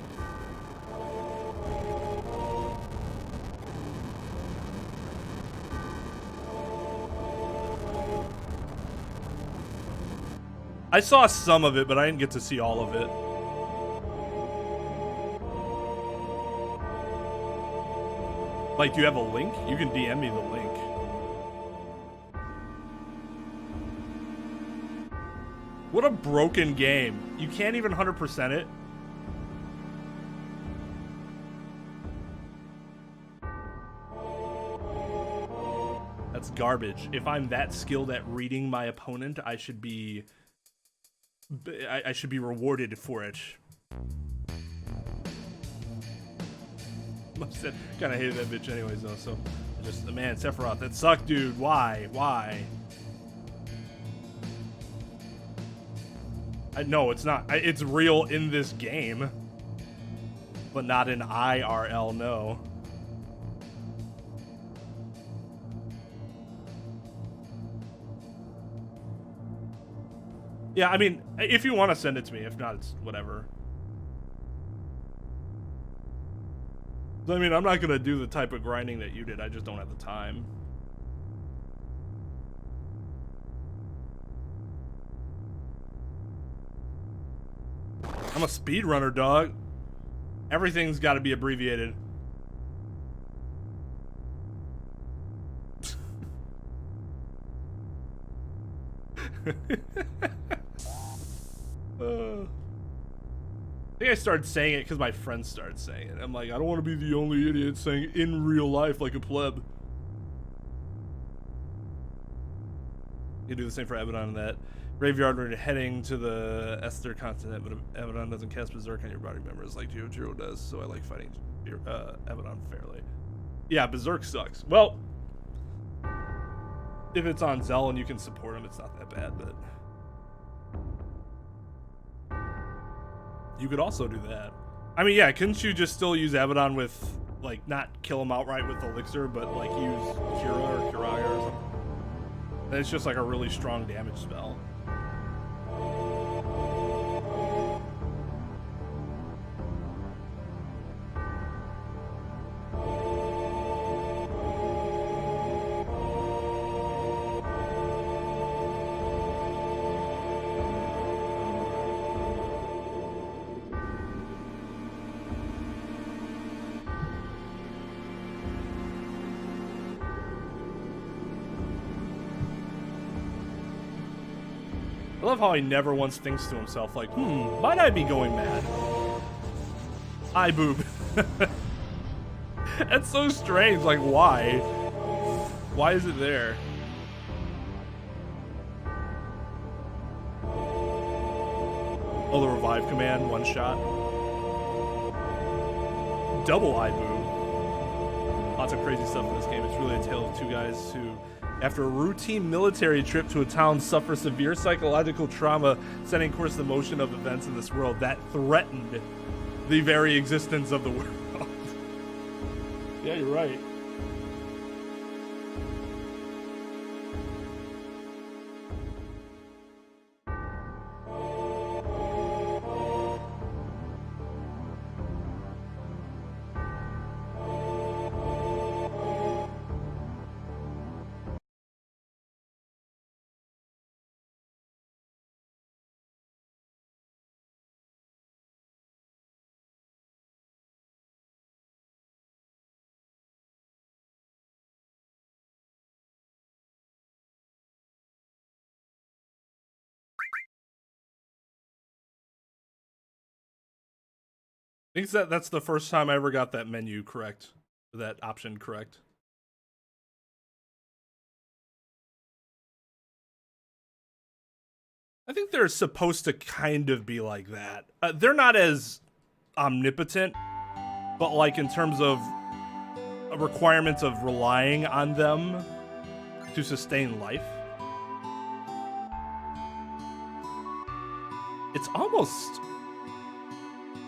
I saw some of it, but I didn't get to see all of it. Like, do you have a link? You can DM me the link. What a broken game. You can't even 100% it. That's garbage. If I'm that skilled at reading my opponent, I should be rewarded for it. I said, kind of hated that bitch anyways, though, so just, man, Sephiroth, that sucked, dude. Why? No, it's not. It's real in this game, but not in IRL, no. Yeah, I mean, if you want to send it to me. If not, it's whatever. I mean, I'm not going to do the type of grinding that you did. I just don't have the time. I'm a speedrunner, dog. Everything's got to be abbreviated. I think I started saying it because my friends started saying it. I'm like, I don't want to be the only idiot saying in real life like a pleb. You do the same for Abaddon in that graveyard where you're heading to the Esther continent, but Abaddon doesn't cast Berserk on your body members like Jiro does, so I like fighting Abaddon fairly. Yeah, Berserk sucks. Well, if it's on Zell and you can support him, it's not that bad, but you could also do that. I mean, yeah, couldn't you just still use Abaddon with, like, not kill him outright with Elixir, but, like, use Kira or Kiraga or something? And it's just, like, a really strong damage spell. I love how he never once thinks to himself, like, might I be going mad? Eye boob. That's so strange, like, why? Why is it there? Oh, the revive command, one shot. Double eye boob. Lots of crazy stuff in this game. It's really a tale of two guys who, after a routine military trip to a town, suffer severe psychological trauma, setting course the motion of events in this world that threatened the very existence of the world. Yeah, you're right. I think that's the first time I ever got that menu correct, that option correct. I think they're supposed to kind of be like that. They're not as omnipotent, but like in terms of requirements of relying on them to sustain life. It's almost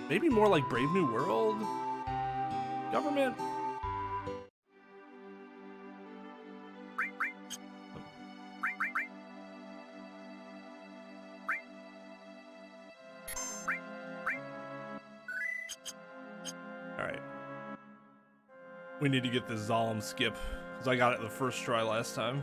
maybe more like Brave New World government. All right. We need to get this Zalem skip because I got it the first try last time.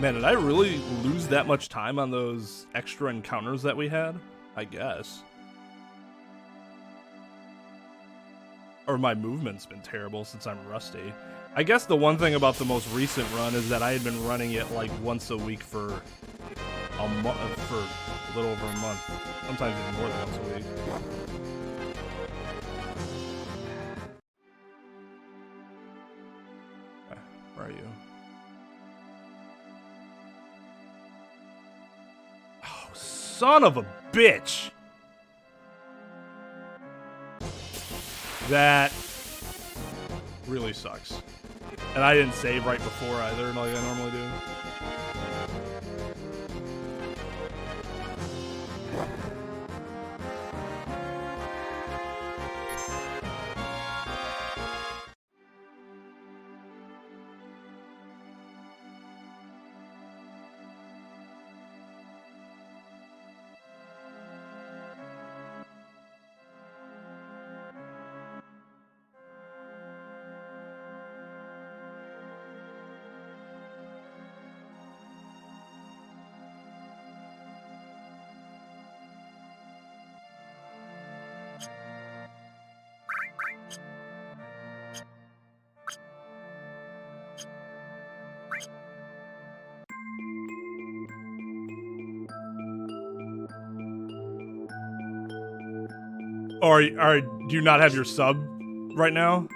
Man, did I really lose that much time on those extra encounters that we had? I guess. Or my movement's been terrible since I'm rusty. I guess the one thing about the most recent run is that I had been running it like once a week for a little over a month. Sometimes even more than once a week. Okay, where are you? Son of a bitch! That really sucks. And I didn't save right before either, like I normally do. Or do you not have your sub right now?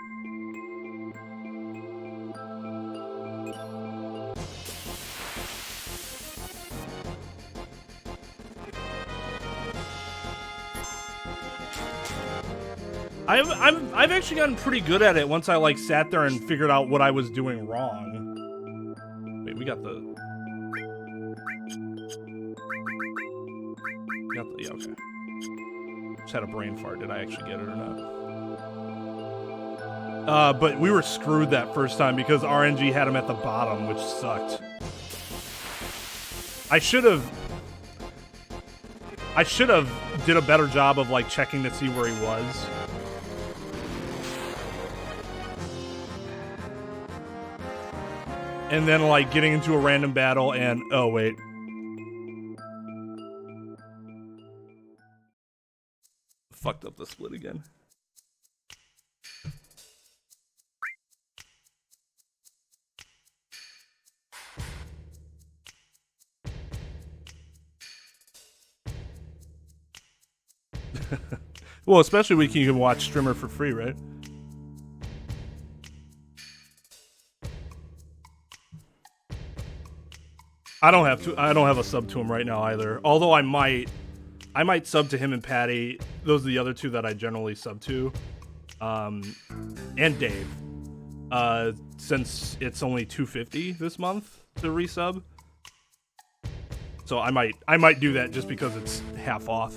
I've actually gotten pretty good at it once I like sat there and figured out what I was doing wrong. Wait, we got the yeah, okay. Just had a brain fart. Did I actually get it or not? But we were screwed that first time because RNG had him at the bottom, which sucked. I should have did a better job of like checking to see where he was. And then like getting into a random battle and oh wait. Fucked up the split again. Well, especially when you can watch Streamer for free, right? I don't have a sub to him right now either. Although I might sub to him and Patty. Those are the other two that I generally sub to. And Dave. Since it's only $250 this month to resub. So I might do that just because it's half off.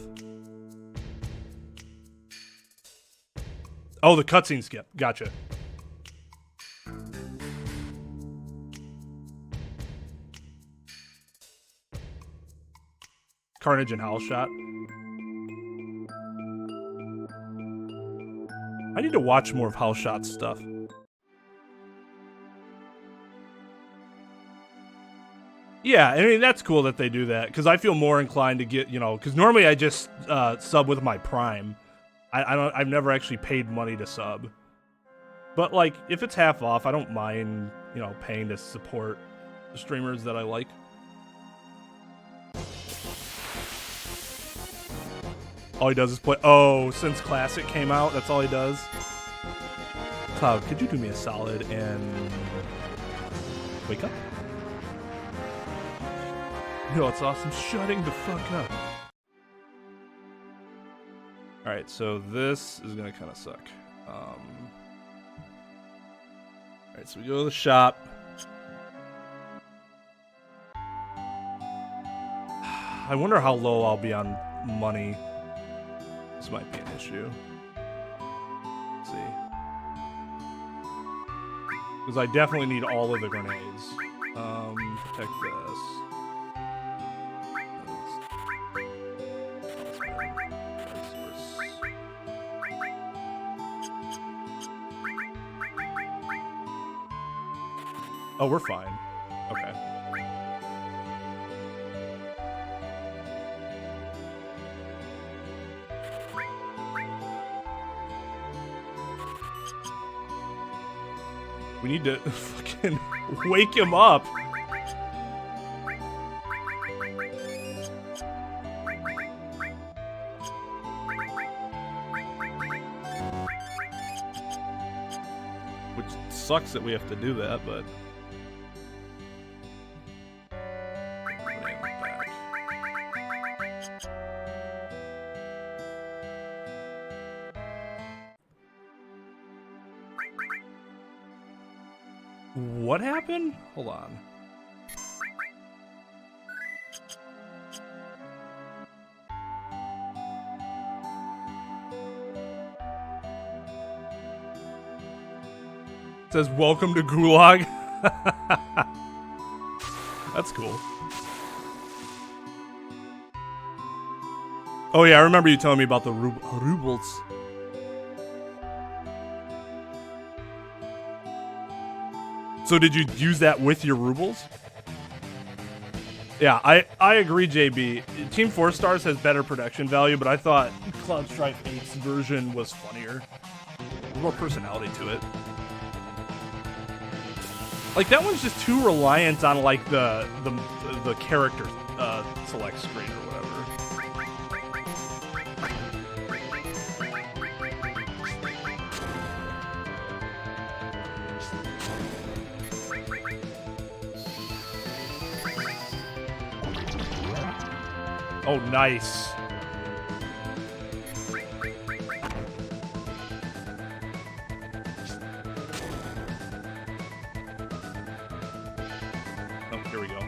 Oh, the cutscene skip. Gotcha. Carnage and Howl Shot. I need to watch more of Howl Shot's stuff. Yeah, I mean, that's cool that they do that, because I feel more inclined to get, you know, because normally I just sub with my Prime. I've never actually paid money to sub. But, like, if it's half off, I don't mind, you know, paying to support the streamers that I like. All he does is play. Oh, since Classic came out, that's all he does. Cloud, could you do me a solid and wake up? You know, it's awesome. Shutting the fuck up. All right, so this is gonna kind of suck. All right, so we go to the shop. I wonder how low I'll be on money. This might be an issue. Let's see. Because I definitely need all of the grenades. Protect this. Oh, we're fine. Okay. We need to fucking wake him up. Which sucks that we have to do that, but... What happened? Hold on. It says, welcome to Gulag. That's cool. Oh yeah, I remember you telling me about the rubles. So did you use that with your rubles? Yeah, I agree, JB. Team 4 Stars has better production value, but I thought Cloud Strife 8's version was funnier. There's more personality to it. Like, that one's just too reliant on, like, the character select screen or whatever. Oh, nice. Oh, here we go.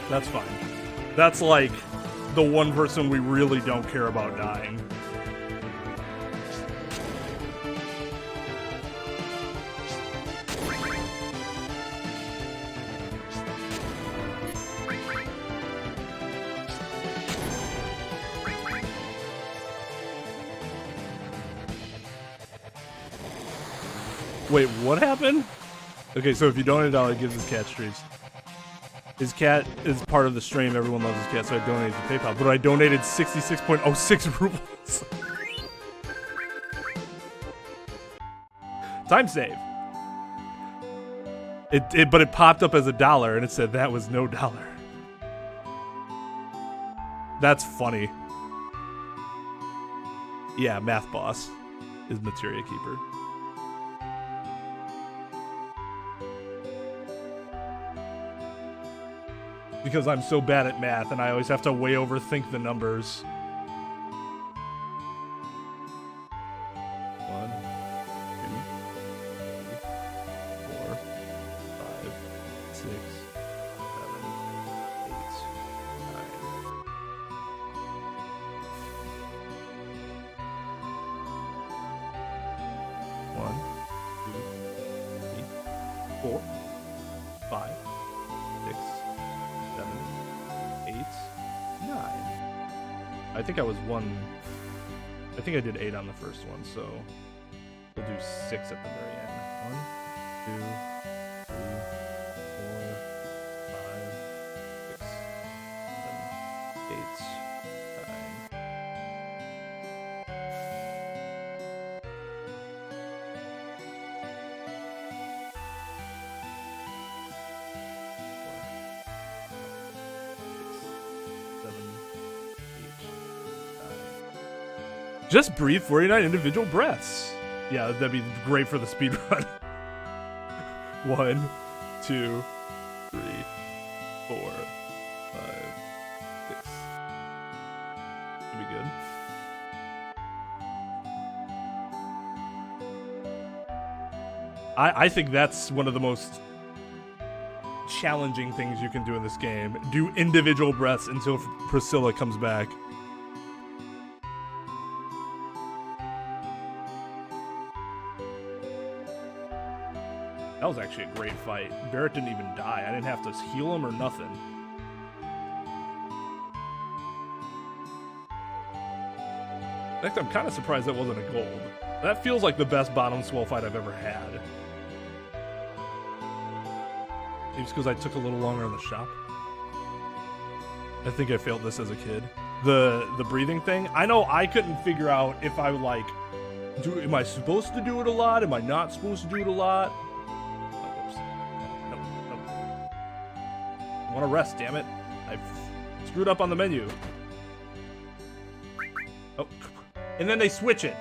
That's fine. That's like the one person we really don't care about dying. Wait, what happened? Okay, so if you donate $1, it gives his cat treats. His cat is part of the stream. Everyone loves his cat, so I donated to PayPal. But I donated 66.06 rubles. Time save. But it popped up as $1, and it said that was no dollar. That's funny. Yeah, Math Boss is Materia Keeper. Because I'm so bad at math and I always have to way overthink the numbers. 1, 2, 3, 4, 5, 6, 7, 8, 9. 1, 2, 3, 4, 5, 6, 7, 8, 9. I think I was one. I think I did 8 on the first one, so we'll do 6 at the very end. 1, 2, 3, 4, 5, 6, 7, 8, 9. Just breathe 49 individual breaths. Yeah, that'd be great for the speed run. 1, 2, 3, 4, 5, 6. Should be good. I think that's one of the most challenging things you can do in this game. Do individual breaths until Priscilla comes back. That was actually a great fight. Barrett didn't even die. I didn't have to heal him or nothing. In fact, I'm kind of surprised that wasn't a gold. That feels like the best bottom swell fight I've ever had. Maybe it's because I took a little longer in the shop. I think I failed this as a kid. The breathing thing. I know I couldn't figure out if I would like am I supposed to do it a lot? Am I not supposed to do it a lot? I want to rest, damn it. I screwed up on the menu. Oh, and then they switch it.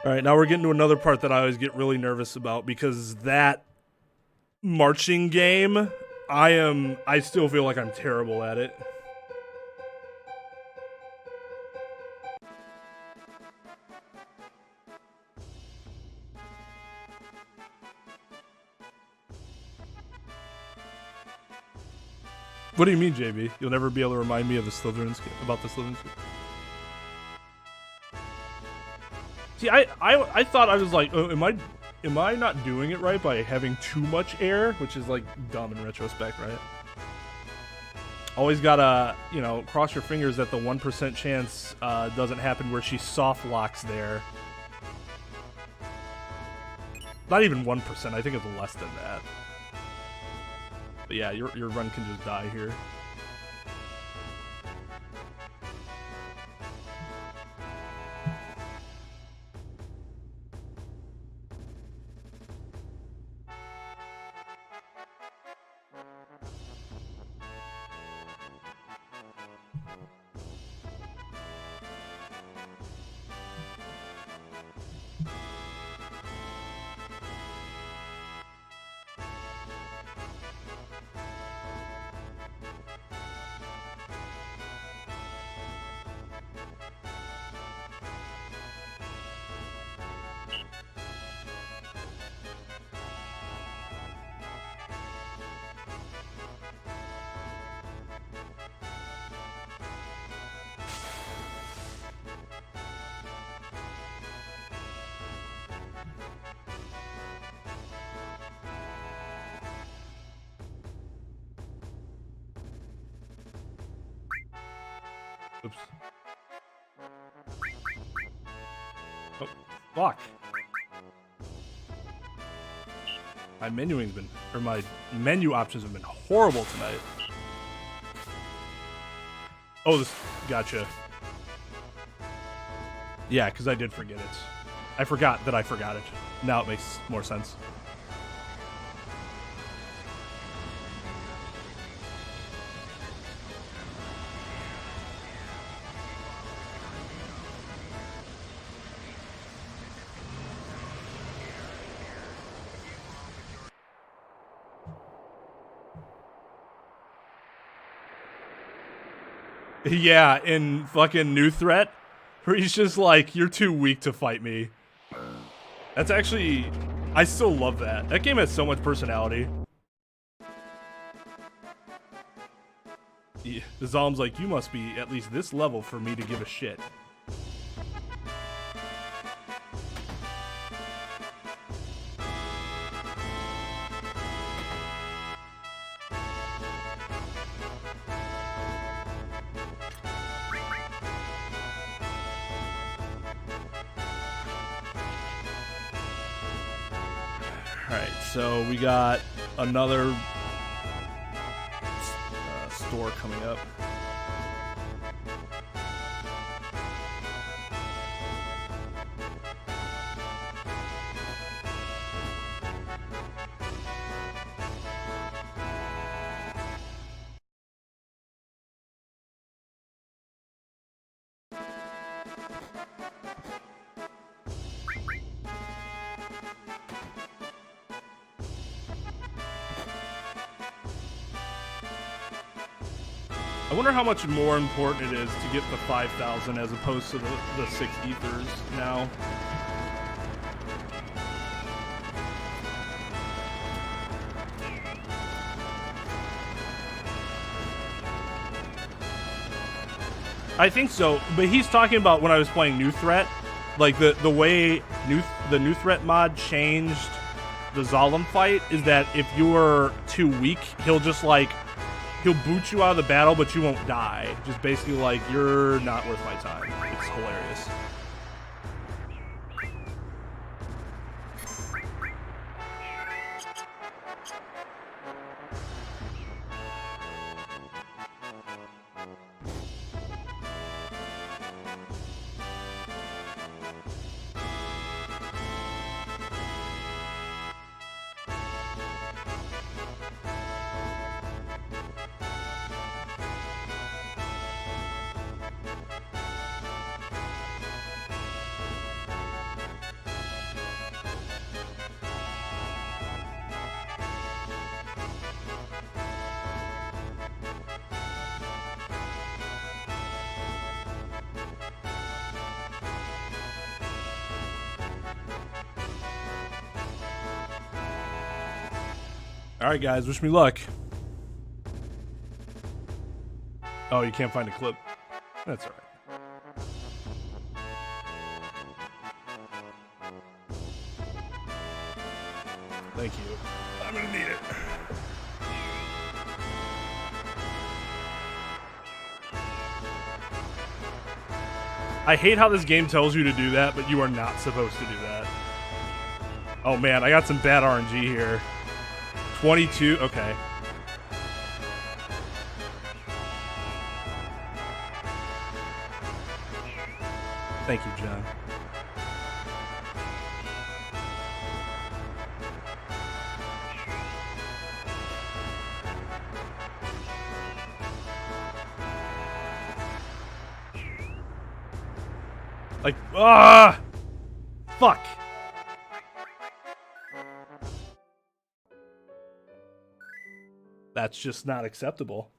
All right, now we're getting to another part that I always get really nervous about because that marching game, I still feel like I'm terrible at it. What do you mean, JB? You'll never be able to remind me of the Slytherin about the Slytherin. See, I thought I was like, oh, am I not doing it right by having too much air, which is like dumb in retrospect, right? Always gotta, you know, cross your fingers that the 1% chance doesn't happen where she soft locks there. Not even 1%. I think it's less than that. But yeah, your run can just die here. Oops. Oh, fuck. My menuing's been, or my menu options have been horrible tonight. Oh, this. Gotcha. Yeah, because I did forget it. I forgot that I forgot it. Now it makes more sense. Yeah, in fucking New Threat, where he's just like, you're too weak to fight me. That's actually, I still love that. That game has so much personality. Yeah, the Zalm's like, you must be at least this level for me to give a shit. Alright, so we got another store coming up. I wonder how much more important it is to get the 5,000 as opposed to the 6 ethers now. I think so, but he's talking about when I was playing New Threat, like the way the New Threat mod changed the Zalem fight is that if you're too weak, he'll just like he'll boot you out of the battle, but you won't die. Just basically like, you're not worth my time. It's hilarious. Alright guys, wish me luck. Oh, you can't find a clip. That's alright. Thank you. I'm gonna need it. I hate how this game tells you to do that, but you are not supposed to do that. Oh man, I got some bad RNG here. 22, okay. Thank you, John. Like, fuck. That's just not acceptable.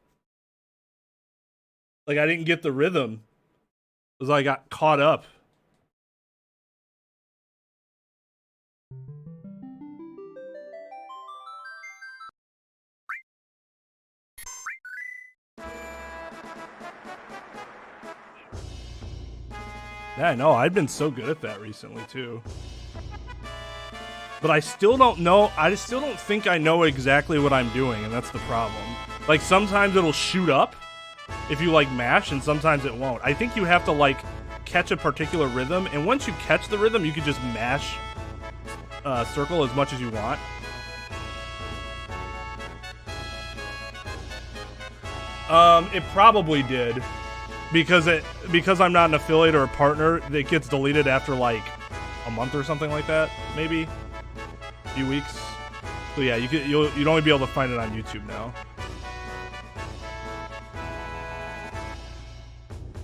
Like, I didn't get the rhythm. Because I got caught up. Yeah, I know. I've been so good at that recently, too. But I still don't know. I still don't think I know exactly what I'm doing, and that's the problem. Like, sometimes it'll shoot up if you, like, mash, and sometimes it won't. I think you have to, like, catch a particular rhythm, and once you catch the rhythm, you can just mash circle as much as you want. It probably did. because I'm not an affiliate or a partner, it gets deleted after like a month or something like that, maybe a few weeks. So yeah, you'd only be able to find it on YouTube now.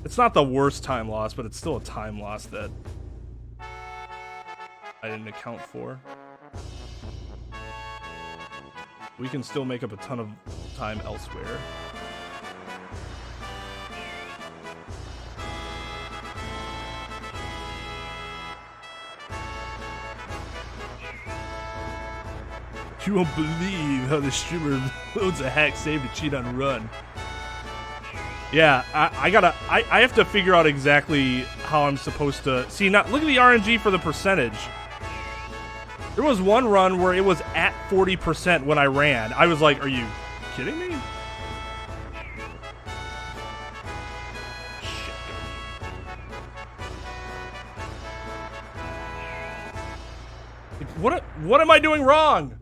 It's not the worst time loss, but it's still a time loss that I didn't account for. We can still make up a ton of time elsewhere. You won't believe how the streamer loads a hack save to cheat on run. Yeah, I have to figure out exactly how I'm supposed to see. Now look at the RNG for the percentage. There was one run where it was at 40% when I ran. I was like, are you kidding me? Shit. What am I doing wrong?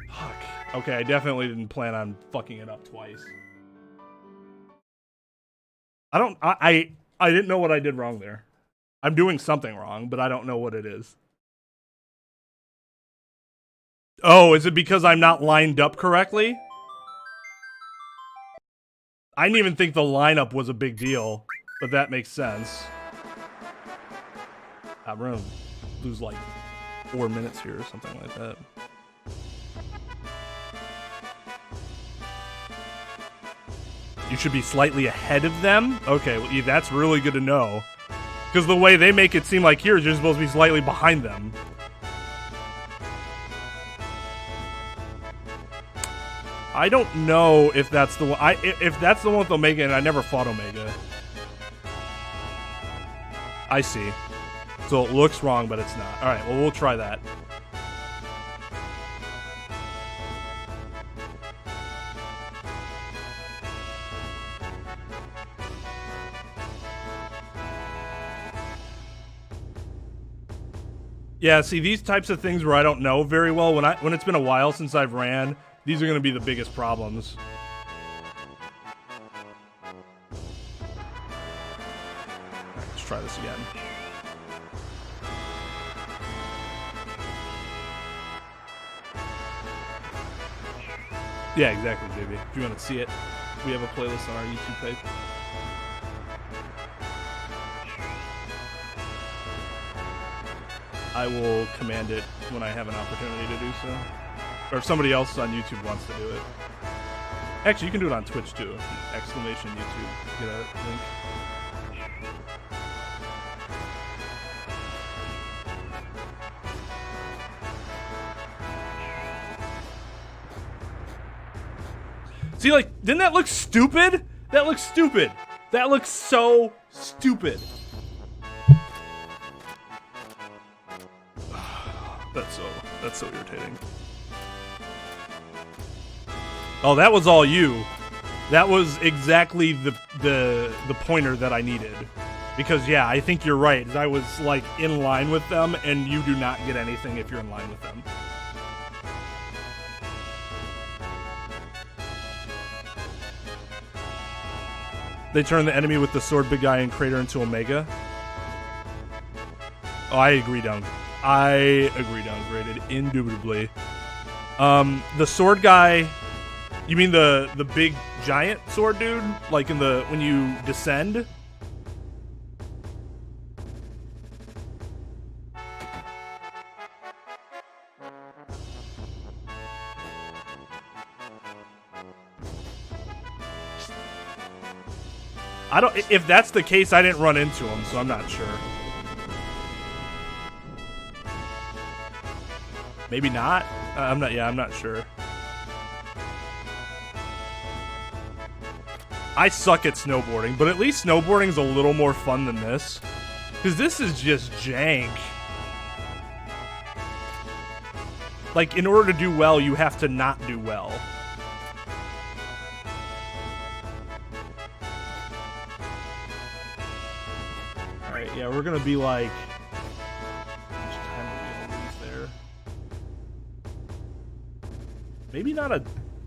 Fuck. Okay, I definitely didn't plan on fucking it up twice. I didn't know what I did wrong there. I'm doing something wrong, but I don't know what it is. Oh, is it because I'm not lined up correctly? I didn't even think the lineup was a big deal, but that makes sense. I'm gonna lose like 4 minutes here or something like that. You should be slightly ahead of them? Okay, well, that's really good to know. Because the way they make it seem like here, you're supposed to be slightly behind them. I don't know if that's the one. If that's the one with Omega, and I never fought Omega. I see. So it looks wrong, but it's not. All right, well, we'll try that. Yeah, see, these types of things where I don't know very well, when it's been a while since I've ran, these are going to be the biggest problems. All right, let's try this again. Yeah, exactly, JB. If you want to see it, we have a playlist on our YouTube page. I will command it when I have an opportunity to do so. Or if somebody else on YouTube wants to do it. Actually, you can do it on Twitch too. Exclamation YouTube. Get a link. See, like, didn't that look stupid? That looks stupid. That looks so stupid. That's so irritating. Oh, that was all you. That was exactly the pointer that I needed. Because yeah, I think you're right. I was like in line with them, and you do not get anything if you're in line with them. They turn the enemy with the sword big guy and crater into Omega. Oh, I agree, downgraded, indubitably. The sword guy, you mean the big giant sword dude? Like in when you descend? If that's the case, I didn't run into him, so I'm not sure. Maybe not. I'm not sure. I suck at snowboarding, but at least snowboarding is a little more fun than this. Because this is just jank. Like, in order to do well, you have to not do well. Alright, yeah, we're gonna be like...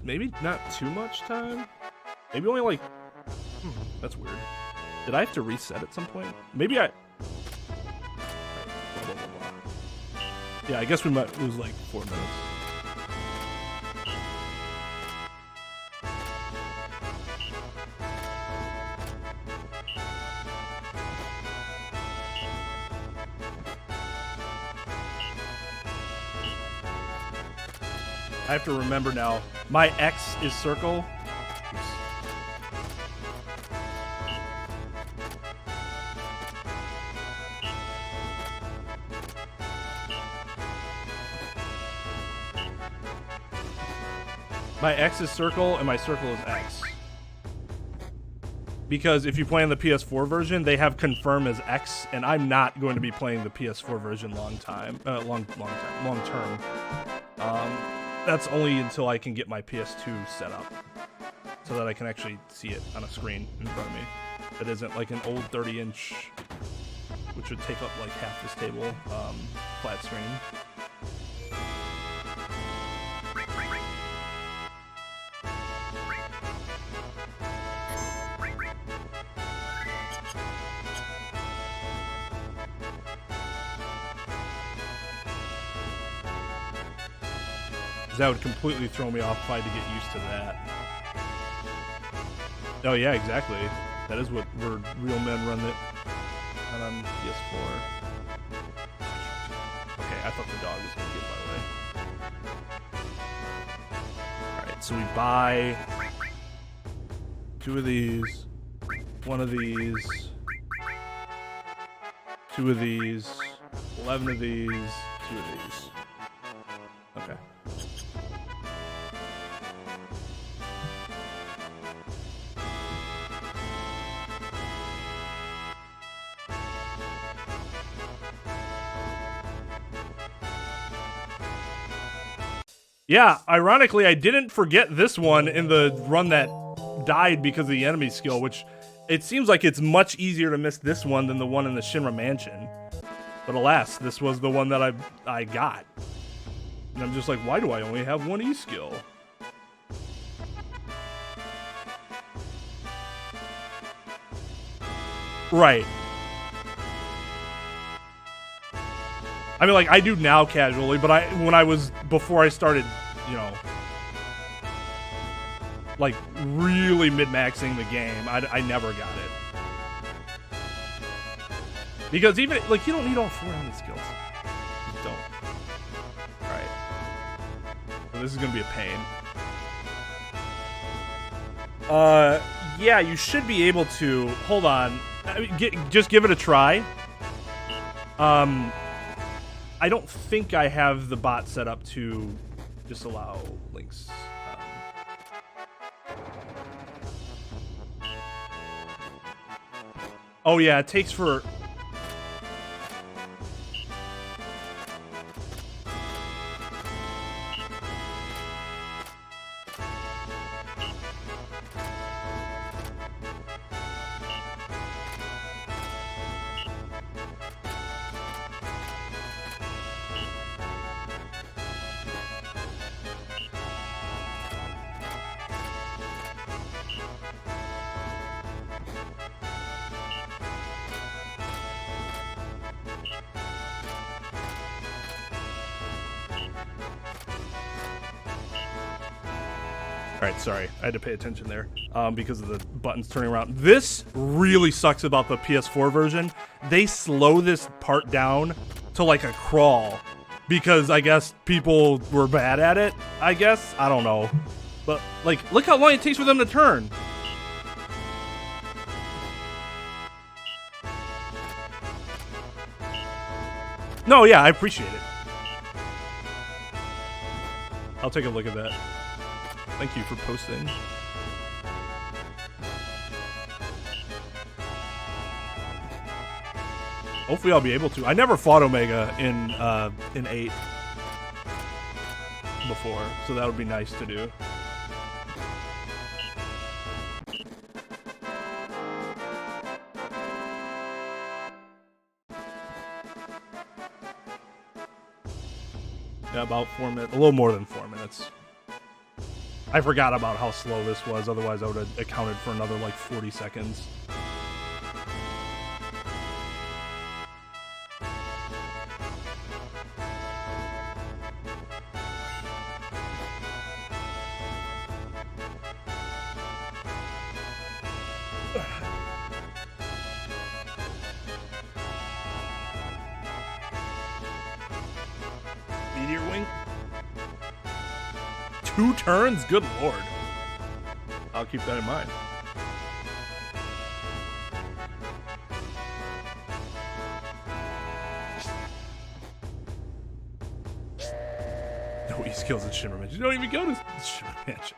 Maybe not too much time. Maybe only like That's weird. Did I have to reset at some point? Maybe I... Blah, blah, blah, blah. Yeah, I guess we might lose like 4 minutes. I have to remember now. My X is circle. Oops. My X is circle and my circle is X. Because if you play on the PS4 version, they have confirm as X, and I'm not going to be playing the PS4 version long term. That's only until I can get my PS2 set up, so that I can actually see it on a screen in front of me. That isn't like an old 30-inch, which would take up like half this table, flat screen. That would completely throw me off if I had to get used to that. Oh yeah, exactly. That is what where real men run it on PS4. Okay, I thought the dog was gonna get in my way. Alright, so we buy 2 of these, 1 of these, 2 of these, 11 of these, 2 of these. Okay. Yeah, ironically, I didn't forget this one in the run that died because of the enemy skill, which it seems like it's much easier to miss this one than the one in the Shinra Mansion. But alas, this was the one that I got. And I'm just like, why do I only have 1 E-skill? Right. I mean, like, I do now casually, but before I started, you know, like, really mid-maxing the game, I never got it. Because even, like, you don't need all 4 enemy skills. You don't. Alright. So this is gonna be a pain. Yeah, you should be able to, hold on. I mean, just give it a try. I don't think I have the bot set up to disallow links. Oh yeah, it takes for... Alright, sorry. I had to pay attention there because of the buttons turning around. This really sucks about the PS4 version. They slow this part down to like a crawl because I guess people were bad at it, I guess. I don't know. But, like, look how long it takes for them to turn. No, yeah, I appreciate it. I'll take a look at that. Thank you for posting. Hopefully I'll be able to. I never fought Omega in 8 before, so that would be nice to do. Yeah, about 4 minutes. A little more than 4 minutes. I forgot about how slow this was, otherwise I would have accounted for another like 40 seconds. Meteor wing? 2 turns? Good lord. I'll keep that in mind. No East kills at Shimmer Mansion. You don't even go to Shimmer Mansion.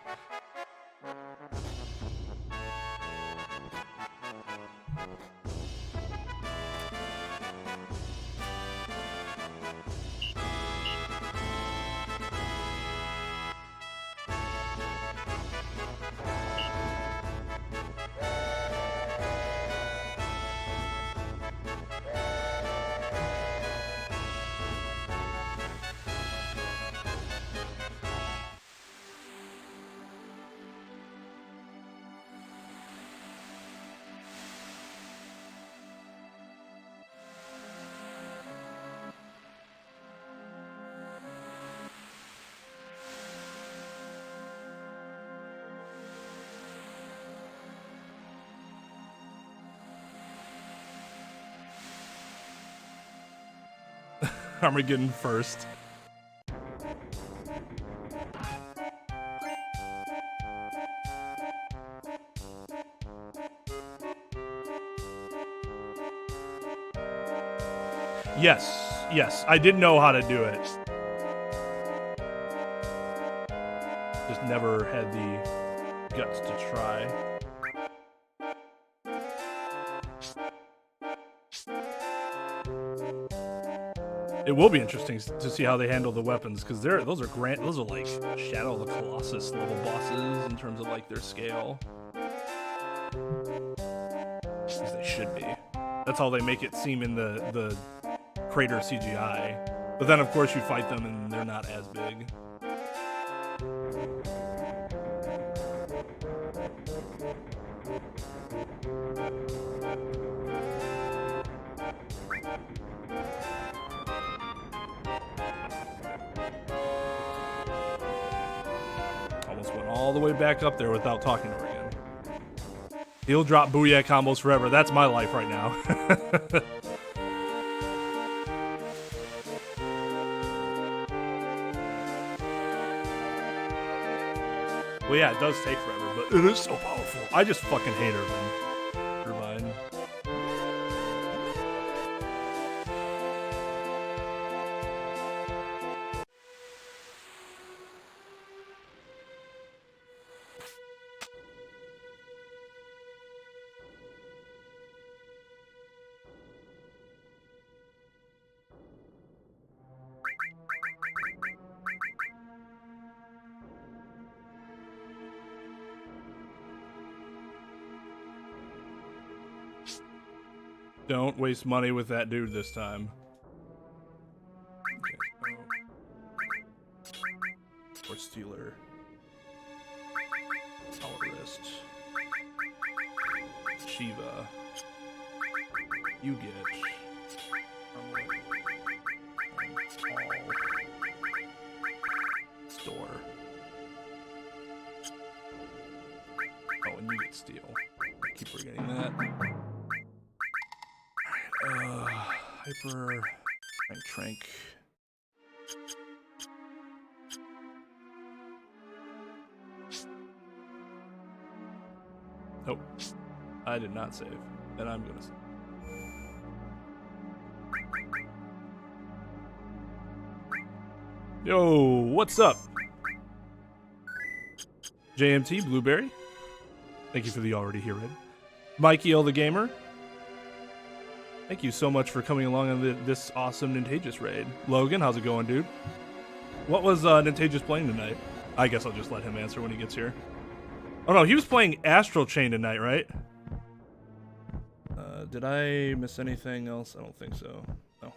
Armageddon first. Yes, I did know how to do it. Just never had the guts to try. It will be interesting to see how they handle the weapons, because those are like Shadow of the Colossus level bosses in terms of like their scale. At least they should be. That's how they make it seem in the crater CGI. But then of course you fight them and they're not as big. All the way back up there without talking to her again. He'll drop booyah combos forever. That's my life right now. Well, yeah, it does take forever, but it is so powerful. I just fucking hate her, man. Irvine. Don't waste money with that dude this time. Okay. Or Stealer. Power-Wrist. Shiva. You get it. Store. Oh, and you get Steel. I keep forgetting that. Hyper, Trank. Nope, I did not save, and I'm gonna save. Yo, what's up? JMT, Blueberry. Thank you for the already here, Red. Mikey L the Gamer. Thank you so much for coming along on this awesome Nintagious raid. Logan, how's it going, dude? What was Nintagious playing tonight? I guess I'll just let him answer when he gets here. Oh no, he was playing Astral Chain tonight, right? Did I miss anything else? I don't think so. No.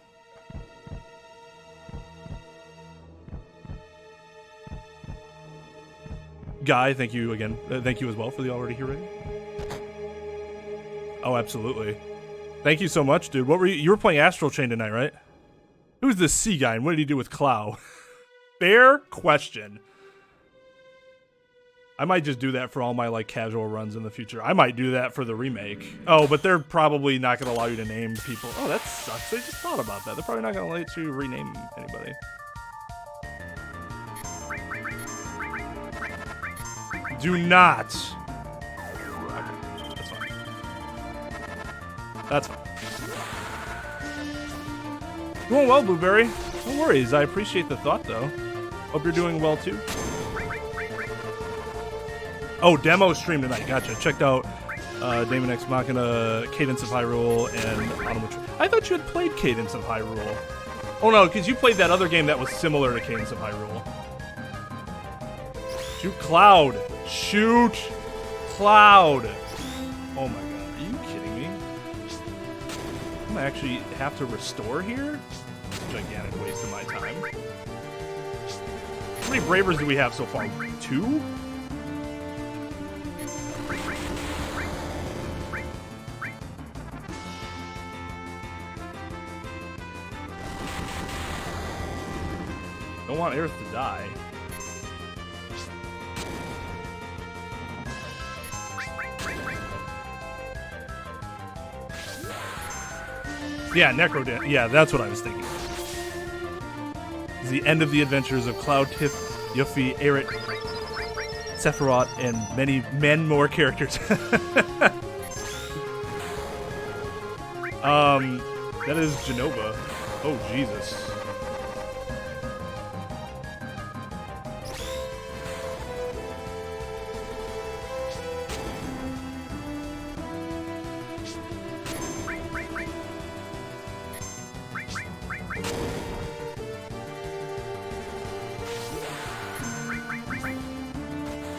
Guy, thank you again. Thank you as well for the already here rating. Oh, absolutely. Thank you so much, dude. What were you were playing Astral Chain tonight, right? Who's this C guy and what did he do with Clow? Fair question. I might just do that for all my like casual runs in the future. I might do that for the remake. Oh, but they're probably not going to allow you to name people. Oh, that sucks. I just thought about that. They're probably not going to let you rename anybody. Do not. Okay, that's fine. That's fine. Doing well, Blueberry. No worries. I appreciate the thought, though. Hope you're doing well, too. Oh, demo stream tonight. Gotcha. Checked out Daemon X Machina, Cadence of Hyrule, and Automatron. I thought you had played Cadence of Hyrule. Oh, no, because you played that other game that was similar to Cadence of Hyrule. Shoot Cloud. Shoot Cloud. Oh, my God. Are you kidding me? I'm going to actually have to restore here? Gigantic waste of my time. How many Bravers do we have so far? 2? Don't want Aerith to die. Yeah, Necrodan. Yeah, that's what I was thinking. It's the end of the adventures of Cloud, Tiff, Yuffie, Aerith, Sephiroth, and many more characters. That is Genova. Oh, Jesus.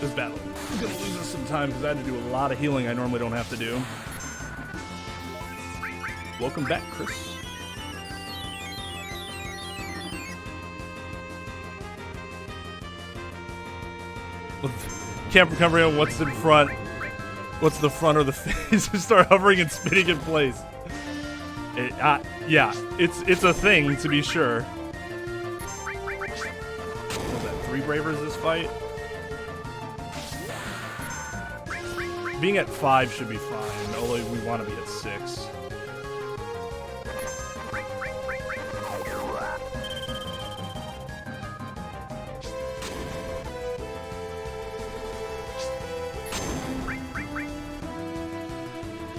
This battle is gonna lose us some time because I had to do a lot of healing I normally don't have to do. Welcome back, Chris. Camp recovery on what's in front. What's the front or the face? Just start hovering and spinning in place. Yeah, it's a thing to be sure. What was that? 3 Bravers this fight? Being at 5 should be fine, although we want to be at 6.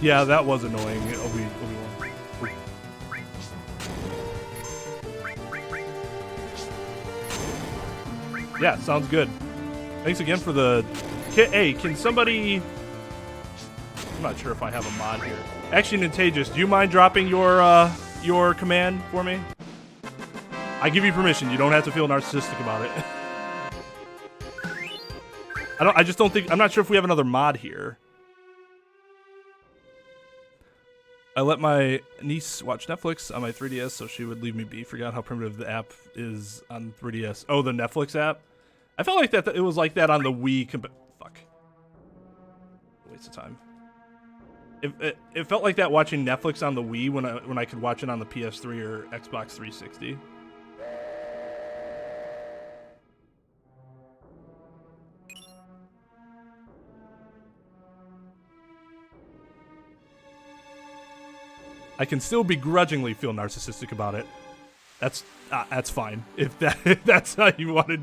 Yeah, that was annoying, Obi-Wan. Yeah, sounds good. Thanks again for the... Hey, can somebody... I'm not sure if I have a mod here. Actually, Nintagus, do you mind dropping your command for me? I give you permission. You don't have to feel narcissistic about it. I just don't think... I'm not sure if we have another mod here. I let my niece watch Netflix on my 3DS, so she would leave me be. Forgot how primitive the app is on 3DS. Oh, the Netflix app? I felt like that it was like that on the Wii. Fuck. Waste of time. It felt like that watching Netflix on the Wii when I could watch it on the PS3 or Xbox 360. I can still begrudgingly feel narcissistic about it. That's fine. If that's how you want to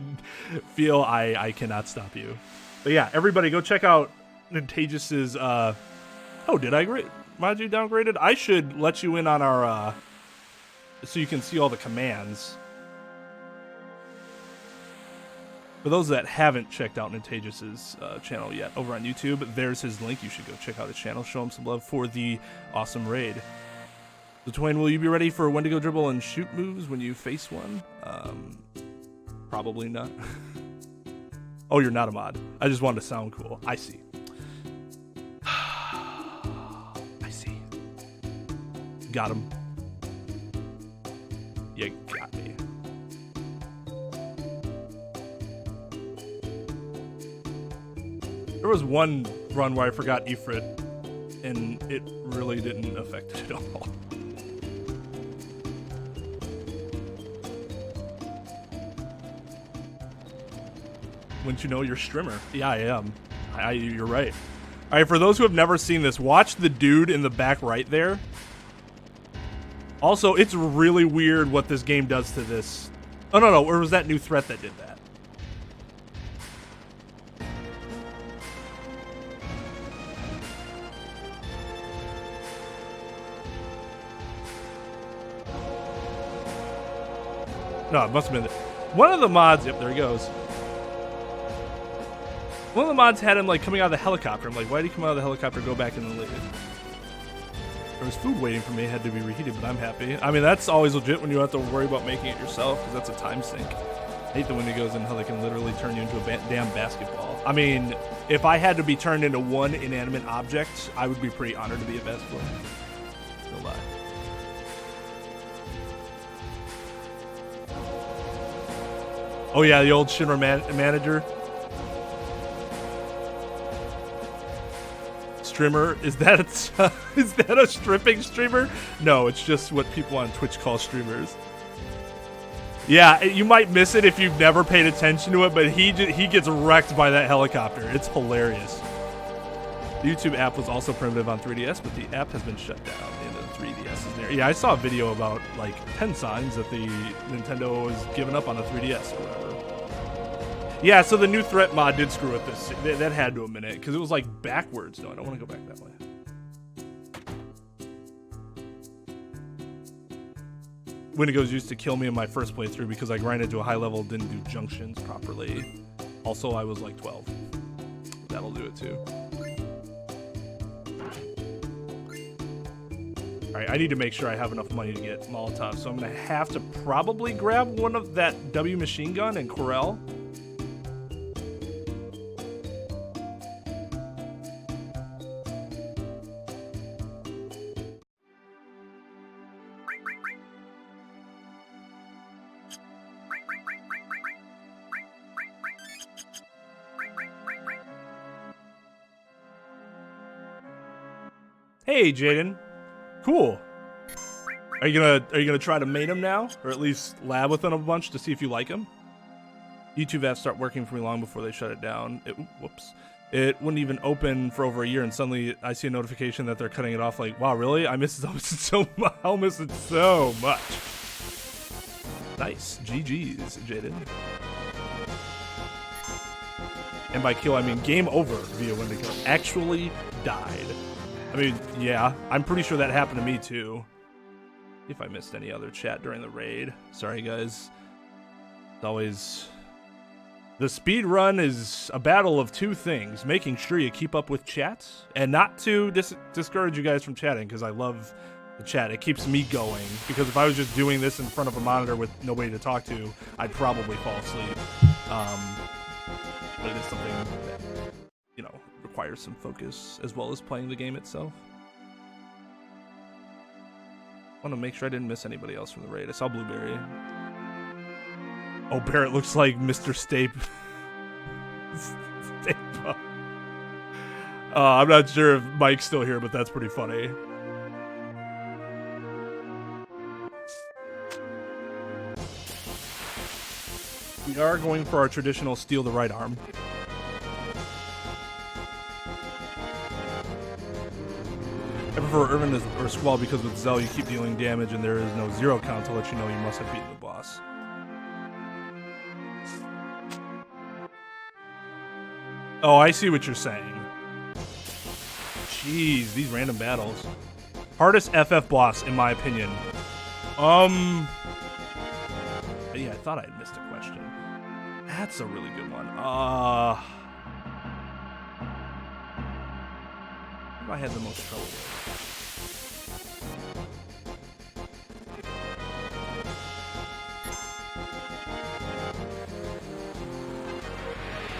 feel, I cannot stop you. But yeah, everybody go check out Nintagius's. Oh, did I mod you downgraded? I should let you in on our so you can see all the commands. For those that haven't checked out Nintagius's channel yet over on YouTube, there's his link. You should go check out his channel. Show him some love for the awesome raid. So, Twain, will you be ready for Wendigo dribble and shoot moves when you face one? Probably not. Oh, you're not a mod. I just wanted to sound cool. I see. I see. Got him. You got me. There was one run where I forgot Ifrit, and it really didn't affect it at all. Wouldn't you know, you're Strimmer? Yeah, I am. You're right. All right, for those who have never seen this, watch the dude in the back right there. Also, it's really weird what this game does to this. Oh, no, or was that new threat that did that? No, it must have been one of the mods. Yep, there he goes. One of the mods had him like coming out of the helicopter. I'm like, why did he come out of the helicopter, go back in the lid? There was food waiting for me. It had to be reheated, but I'm happy. I mean, that's always legit when you don't have to worry about making it yourself, because that's a time sink. I hate the when it goes in how they can literally turn you into a damn basketball. I mean, if I had to be turned into one inanimate object, I would be pretty honored to be a basketball. No lie. Oh yeah, the old Shinra manager. Streamer, is that a stripping streamer? No, it's just what people on Twitch call streamers. Yeah, you might miss it if you've never paid attention to it, but he gets wrecked by that helicopter. It's hilarious. The YouTube app was also primitive on 3DS, but the app has been shut down. The 3DS is there. Yeah, I saw a video about like 10 signs that the Nintendo was giving up on the 3DS or whatever. Yeah, so the new threat mod did screw with this. That had to a minute, because it was like backwards. No, I don't want to go back that way. Wendigos used to kill me in my first playthrough because I grinded to a high level, didn't do junctions properly. Also, I was like 12. That'll do it too. Alright, I need to make sure I have enough money to get Molotov, so I'm going to have to probably grab one of that W machine gun and Corel. Hey, Jaden. Cool. Are you gonna try to mate him now, or at least lab with him a bunch to see if you like him? YouTube apps start working for me long before they shut it down. Whoops. It wouldn't even open for over a year, and suddenly I see a notification that they're cutting it off. Like, wow, really? I miss it so much. I'll miss it so much. Nice. GG's, Jaden. And by kill, I mean game over via Wendigo. Actually died. I mean, yeah, I'm pretty sure that happened to me too. If I missed any other chat during the raid. Sorry, guys. It's always... The speed run is a battle of two things. Making sure you keep up with chat, and not to discourage you guys from chatting, because I love the chat. It keeps me going, because if I was just doing this in front of a monitor with nobody to talk to, I'd probably fall asleep. But it is something that, you know, requires some focus as well as playing the game itself. I want to make sure I didn't miss anybody else from the raid. I saw Blueberry. Oh, Barrett looks like Mr. Stape. I'm not sure if Mike's still here, but that's pretty funny. We are going for our traditional steal the right arm. I prefer Irvin or Squall because with Zell you keep dealing damage and there is no zero count to let you know you must have beaten the boss. Oh, I see what you're saying. Jeez, these random battles. Hardest FF boss, in my opinion. Yeah, I thought I had missed a question. That's a really good one. Who I had the most trouble with?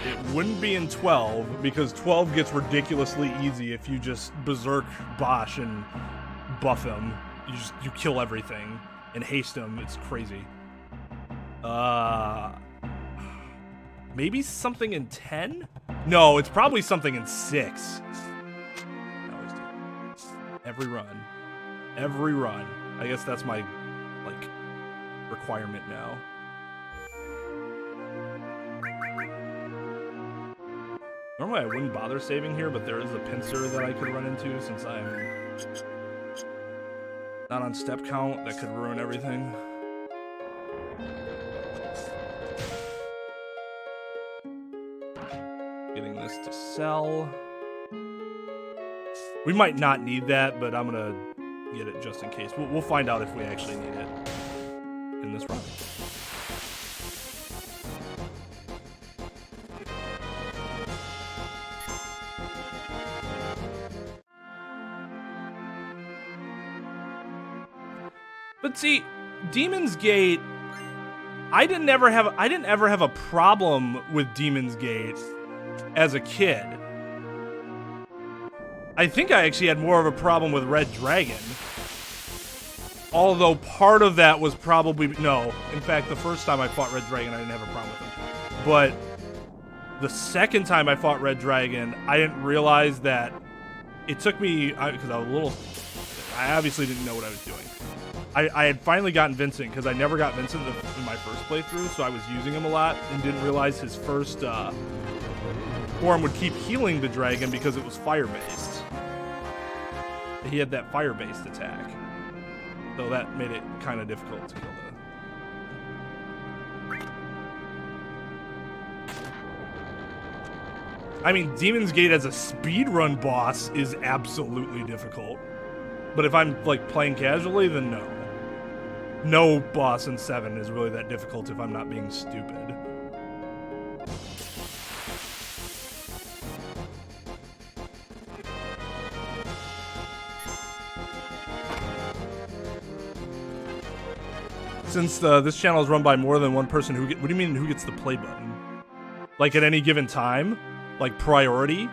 It wouldn't be in 12, because 12 gets ridiculously easy if you just berserk Bosch and buff him. You kill everything and haste him. It's crazy. Maybe something in 10? No, it's probably something in 6. I always do. Every run. Every run. I guess that's my, like, requirement now. Normally I wouldn't bother saving here, but there is a pincer that I could run into since I'm not on step count. That could ruin everything. Getting this to sell. We might not need that, but I'm gonna get it just in case. We'll find out if we actually need it in this run. But see, Demon's Gate, I didn't ever have a problem with Demon's Gate as a kid. I think I actually had more of a problem with Red Dragon. Although part of that was probably, no. In fact, the first time I fought Red Dragon, I didn't have a problem with him. But the second time I fought Red Dragon, I didn't realize that it took me, because I obviously didn't know what I was doing. I had finally gotten Vincent, because I never got Vincent in my first playthrough, so I was using him a lot and didn't realize his first form would keep healing the dragon because it was fire-based. He had that fire-based attack. So that made it kind of difficult to kill the... I mean, Demon's Gate as a speedrun boss is absolutely difficult. But if I'm, like, playing casually, then no. No boss in 7 is really that difficult if I'm not being stupid. Since this channel is run by more than one person, what do you mean who gets the play button? Like at any given time? Like priority?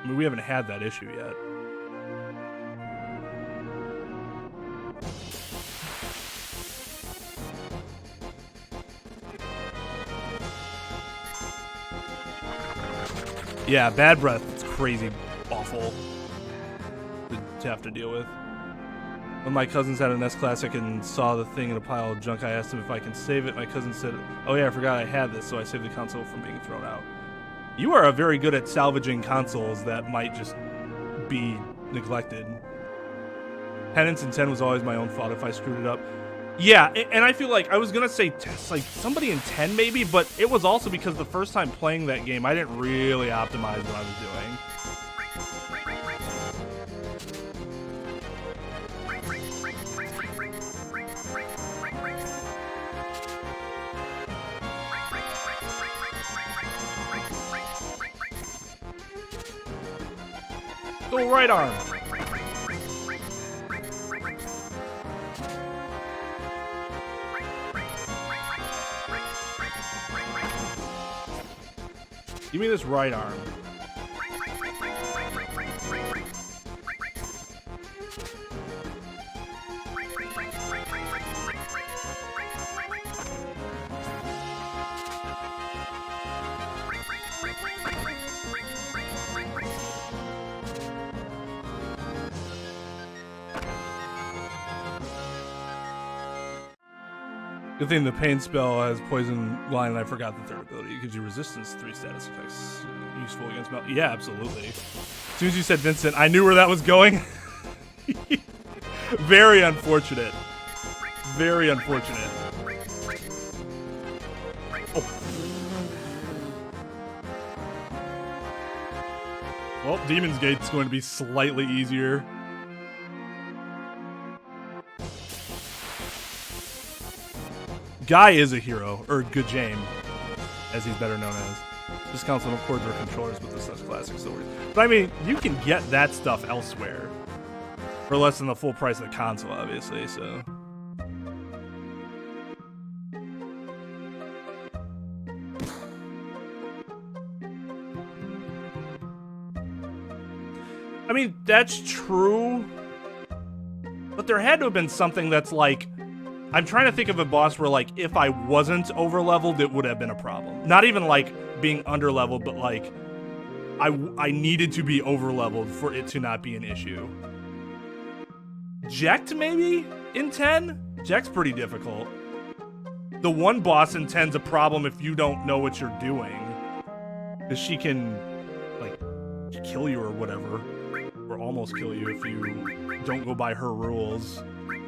I mean, we haven't had that issue yet. Yeah, bad breath. It's crazy awful to have to deal with. When my cousins had an S Classic and saw the thing in a pile of junk, I asked him if I can save it. My cousin said, oh yeah, I forgot I had this, so I saved the console from being thrown out. You are very good at salvaging consoles that might just be neglected. Penance in 10 was always my own fault if I screwed it up. Yeah, and I feel like I was gonna say like somebody in 10 maybe, but it was also because the first time playing that game, I didn't really optimize what I was doing. Go right arm. Give me this right arm. Good thing the pain spell has poison line and I forgot the third ability. It gives you resistance 3 status effects. Useful against melt. Yeah, absolutely. As soon as you said Vincent, I knew where that was going. Very unfortunate. Very unfortunate. Oh. Well, Demon's Gate's going to be slightly easier. Guy is a hero, or Gajame, as he's better known as. Discounts on cords or controllers with this classic silver. But I mean, you can get that stuff elsewhere for less than the full price of the console, obviously, so. I mean, that's true, but there had to have been something that's like I'm trying to think of a boss where, like, if I wasn't over-leveled, it would have been a problem. Not even, like, being under-leveled, but, like, I needed to be over-leveled for it to not be an issue. Jekt, maybe? In 10? Jekt's pretty difficult. The one boss in 10's a problem if you don't know what you're doing. Because she can, like, kill you or whatever. Or almost kill you if you don't go by her rules.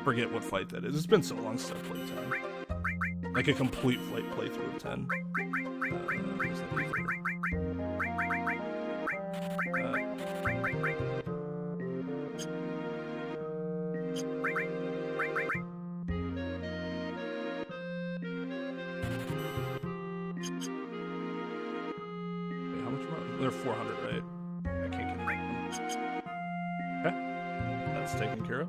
Forget what fight that is. It's been so long since I played 10. Like a complete playthrough of 10. Where's that ether? Wait, how much more? They're 400, right? I can't get them. Okay. That's taken care of.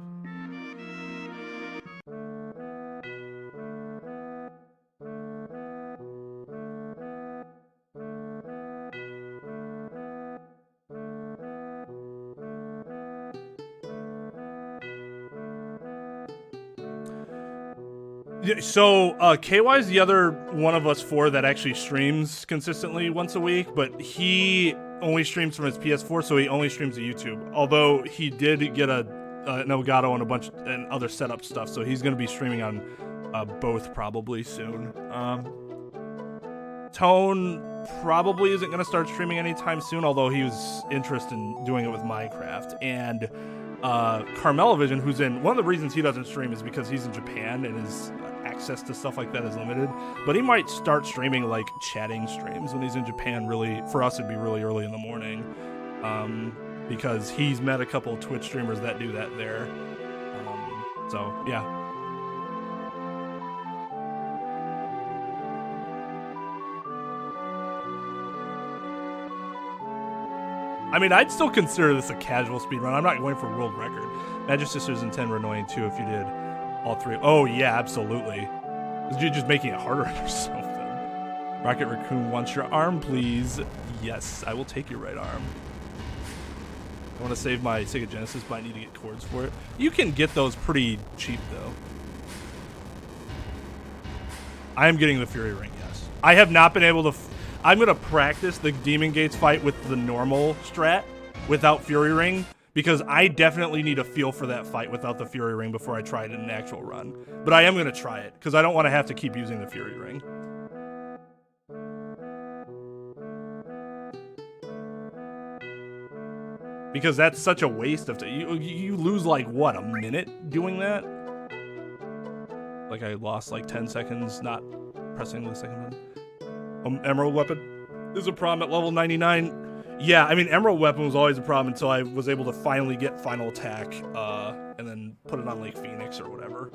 So, KY's the other one of us four that actually streams consistently once a week, but he only streams from his PS4, so he only streams to YouTube. Although he did get an Elgato and a bunch and other setup stuff, so he's going to be streaming on both probably soon. Tone probably isn't going to start streaming anytime soon, although he was interested in doing it with Minecraft. And CarmelloVision, who's in, one of the reasons he doesn't stream is because he's in Japan and his access to stuff like that is limited, but he might start streaming like chatting streams when he's in Japan. Really, for us it'd be really early in the morning, because he's met a couple of Twitch streamers that do that there. So yeah. I mean, I'd still consider this a casual speedrun. I'm not going for world record. Magic Sisters and 10 were annoying too if you did all three. Oh, yeah, absolutely. You're just making it harder on yourself then. Rocket Raccoon wants your arm, please. Yes, I will take your right arm. I want to save my Sega Genesis, but I need to get cords for it. You can get those pretty cheap, though. I am getting the Fury Ring, yes. I have not been able to... I'm going to practice the Demon Gates fight with the normal strat without Fury Ring, because I definitely need a feel for that fight without the Fury Ring before I try it in an actual run. But I am going to try it, because I don't want to have to keep using the Fury Ring. Because that's such a waste of time. You lose, like, what, a minute doing that? Like, I lost, like, 10 seconds not pressing the second button. Emerald Weapon is a problem at level 99. Yeah, I mean, Emerald Weapon was always a problem until I was able to finally get Final Attack, and then put it on Lake Phoenix or whatever.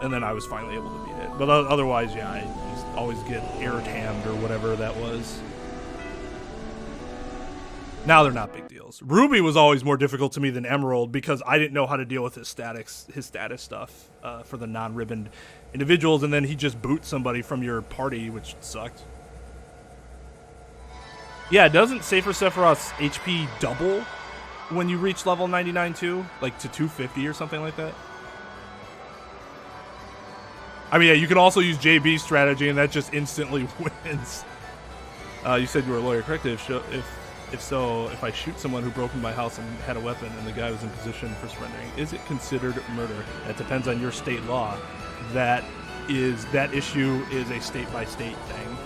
And then I was finally able to beat it. But otherwise, yeah, I just always get air-tammed or whatever that was. Now they're not big deals. Ruby was always more difficult to me than Emerald because I didn't know how to deal with his status stuff for the non-ribboned individuals, and then he just boots somebody from your party, which sucked. Yeah, doesn't Safer Sephiroth's HP double when you reach level 99 too? Like to 250 or something like that? I mean, yeah, you can also use JB's strategy, and that just instantly wins. You said you were a lawyer, correct? If so, if I shoot someone who broke into my house and had a weapon and the guy was in position for surrendering, is it considered murder? That depends on your state law. That issue is a state-by-state thing.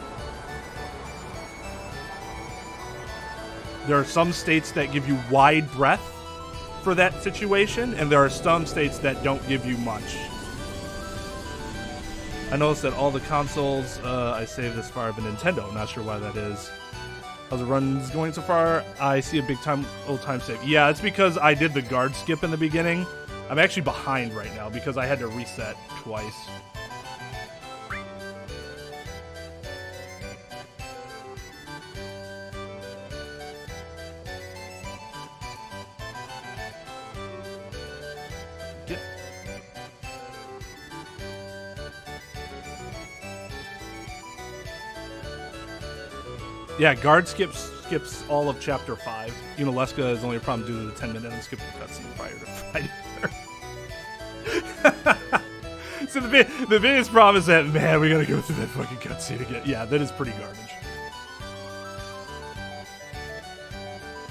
There are some states that give you wide breadth for that situation, and there are some states that don't give you much. I noticed that all the consoles I saved this far have been Nintendo. Not sure why that is. How's the runs going so far? I see a big old time save. Yeah, it's because I did the guard skip in the beginning. I'm actually behind right now because I had to reset twice. Yeah, guard skips all of chapter 5. Unaleska is only a problem due to the 10-minute unskippable cutscene prior to fighting her. So the biggest problem is that, man, we gotta go through that fucking cutscene again. Yeah, that is pretty garbage.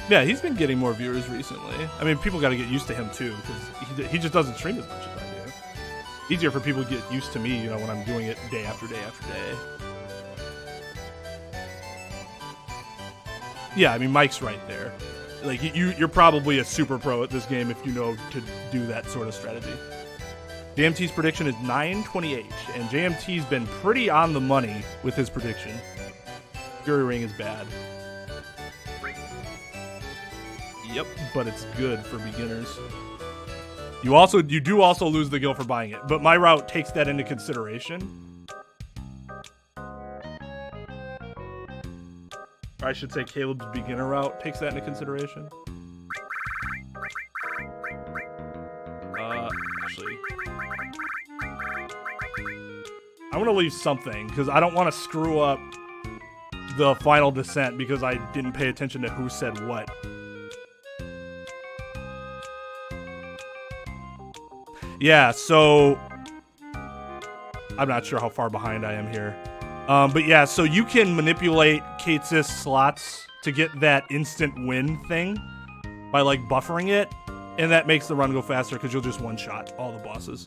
Yeah, he's been getting more viewers recently. I mean, people got to get used to him too, because he just doesn't stream as much as I do. Easier for people to get used to me, you know, when I'm doing it day after day after day. Yeah, I mean, Mike's right there. Like, you're probably a super pro at this game if you know to do that sort of strategy. JMT's prediction is 928, and JMT's been pretty on the money with his prediction. Fury Ring is bad. Yep, but it's good for beginners. You do also lose the gil for buying it, but my route takes that into consideration. Or I should say Caleb's beginner route takes that into consideration. Actually, I want to leave something because I don't want to screw up the final descent because I didn't pay attention to who said what. Yeah, so I'm not sure how far behind I am here. But yeah, so you can manipulate Kate's slots to get that instant win thing by like buffering it, and that makes the run go faster because you'll just one-shot all the bosses.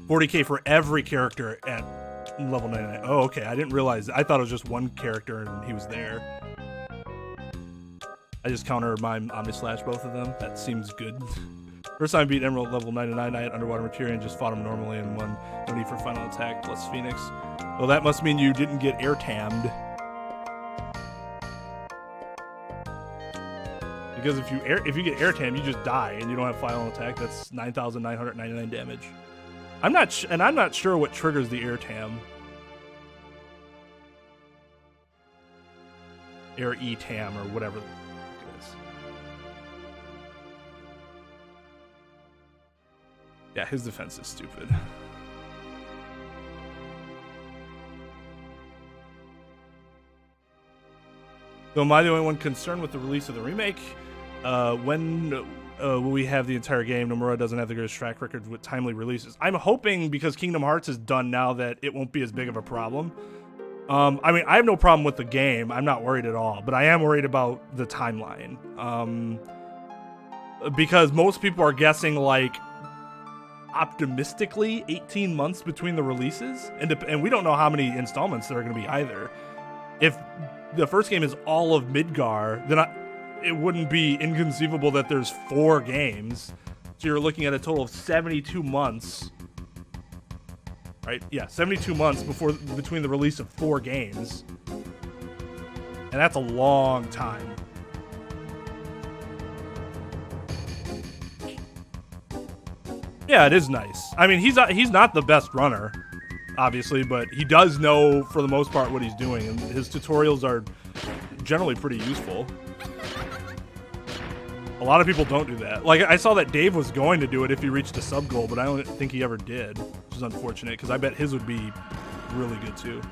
40k for every character at level 99. Oh, okay, I didn't realize. I thought it was just one character and he was there. I just countered my Omni-Slash both of them. That seems good. First time I beat Emerald level 99, I had Underwater Materia and just fought him normally and won. No need for final attack plus Phoenix. Well, that must mean you didn't get air-tammed. Because if you get air-tammed, you just die and you don't have final attack. That's 9,999 damage. I'm not sure what triggers the air-tam. Air-E-tam or whatever. Yeah, his defense is stupid. So am I the only one concerned with the release of the remake? When will we have the entire game? Nomura doesn't have the greatest track record with timely releases. I'm hoping because Kingdom Hearts is done now that it won't be as big of a problem. I mean, I have no problem with the game. I'm not worried at all, but I am worried about the timeline. Because most people are guessing like optimistically 18 months between the releases, and we don't know how many installments there are going to be either. If the first game is all of Midgar, then it wouldn't be inconceivable that there's 4 games. So you're looking at a total of 72 months, right? Yeah, 72 months between the release of 4 games, and that's a long time. Yeah, it is nice. I mean, he's not the best runner, obviously, but he does know, for the most part, what he's doing, and his tutorials are generally pretty useful. A lot of people don't do that. Like, I saw that Dave was going to do it if he reached a sub goal, but I don't think he ever did, which is unfortunate, because I bet his would be really good, too.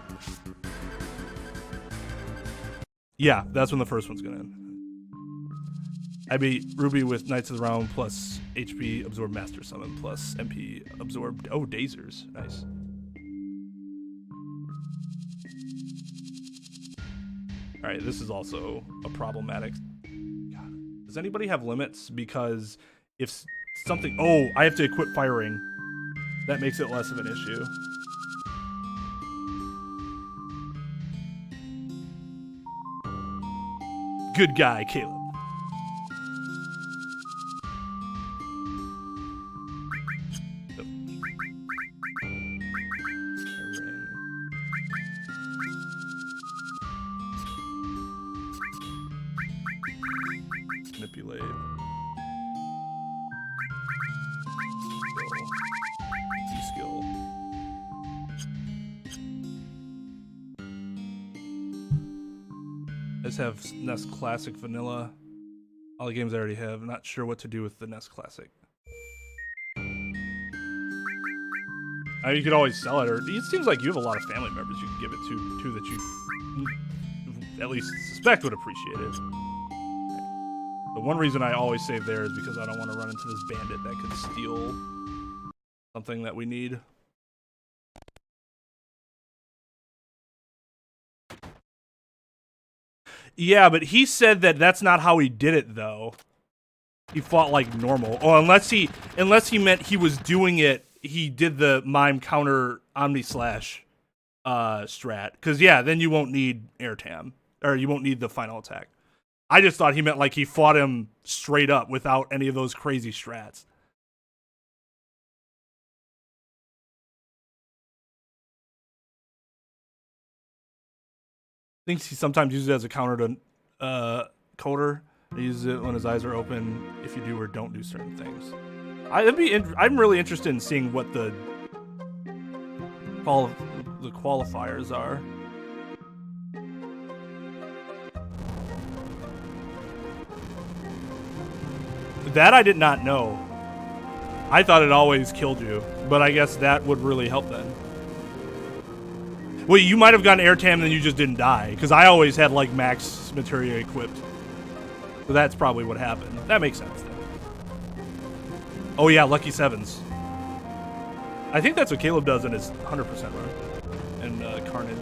Yeah, that's when the first one's going to end. I beat Ruby with Knights of the Realm plus HP Absorb Master Summon plus MP Absorb. Oh, Dazers. Nice. Alright, this is also a problematic. God. Does anybody have limits? Because if something. Oh, I have to equip firing. That makes it less of an issue. Good guy, Caleb. Manipulate. Skill. Let's have NES Classic Vanilla. All the games I already have. I'm not sure what to do with the NES Classic. I mean, you could always sell it, or it seems like you have a lot of family members you can give it to that you at least suspect would appreciate it. The one reason I always save there is because I don't want to run into this bandit that could steal something that we need. Yeah, but he said that that's not how he did it, though. He fought like normal. Oh, unless he meant he was doing it, he did the mime counter omni slash strat. Because yeah, then you won't need air tam, or you won't need the final attack. I just thought he meant like he fought him straight up without any of those crazy strats. I think he sometimes uses it as a counter to Coder. He uses it when his eyes are open if you do or don't do certain things. I'm really interested in seeing what the qualifiers are. That I did not know. I thought it always killed you, but I guess that would really help then. Well, you might have gotten air tam and then you just didn't die, because I always had like max materia equipped. So that's probably what happened. That makes sense then. Oh yeah, lucky sevens. I think that's what Caleb does in his 100% run. And Carnage.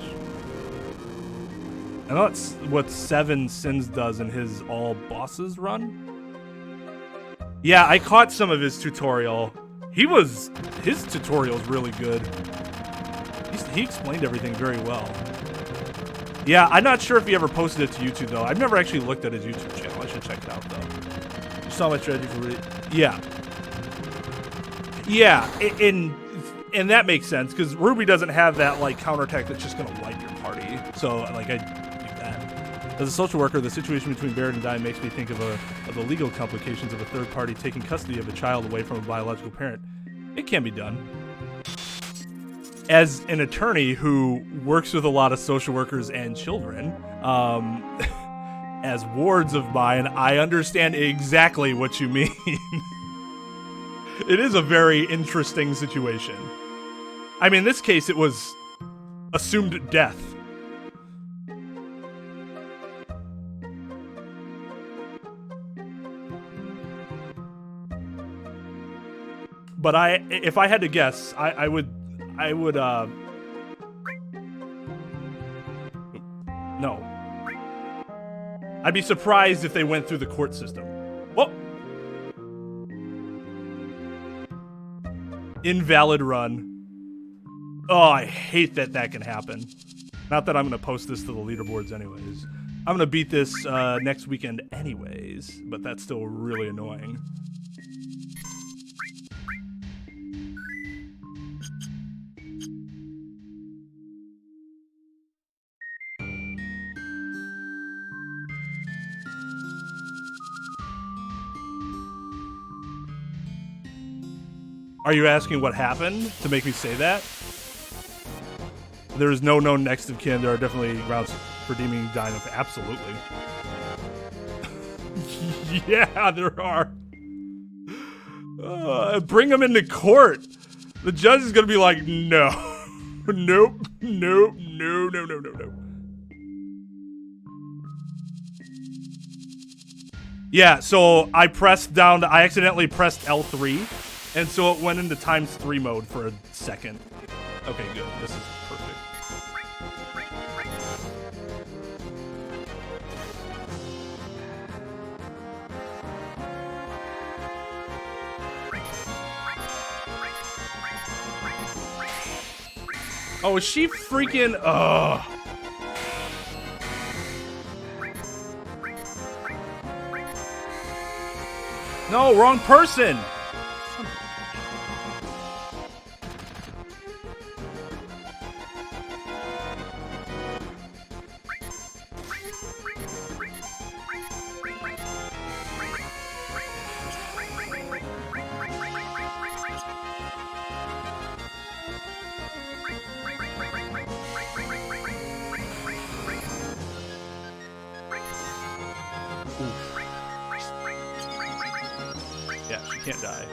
I know that's what 7 Sins does in his all bosses run. Yeah, I caught some of his tutorial. His tutorial's really good. He explained everything very well. Yeah, I'm not sure if he ever posted it to YouTube, though. I've never actually looked at his YouTube channel. I should check it out, though. You saw my strategy for it. Yeah. Yeah, and that makes sense, because Ruby doesn't have that, like, counterattack that's just going to wipe your party. So, like, I like that. As a social worker, the situation between Barrett and Di makes me think of the legal complications of a third party taking custody of a child away from a biological parent. It can be done. As an attorney who works with a lot of social workers and children, as wards of mine, I understand exactly what you mean. It is a very interesting situation. I mean, in this case, it was assumed death. But if I had to guess, I would no. I'd be surprised if they went through the court system. Whoa! Invalid run. Oh, I hate that can happen. Not that I'm gonna post this to the leaderboards anyways. I'm gonna beat this next weekend anyways, but that's still really annoying. Are you asking what happened to make me say that? There is no known next of kin. There are definitely routes for deeming Dino. Absolutely. Yeah, there are. Bring them into court. The judge is going to be like, no. Nope. Nope. No, no, no, no, no. Yeah, so I pressed down, I accidentally pressed L3. And so it went into ×3 mode for a second. Okay, good. This is perfect. Oh, is she freaking... Ugh. No, wrong person! Yeah, she can't die.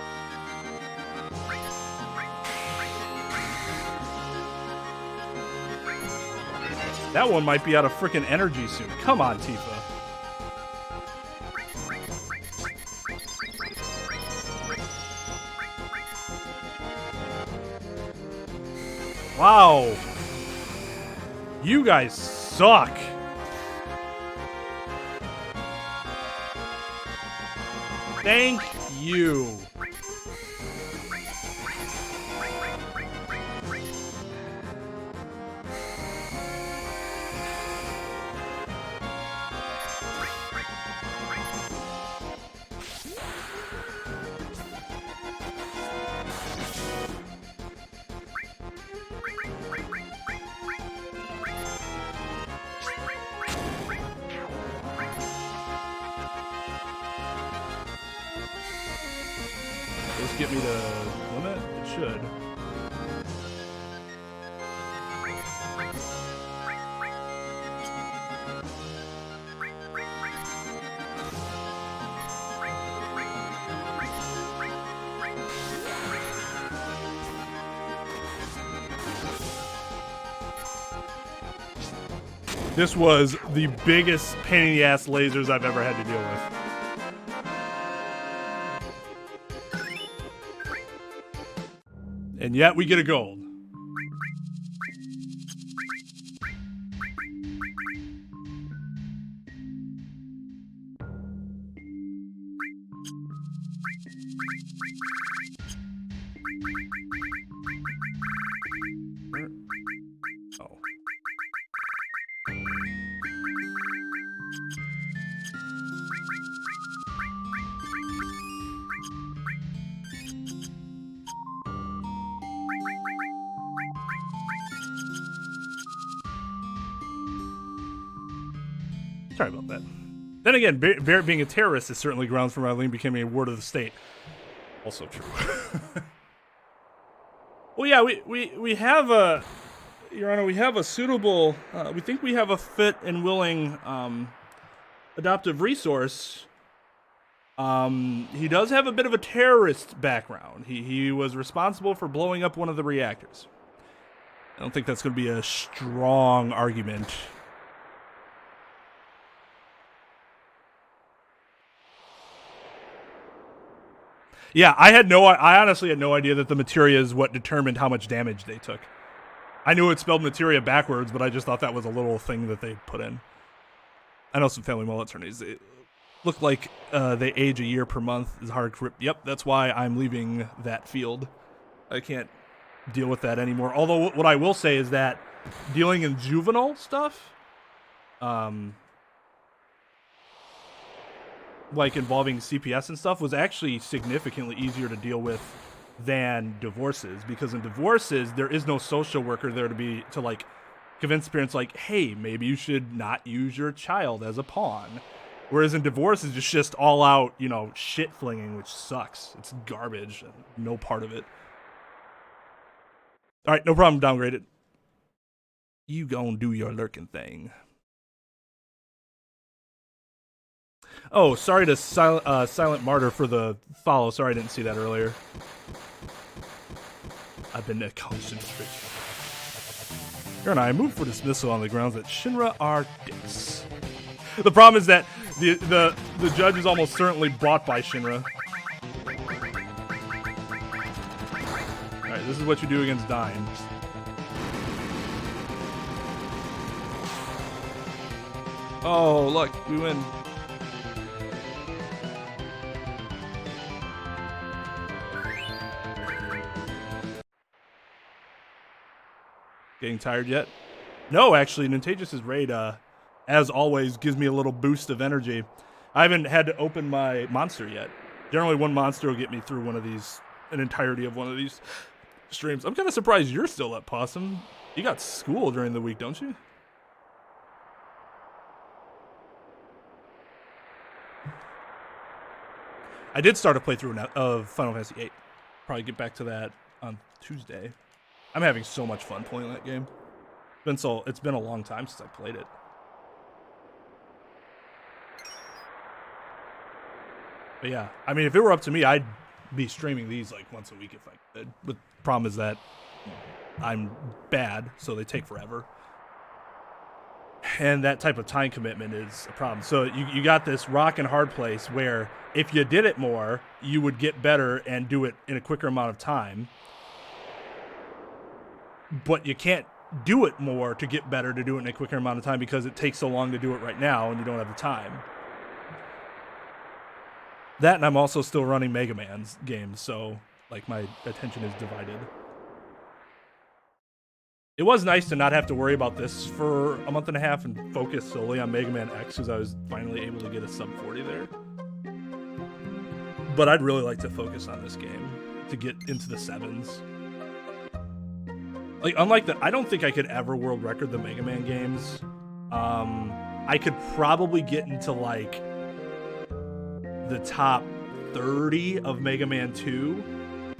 That one might be out of freaking energy soon. Come on, Tifa. Wow. You guys suck. Thank you. Does this get me to limit? It should. This was the biggest pain in the ass lasers I've ever had to deal with. And yet we get a gold. Oh. Sorry about that. Then again, Barrett being a terrorist is certainly grounds for Marlene becoming a ward of the state. Also true. Well, yeah, we have a, Your Honor, we have a suitable, we think we have a fit and willing adoptive resource. He does have a bit of a terrorist background. He was responsible for blowing up one of the reactors. I don't think that's going to be a strong argument. Yeah, I honestly had no idea that the materia is what determined how much damage they took. I knew it spelled materia backwards, but I just thought that was a little thing that they put in. I know some family mullet attorneys. They look like they age a year per month. Is hard grip. Yep, that's why I'm leaving that field. I can't deal with that anymore. Although what I will say is that dealing in juvenile stuff, like involving CPS and stuff, was actually significantly easier to deal with than divorces, because in divorces there is no social worker there to like convince parents like, hey, maybe you should not use your child as a pawn. Whereas in divorces it's just all out, shit flinging, which sucks. It's garbage and no part of it. All right, no problem, downgrade it. You gon' do your lurking thing. Oh, sorry to Silent Martyr for the follow. Sorry I didn't see that earlier. I've been a concentrating. Here and I moved for dismissal on the grounds that Shinra are dicks. The problem is that the judge is almost certainly brought by Shinra. Alright, this is what you do against dying. Oh, look, we win. Getting tired yet? No, actually, Nintagious' raid, as always, gives me a little boost of energy. I haven't had to open my monster yet. Generally, one monster will get me through an entirety of one of these streams. I'm kind of surprised you're still up, Possum. You got school during the week, don't you? I did start a playthrough of Final Fantasy VIII. Probably get back to that on Tuesday. I'm having so much fun playing that game. It's been a long time since I played it. But yeah, I mean, if it were up to me, I'd be streaming these like once a week if I could. But the problem is that I'm bad, so they take forever. And that type of time commitment is a problem. So you got this rock and hard place where if you did it more, you would get better and do it in a quicker amount of time. but you can't do it more to get better, to do it in a quicker amount of time, because it takes so long to do it right now and you don't have the time. That, and I'm also still running Mega Man's games, so like my attention is divided. It was nice to not have to worry about this for a month and a half and focus solely on Mega Man X, because I was finally able to get a sub 40 there. But I'd really like to focus on this game to get into the 7s. Like, unlike that, I don't think I could ever world record the Mega Man games. I could probably get into like the top 30 of Mega Man 2,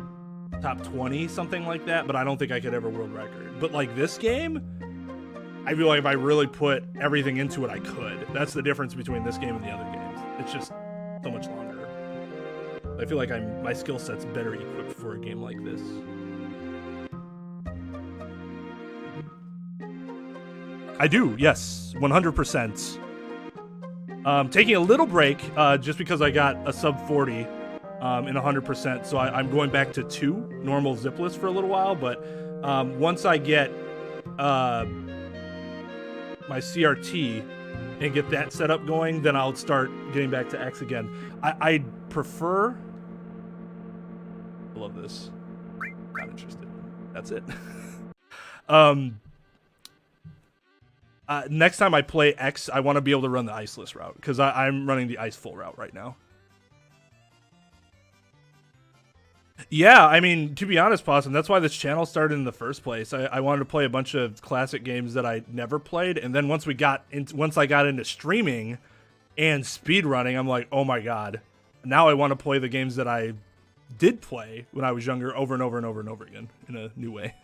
top 20, something like that, but I don't think I could ever world record. But like this game, I feel like if I really put everything into it, I could. That's the difference between this game and the other games. It's just so much longer. I feel like my skill set's better equipped for a game like this. I do, yes, 100%. Taking a little break just because I got a sub 40 in 100%, so I'm going back to 2 normal zipless for a little while, but once I get my CRT and get that set up going, then I'll start getting back to X again. I prefer... I love this. Not interested. That's it. Next time I play X, I want to be able to run the iceless route, because I'm running the ice full route right now. Yeah, I mean, to be honest, Possum, that's why this channel started in the first place. I wanted to play a bunch of classic games that I never played, and then once I got into streaming and speedrunning, I'm like, oh my god, now I want to play the games that I did play when I was younger over and over and over and over again in a new way.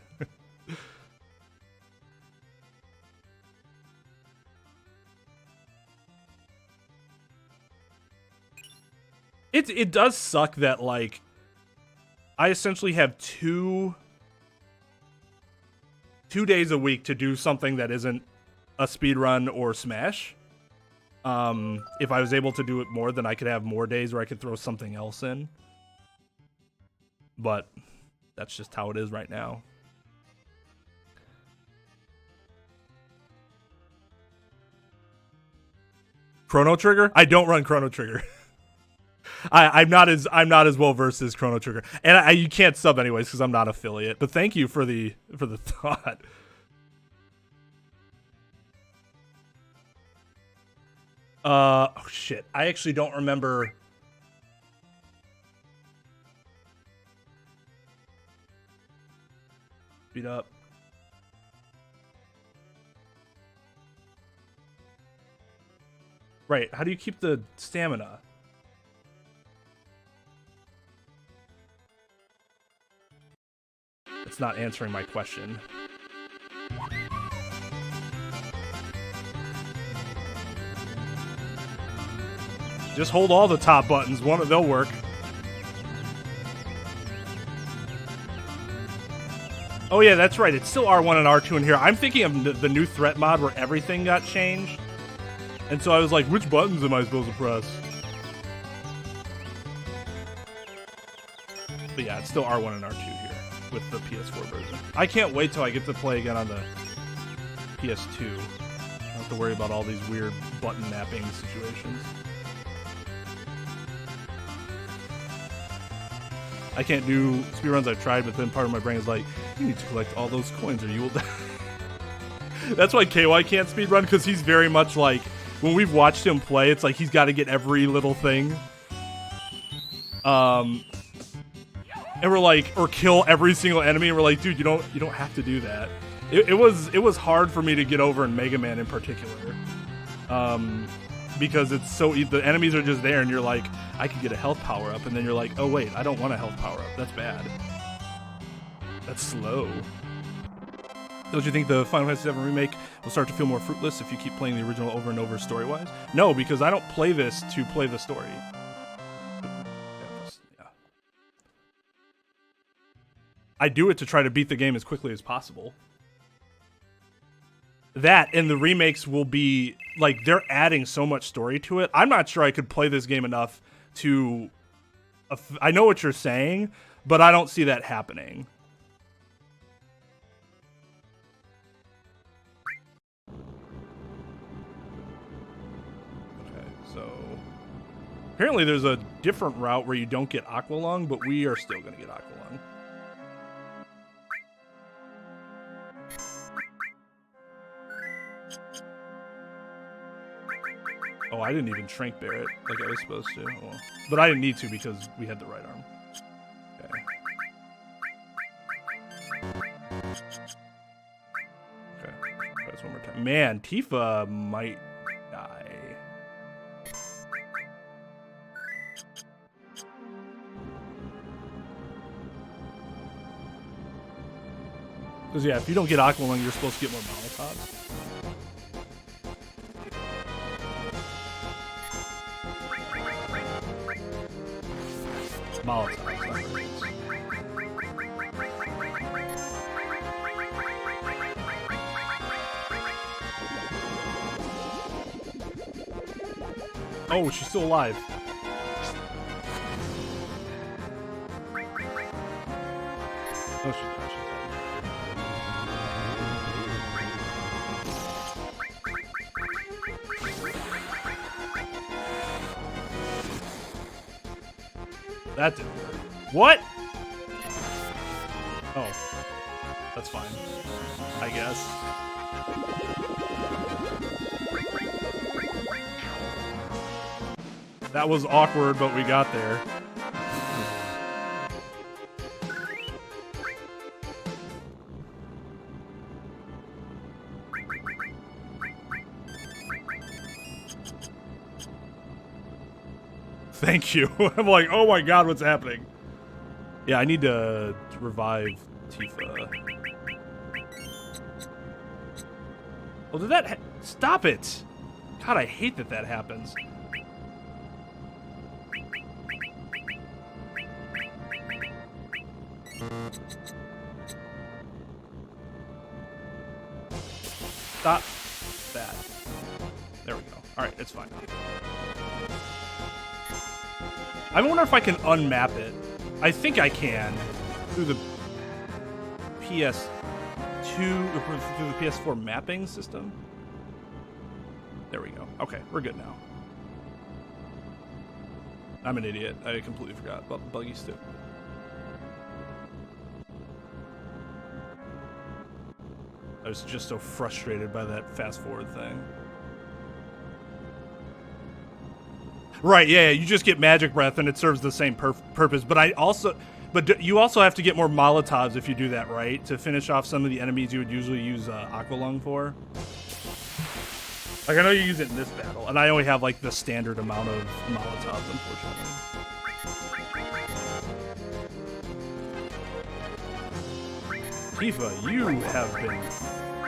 It does suck that, like, I essentially have two days a week to do something that isn't a speedrun or Smash. If I was able to do it more, then I could have more days where I could throw something else in. But that's just how it is right now. Chrono Trigger? I don't run Chrono Trigger. I'm not as well versed as Chrono Trigger, and you can't sub anyways because I'm not affiliate. But thank you for the thought. Oh shit! I actually don't remember. Speed up. Right. How do you keep the stamina? It's not answering my question. Just hold all the top buttons. They'll work. Oh yeah, that's right. It's still R1 and R2 in here. I'm thinking of the new threat mod where everything got changed. And so I was like, which buttons am I supposed to press? But yeah, it's still R1 and R2 here with the PS4 version. I can't wait till I get to play again on the PS2. I don't have to worry about all these weird button mapping situations. I can't do speedruns. I've tried, but then part of my brain is like, you need to collect all those coins or you will die. That's why KY can't speedrun, because he's very much like, when we've watched him play, it's like he's got to get every little thing. And we're like, or kill every single enemy, and we're like, dude, you don't have to do that. It was hard for me to get over in Mega Man in particular, because it's so the enemies are just there, and you're like, I could get a health power up, and then you're like, oh wait, I don't want a health power up. That's bad. That's slow. Don't you think the Final Fantasy VII Remake will start to feel more fruitless if you keep playing the original over and over story-wise? No, because I don't play this to play the story. Yeah. I do it to try to beat the game as quickly as possible. That and the remakes will be, like, they're adding so much story to it. I'm not sure I could play this game enough to... I know what you're saying, but I don't see that happening. So apparently there's a different route where you don't get Aqualung, but we are still gonna get Aqualung. Oh, I didn't even shrink bear it like I was supposed to. Well, but I didn't need to because we had the right arm. Okay. Okay. Try this one more time. Man, Tifa might die. Because, yeah, if you don't get Aqualung, you're supposed to get more Molotovs. Molotovs, not grenades. Oh, she's still alive. Oh, she's not. That didn't work. What? Oh. That's fine. I guess. That was awkward, but we got there. Thank you. I'm like, oh my god, what's happening? Yeah, I need to revive Tifa. Well, did that stop it? God, I hate that that happens. Stop that. There we go. Alright, it's fine. I wonder if I can unmap it. I think I can through the PS2, through the PS4 mapping system. There we go. Okay, we're good now. I'm an idiot. I completely forgot about Buggy's too. I was just so frustrated by that fast forward thing. Right, yeah, you just get magic breath and it serves the same purpose. But you also have to get more Molotovs if you do that, right? To finish off some of the enemies you would usually use Aqualung for. Like, I know you use it in this battle, and I only have like the standard amount of Molotovs, unfortunately. Tifa, you have been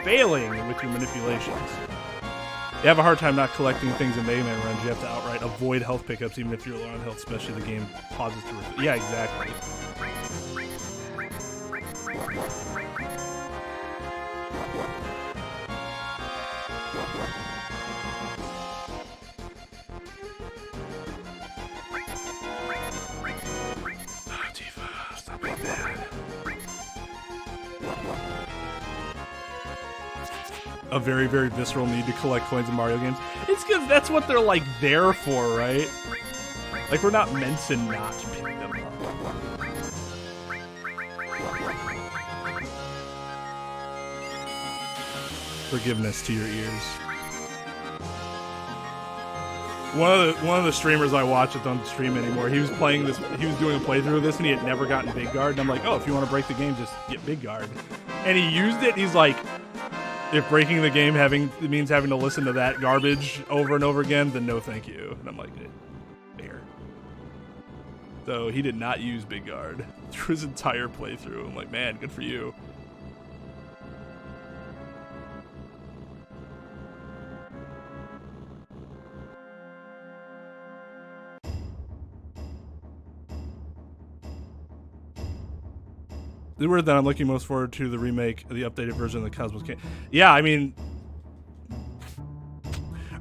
failing with your manipulations. You have a hard time not collecting things in Mega Man runs. You have to outright avoid health pickups even if you're low on health, especially the game pauses to... Yeah, exactly. Oh, Tifa, stop being bad. A very, very visceral need to collect coins in Mario games. It's because that's what they're, like, there for, right? Like, we're not meant to not pick them up. Forgiveness to your ears. One of the streamers I watch that don't stream anymore, he was playing this, he was doing a playthrough of this, and he had never gotten Big Guard. And I'm like, oh, if you want to break the game, just get Big Guard. And he used it, and he's like, if breaking the game means having to listen to that garbage over and over again, then no thank you. And I'm like, fair. So he did not use Big Guard through his entire playthrough. I'm like, man, good for you. The word that I'm looking most forward to the remake, the updated version of the Cosmos game. Yeah, I mean,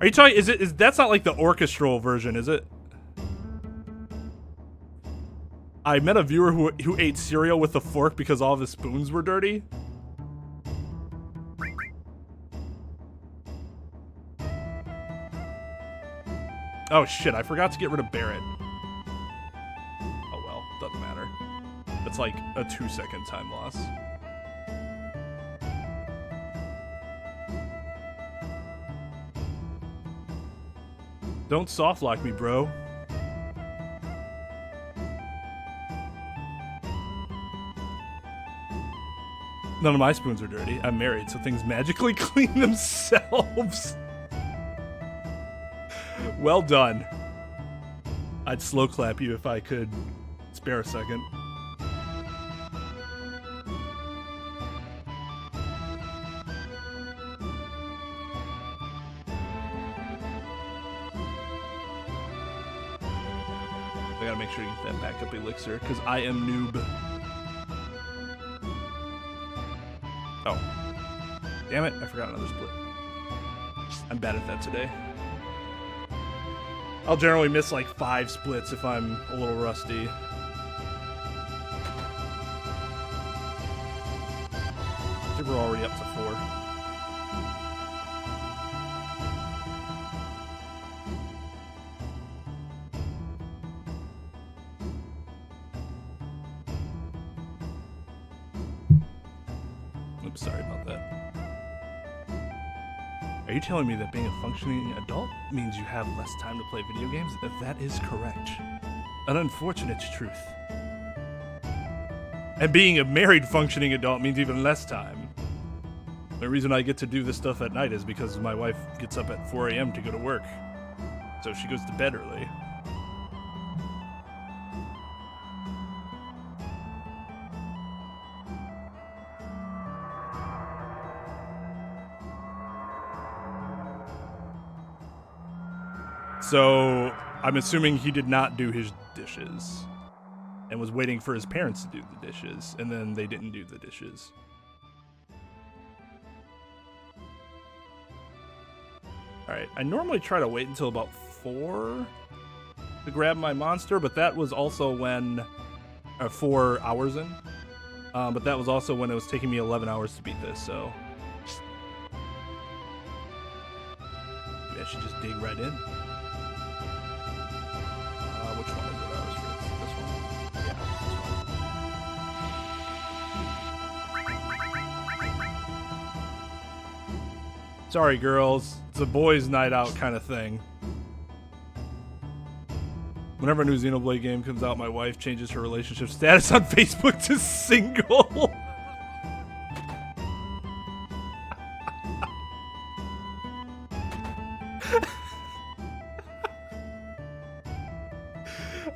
are you talking? Is that's not like the orchestral version, is it? I met a viewer who ate cereal with a fork because all of his spoons were dirty. Oh shit, I forgot to get rid of Barrett. Oh well, doesn't matter. It's like a 2-second time loss. Don't soft lock me, bro. None of my spoons are dirty. I'm married, so things magically clean themselves. Well done. I'd slow clap you if I could spare a second. I gotta make sure you get that backup elixir, because I am noob. Oh. Damn it, I forgot another split. I'm bad at that today. I'll generally miss like 5 splits if I'm a little rusty. I think we're already up to 4. Oops, sorry about that. Are you telling me that being a functioning adult means you have less time to play video games? That is correct. An unfortunate truth. And being a married functioning adult means even less time. The reason I get to do this stuff at night is because my wife gets up at 4 a.m. to go to work. So she goes to bed early. So I'm assuming he did not do his dishes and was waiting for his parents to do the dishes, and then they didn't do the dishes. Alright, I normally try to wait until about 4 to grab my monster, but that was also when 4 hours in. But that was also when it was taking me 11 hours to beat this, so maybe I should just dig right in. Which one is it? This one? Yeah, this one. Sorry, girls. It's a boys' night out kind of thing. Whenever a new Xenoblade game comes out, my wife changes her relationship status on Facebook to single.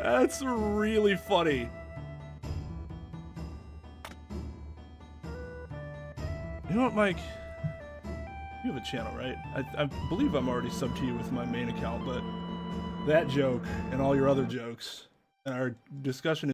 That's really funny. You know what, Mike? You have a channel, right? I believe I'm already subbed to you with my main account, but that joke and all your other jokes and our discussion